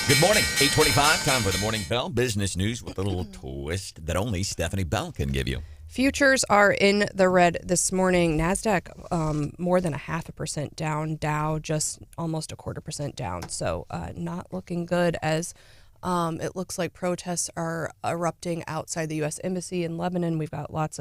Good morning. 8:25, time for the Morning Bell. Business news with a little twist that only Stephanie Bell can give you. Futures are in the red this morning. NASDAQ more than 0.5% down. Dow just almost 0.25% down. So not looking good as it looks like protests are erupting outside the U.S. Embassy in Lebanon. We've got lots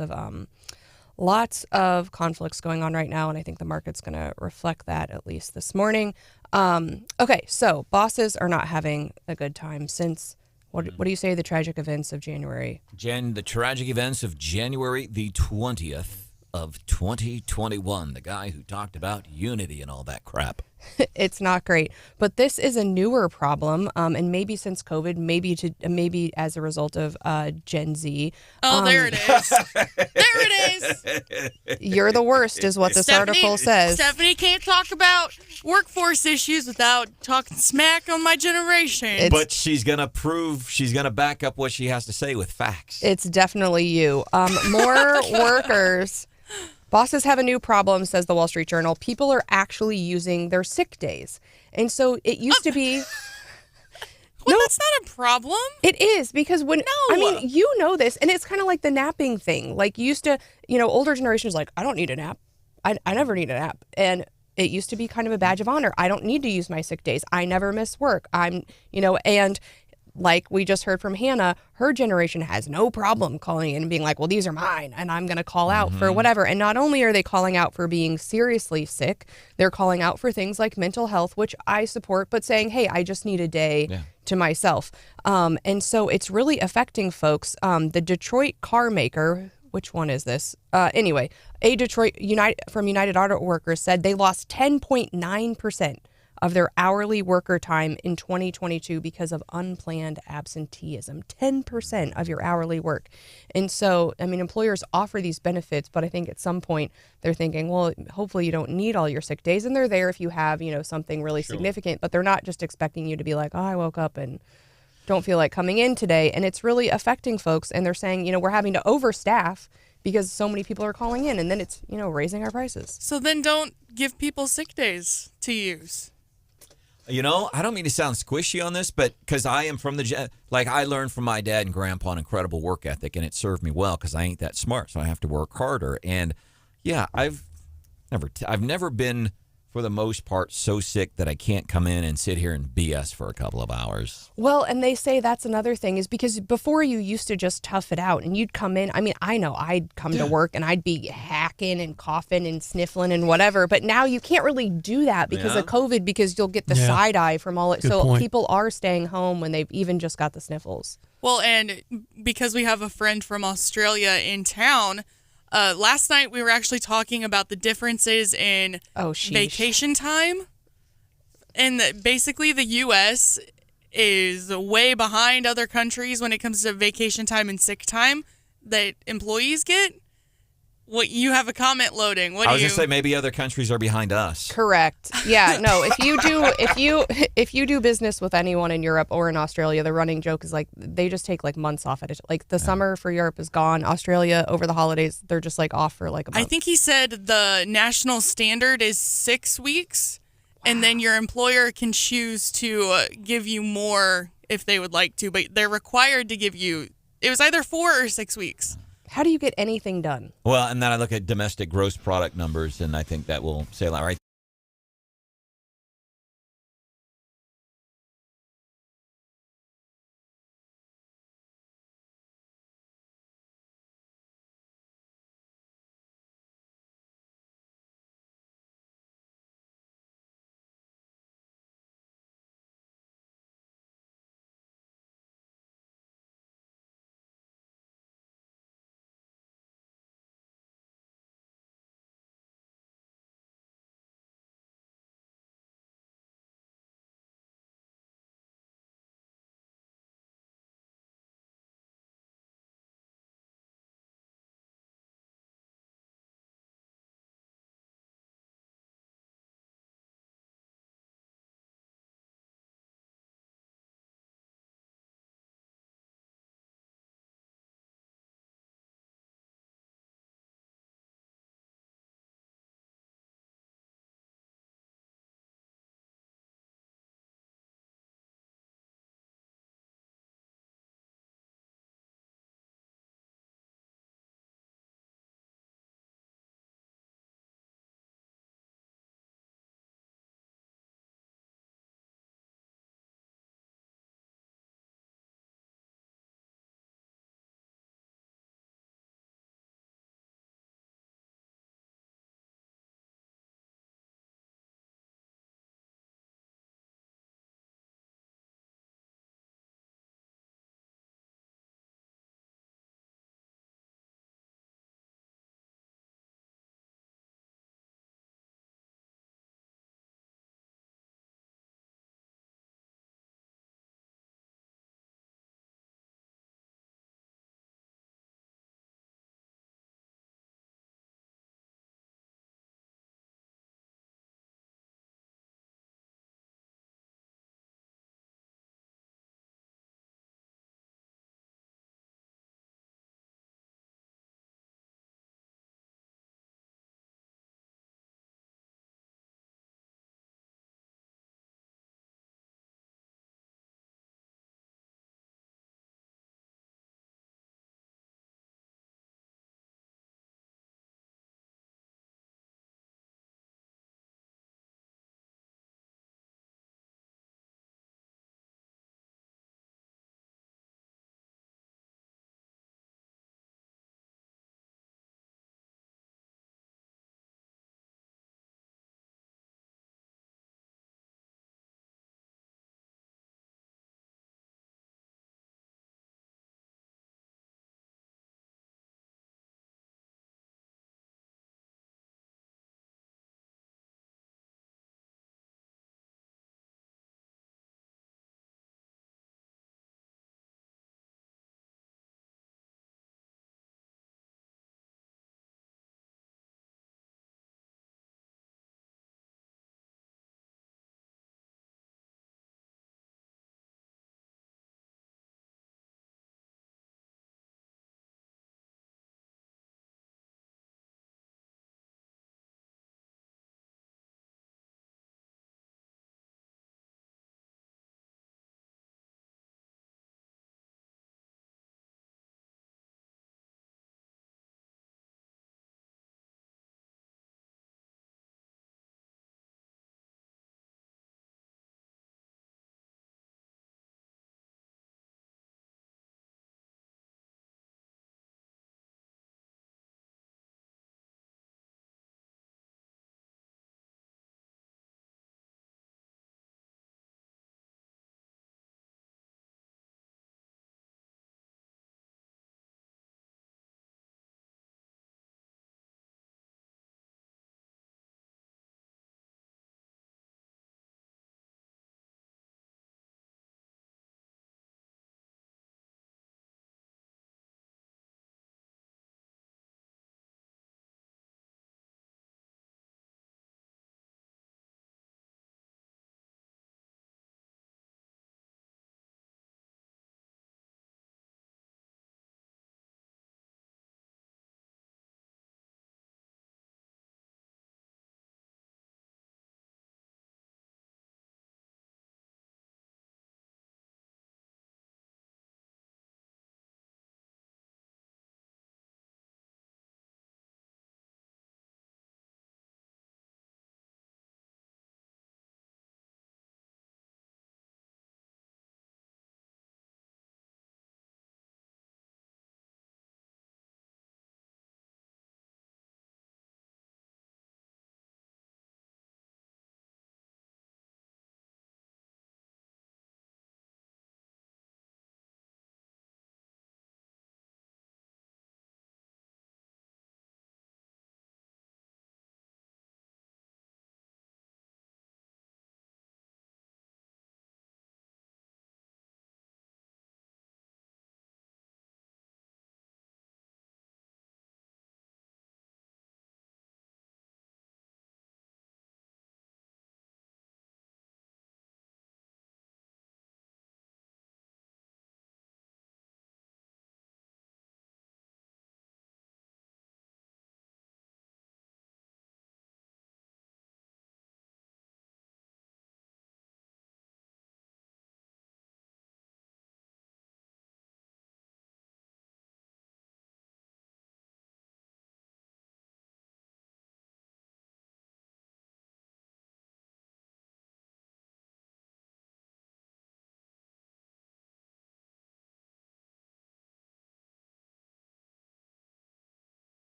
of conflicts going on right now, and I think the market's going to reflect that at least this morning. Okay, so bosses are not having a good time since, what do you say, the tragic events of January? The tragic events of January the 20th of 2021. The guy who talked about unity and all that crap. It's not great. But this is a newer problem, and maybe since COVID, maybe as a result of Gen Z. Oh, there it is. There it is. You're the worst is what this article says. Stephanie can't talk about workforce issues without talking smack on my generation. But she's going to back up what she has to say with facts. It's definitely you. More workers. Bosses have a new problem, says the Wall Street Journal. People are actually using their sick days. And so it used to be... Well, that's not a problem. It is, because I mean, you know this, and it's kind of like the napping thing. Like, you used to, older generations like, I don't need a nap. I never need a nap. And it used to be kind of a badge of honor. I don't need to use my sick days. I never miss work. And like we just heard from Hannah, her generation has no problem calling in and being like, well, these are mine, and I'm going to call out for whatever. And not only are they calling out for being seriously sick, they're calling out for things like mental health, which I support, but saying, hey, I just need a day to myself. And so it's really affecting folks. The Detroit car maker, which one is this? Anyway, a Detroit United Auto Workers said they lost 10.9% of their hourly worker time in 2022 because of unplanned absenteeism. 10% of your hourly work. And so, I mean, employers offer these benefits, but I think at some point they're thinking, well, hopefully you don't need all your sick days, and they're there if you have, something really significant, but they're not just expecting you to be like, oh, I woke up and don't feel like coming in today. And it's really affecting folks, and they're saying, we're having to overstaff because so many people are calling in, and then it's, raising our prices. So then don't give people sick days to use. I don't mean to sound squishy on this, but because I am from I learned from my dad and grandpa an incredible work ethic, and it served me well because I ain't that smart, so I have to work harder. And yeah, I've never been, for the most part, so sick that I can't come in and sit here and BS for a couple of hours. Well, and they say that's another thing, is because before you used to just tough it out and you'd come in. I mean, I know I'd come to work and I'd be hacking and coughing and sniffling and whatever, but now you can't really do that because of COVID, because you'll get the side eye from all it. So point. People are staying home when they've even just got the sniffles. Well, and because we have a friend from Australia in town, last night we were actually talking about the differences in vacation time. And basically the U.S. is way behind other countries when it comes to vacation time and sick time that employees get. What, you have a comment loading. I was going to say maybe other countries are behind us. Correct. Yeah, no, if you do business with anyone in Europe or in Australia, the running joke is like they just take like months off at it. Like the summer for Europe is gone. Australia over the holidays, they're just like off for like a month. I think he said the national standard is 6 weeks, and then your employer can choose to give you more if they would like to, but they're required to give you, it was either 4 or 6 weeks. How do you get anything done? Well, and then I look at domestic gross product numbers, and I think that will say a lot, right?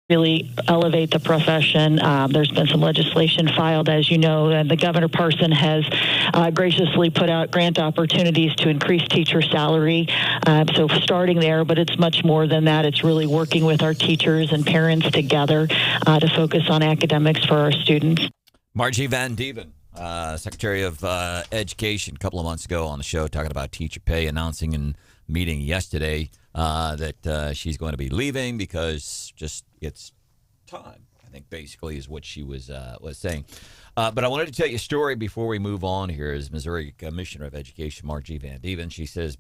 really elevate the profession. There's been some legislation filed, as you know, and the Governor Parson has graciously put out grant opportunities to increase teacher salary. So starting there, but it's much more than that. It's really working with our teachers and parents together to focus on academics for our students. Margie Van Dieven, Secretary of Education, a couple of months ago on the show talking about teacher pay, announcing in meeting yesterday that she's going to be leaving because just it's time, I think basically is what she was saying. But I wanted to tell you a story before we move on here. Is Missouri Commissioner of Education Margie Van Dieven. She says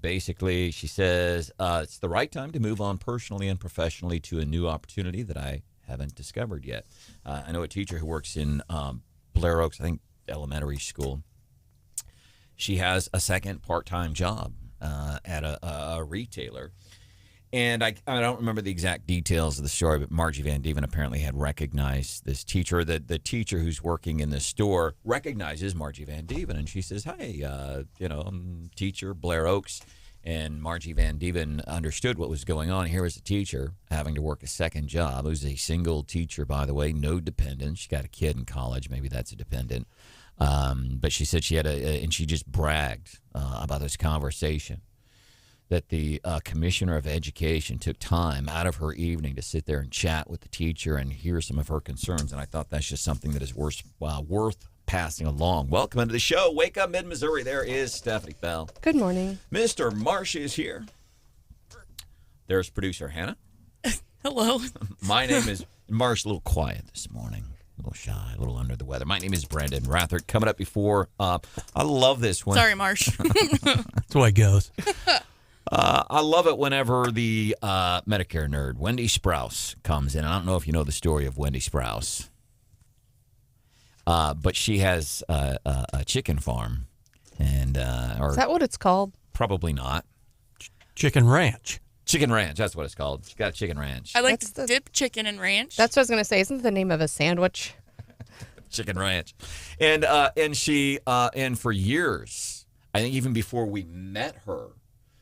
it's the right time to move on personally and professionally to a new opportunity that I haven't discovered yet. I know a teacher who works in Blair Oaks, I think elementary school. She has a second part-time job at a retailer. And I don't remember the exact details of the story, but Margie Van Dieven apparently had recognized this teacher. The teacher who's working in the store recognizes Margie Van Dieven, and she says, "Hey, I'm teacher, Blair Oaks." And Margie Van Dieven understood what was going on. Here was a teacher having to work a second job. It was a single teacher, by the way, no dependent. She got a kid in college. Maybe that's a dependent. But she said she had and she just bragged about this conversation, that the Commissioner of Education took time out of her evening to sit there and chat with the teacher and hear some of her concerns. And I thought that's just something that is worth passing along. Welcome into the show. Wake Up Mid-Missouri. There is Stephanie Bell. Good morning. Mr. Marsh is here. There's producer Hannah. Hello. My name is Marsh. A little quiet this morning. A little shy, a little under the weather. My name is Branden Rathert. Coming up before, I love this one. Sorry, Marsh. That's the way it goes. I love it whenever the Medicare nerd, Wendy Sprouse, comes in. I don't know if you know the story of Wendy Sprouse, but she has a chicken farm. And is that what it's called? Probably not. Chicken Ranch. Chicken Ranch, that's what it's called. She's got a chicken ranch. I like to dip chicken in ranch. That's what I was going to say. Isn't the name of a sandwich? Chicken Ranch. And she, and for years, I think even before we met her,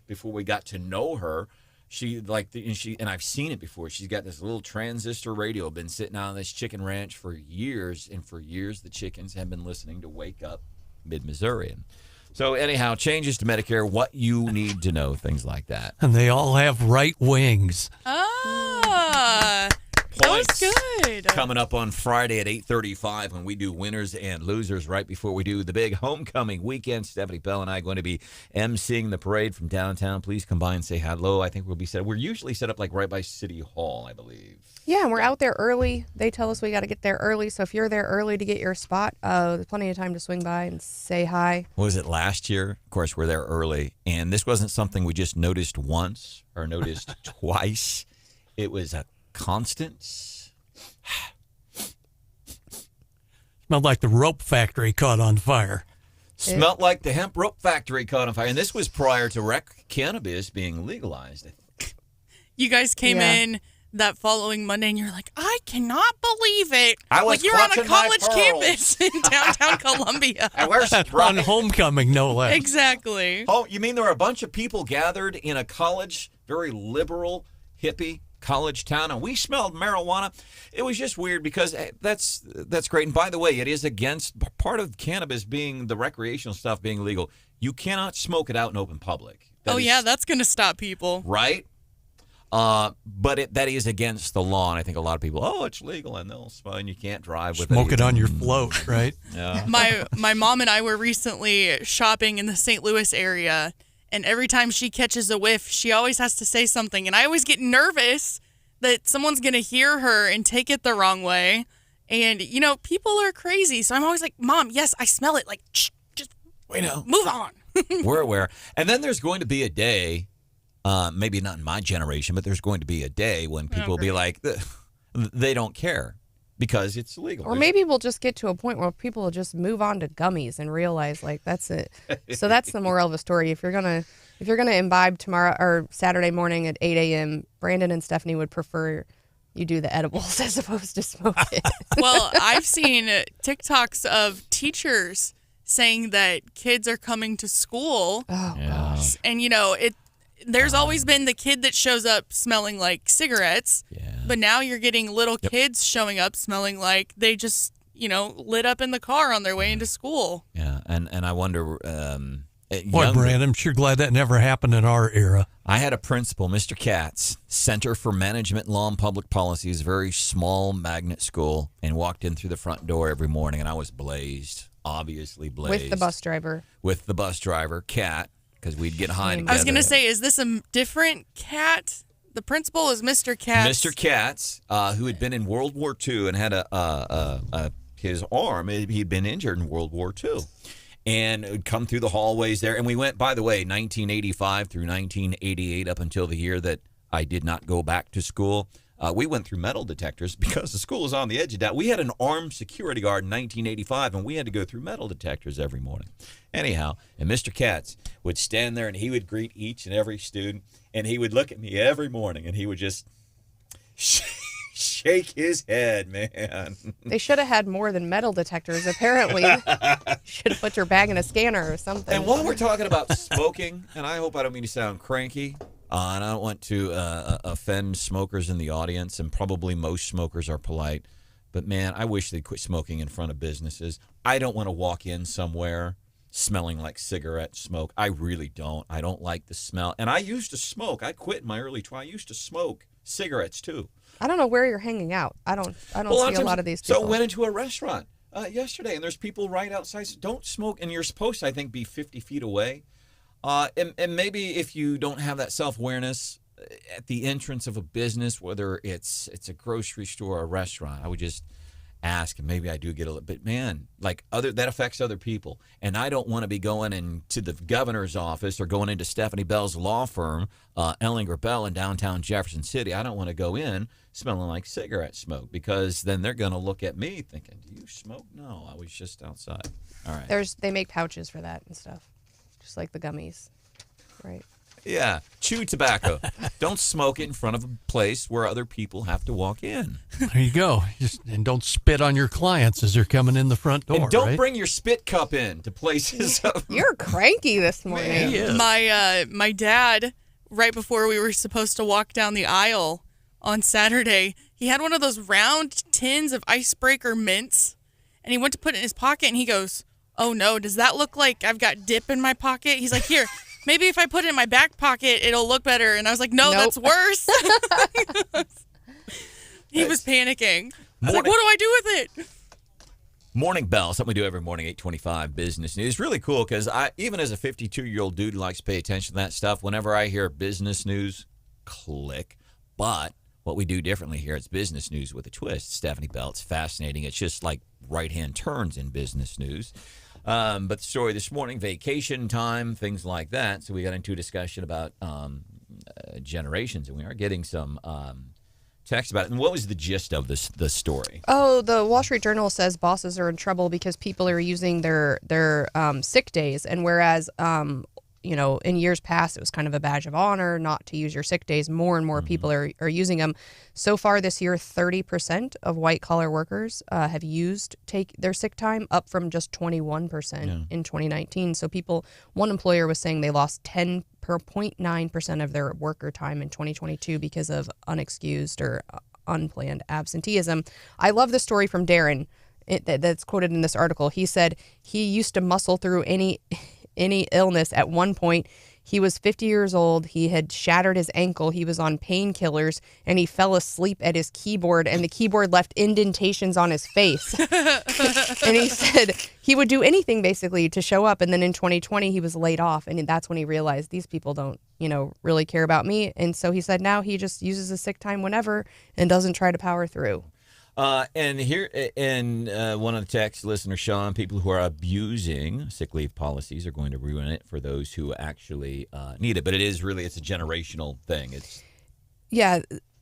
before we got to know her, and I've seen it before. She's got this little transistor radio, been sitting on this chicken ranch for years, and for years the chickens have been listening to Wake Up Mid-Missouri. So anyhow, changes to Medicare, what you need to know, things like that. And they all have right wings. Ah, that was good. Coming up on Friday at 8:35 when we do winners and losers right before we do the big homecoming weekend. Stephanie Bell and I are going to be emceeing the parade from downtown. Please come by and say hello. I think we'll be set. We're usually set up like right by City Hall, I believe. Yeah, and we're out there early. They tell us we got to get there early. So if you're there early to get your spot, there's plenty of time to swing by and say hi. What was it last year? Of course, we're there early. And this wasn't something we just noticed once or noticed twice. It was a constant. Smelled like the rope factory caught on fire. Smelled like the hemp rope factory caught on fire. And this was prior to rec cannabis being legalized. You guys came in that following Monday, and you're like, I cannot believe it. I was like you're on a clutching my college pearls. campus in downtown Columbia. And we're on homecoming, no less. Exactly. Oh, you mean there were a bunch of people gathered in a college, very liberal, hippie college town, and we smelled marijuana? It was just weird because that's great. And by the way, it is against part of cannabis being the recreational stuff being legal. You cannot smoke it out in open public. That's going to stop people. Right? But that is against the law, and I think a lot of people, it's legal, and and you can't drive with Smoke it on your float, right? Yeah. My mom and I were recently shopping in the St. Louis area, and every time she catches a whiff, she always has to say something, and I always get nervous that someone's going to hear her and take it the wrong way. And, people are crazy, so I'm always like, Mom, yes, I smell it. Like, shh, just move on. We're aware. And then there's going to be a day, maybe not in my generation, but there's going to be a day when people will be like, they don't care because it's illegal. Or maybe we'll just get to a point where people will just move on to gummies and realize like that's it. So that's the moral of the story. If you're gonna imbibe tomorrow or Saturday morning at 8 a.m., Branden and Stephanie would prefer you do the edibles as opposed to smoke it. Well, I've seen TikToks of teachers saying that kids are coming to school. Oh gosh. And there's always been the kid that shows up smelling like cigarettes. Yeah. But now you're getting little kids showing up smelling like they just, lit up in the car on their way into school. Yeah, and I wonder... Boy, Brand, I'm sure glad that never happened in our era. I had a principal, Mr. Katz, Center for Management, Law, and Public Policy, is a very small magnet school, and walked in through the front door every morning, and I was blazed, obviously blazed. With the bus driver. With the bus driver, Kat, because we'd get high together. I was going to say, is this a different Kat? The principal is Mr. Katz. Mr. Katz, who had been in World War II and had his arm, he'd been injured in World War II. And it would come through the hallways there. And we went, by the way, 1985 through 1988, up until the year that I did not go back to school. We went through metal detectors because the school was on the edge of that. We had an armed security guard in 1985, and we had to go through metal detectors every morning. Anyhow, and Mr. Katz would stand there, and he would greet each and every student, and he would look at me every morning, and he would just shake his head, man. They should have had more than metal detectors, apparently. Should have put your bag in a scanner or something. And while we're talking about smoking, and I hope I don't mean to sound cranky, and I don't want to offend smokers in the audience, and probably most smokers are polite, but man, I wish they'd quit smoking in front of businesses. I don't want to walk in somewhere smelling like cigarette smoke. I really don't. I don't like the smell. And I used to smoke. I quit in my early 20s. I used to smoke cigarettes too. I don't know where you're hanging out. I don't see a lot of these people. So I went into a restaurant yesterday, and there's people right outside. So don't smoke, and you're supposed to, I think, be 50 feet away. And maybe if you don't have that self-awareness at the entrance of a business, whether it's a grocery store or a restaurant, I would just ask, and maybe I do get a little bit, man, like that affects other people. And I don't want to be going into the governor's office or going into Stephanie Bell's law firm, Ellinger Bell in downtown Jefferson City. I don't want to go in smelling like cigarette smoke, because then they're going to look at me thinking, do you smoke? No, I was just outside. All right. They make pouches for that and stuff, just like the gummies, right? Yeah, chew tobacco. Don't smoke it in front of a place where other people have to walk in. There you go. And don't spit on your clients as they're coming in the front door. And don't bring your spit cup in to places. You're cranky this morning. My dad, right before we were supposed to walk down the aisle on Saturday, he had one of those round tins of icebreaker mints, and he went to put it in his pocket, and he goes, "Oh no, does that look like I've got dip in my pocket?" He's like, "Here. Maybe if I put it in my back pocket, it'll look better." And I was like, no, That's worse. He was panicking. I was like, what do I do with it? Morning Bell, something we do every morning, 8:25 business news. Really cool, because even as a 52-year-old dude who likes to pay attention to that stuff, whenever I hear business news, click. But what we do differently here, it's business news with a twist. Stephanie Bell, it's fascinating. It's just like right-hand turns in business news. But the story this morning, vacation time, things like that. So we got into a discussion about generations, and we are getting some text about it. And what was the gist of the story? Oh, the Wall Street Journal says bosses are in trouble because people are using their sick days, and whereas in years past, it was kind of a badge of honor not to use your sick days. More and more people are using them. So far this year, 30% of white-collar workers have take their sick time, up from just 21% in 2019. So one employer was saying they lost 10.9% of their worker time in 2022 because of unexcused or unplanned absenteeism. I love the story from Darren that's quoted in this article. He said he used to muscle through any illness. At one point, he was 50 years old. He had shattered his ankle. He was on painkillers, and he fell asleep at his keyboard, and the keyboard left indentations on his face. And he said he would do anything basically to show up. And then in 2020, he was laid off, and that's when he realized these people don't, really care about me. And so he said now he just uses his sick time whenever and doesn't try to power through. And here, one of the text listeners, Sean, people who are abusing sick leave policies are going to ruin it for those who actually need it. But it's a generational thing.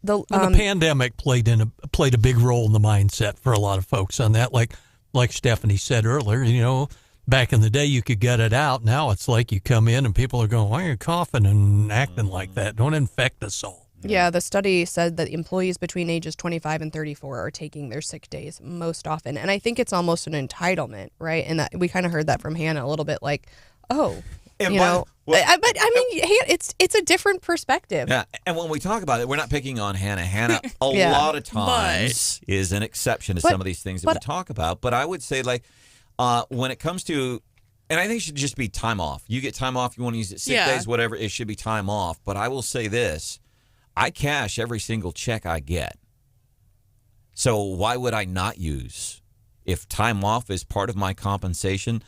The pandemic played a big role in the mindset for a lot of folks on that. Like Stephanie said earlier, back in the day you could get it out. Now it's like you come in and people are going, "Why are you coughing and acting like that? Don't infect us all." Yeah, the study said that employees between ages 25 and 34 are taking their sick days most often. And I think it's almost an entitlement, right? And we kind of heard that from Hannah a little bit, like, oh, And you know, but I mean, it's a different perspective. Yeah, and when we talk about it, we're not picking on Hannah. Hannah, a Yeah. lot of times is an exception to some of these things that we talk about. But I would say, like, when it comes to, and I think it should just be time off. You get time off, you want to use it 6 days, whatever, it should be time off. But I will say this, I cash every single check I get. So why would I not use? If time off is part of my compensation,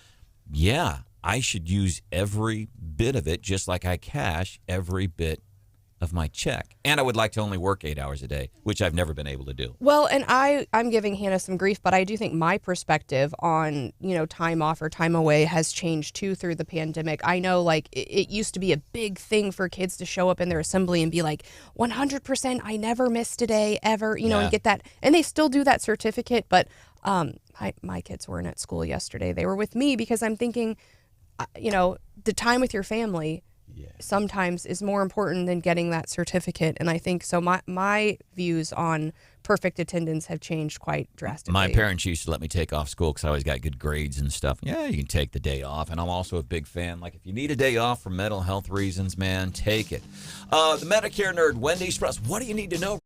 yeah, I should use every bit of it just like I cash every bit of my check. And I would like to only work 8 hours a day, which I've never been able to do. Well, and I'm giving Hannah some grief, but I do think my perspective on, time off or time away has changed too through the pandemic. I know, like, it used to be a big thing for kids to show up in their assembly and be like, 100%, I never missed a day ever, and get that. And they still do that certificate, but my kids weren't at school yesterday. They were with me because I'm thinking, the time with your family sometimes is more important than getting that certificate. And I think so my views on perfect attendance have changed quite drastically. My parents used to let me take off school because I always got good grades and stuff. Yeah, you can take the day off. And I'm also a big fan. Like, if you need a day off for mental health reasons, man, take it. The Medicare nerd, Wendy Sprouse, what do you need to know?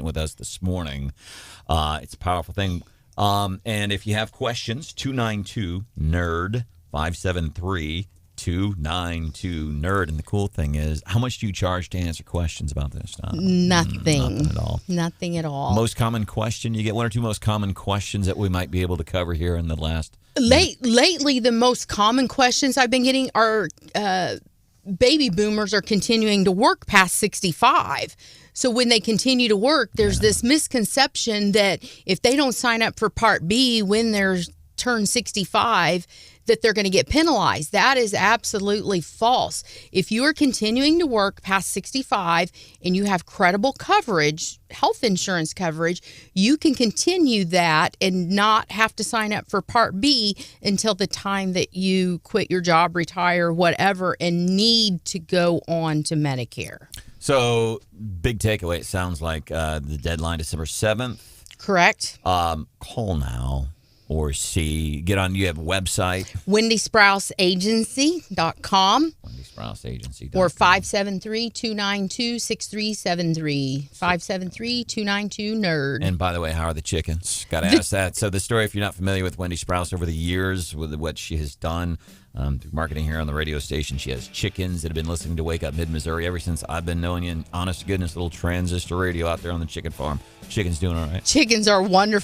connecting with us this morning. It's a powerful thing. And if you have questions, 292-NERD, 573-292-NERD. And the cool thing is, how much do you charge to answer questions about this stuff? Nothing. Nothing at all. Nothing at all. Most common question? You get one or two most common questions that we might be able to cover here in the last... Lately, the most common questions I've been getting are baby boomers are continuing to work past 65. So when they continue to work, there's this misconception that if they don't sign up for Part B when they're turned 65, that they're going to get penalized. That is absolutely false. If you are continuing to work past 65 and you have credible coverage, health insurance coverage, you can continue that and not have to sign up for Part B until the time that you quit your job, retire, whatever, and need to go on to Medicare. So, big takeaway, it sounds like the deadline December 7th. Correct. Call now or see. Get on, you have a website. WendySprouseAgency.com. WendySprouseAgency.com. Or 573-292-6373. 573-292-NERD. And by the way, how are the chickens? Got to ask that. So the story, if you're not familiar with Wendy Sprouse over the years, with what she has done through marketing here on the radio station, she has chickens that have been listening to Wake Up Mid-Missouri ever since I've been knowing you. And honest to goodness, little transistor radio out there on the chicken farm. Chickens doing all right. Chickens are wonderful.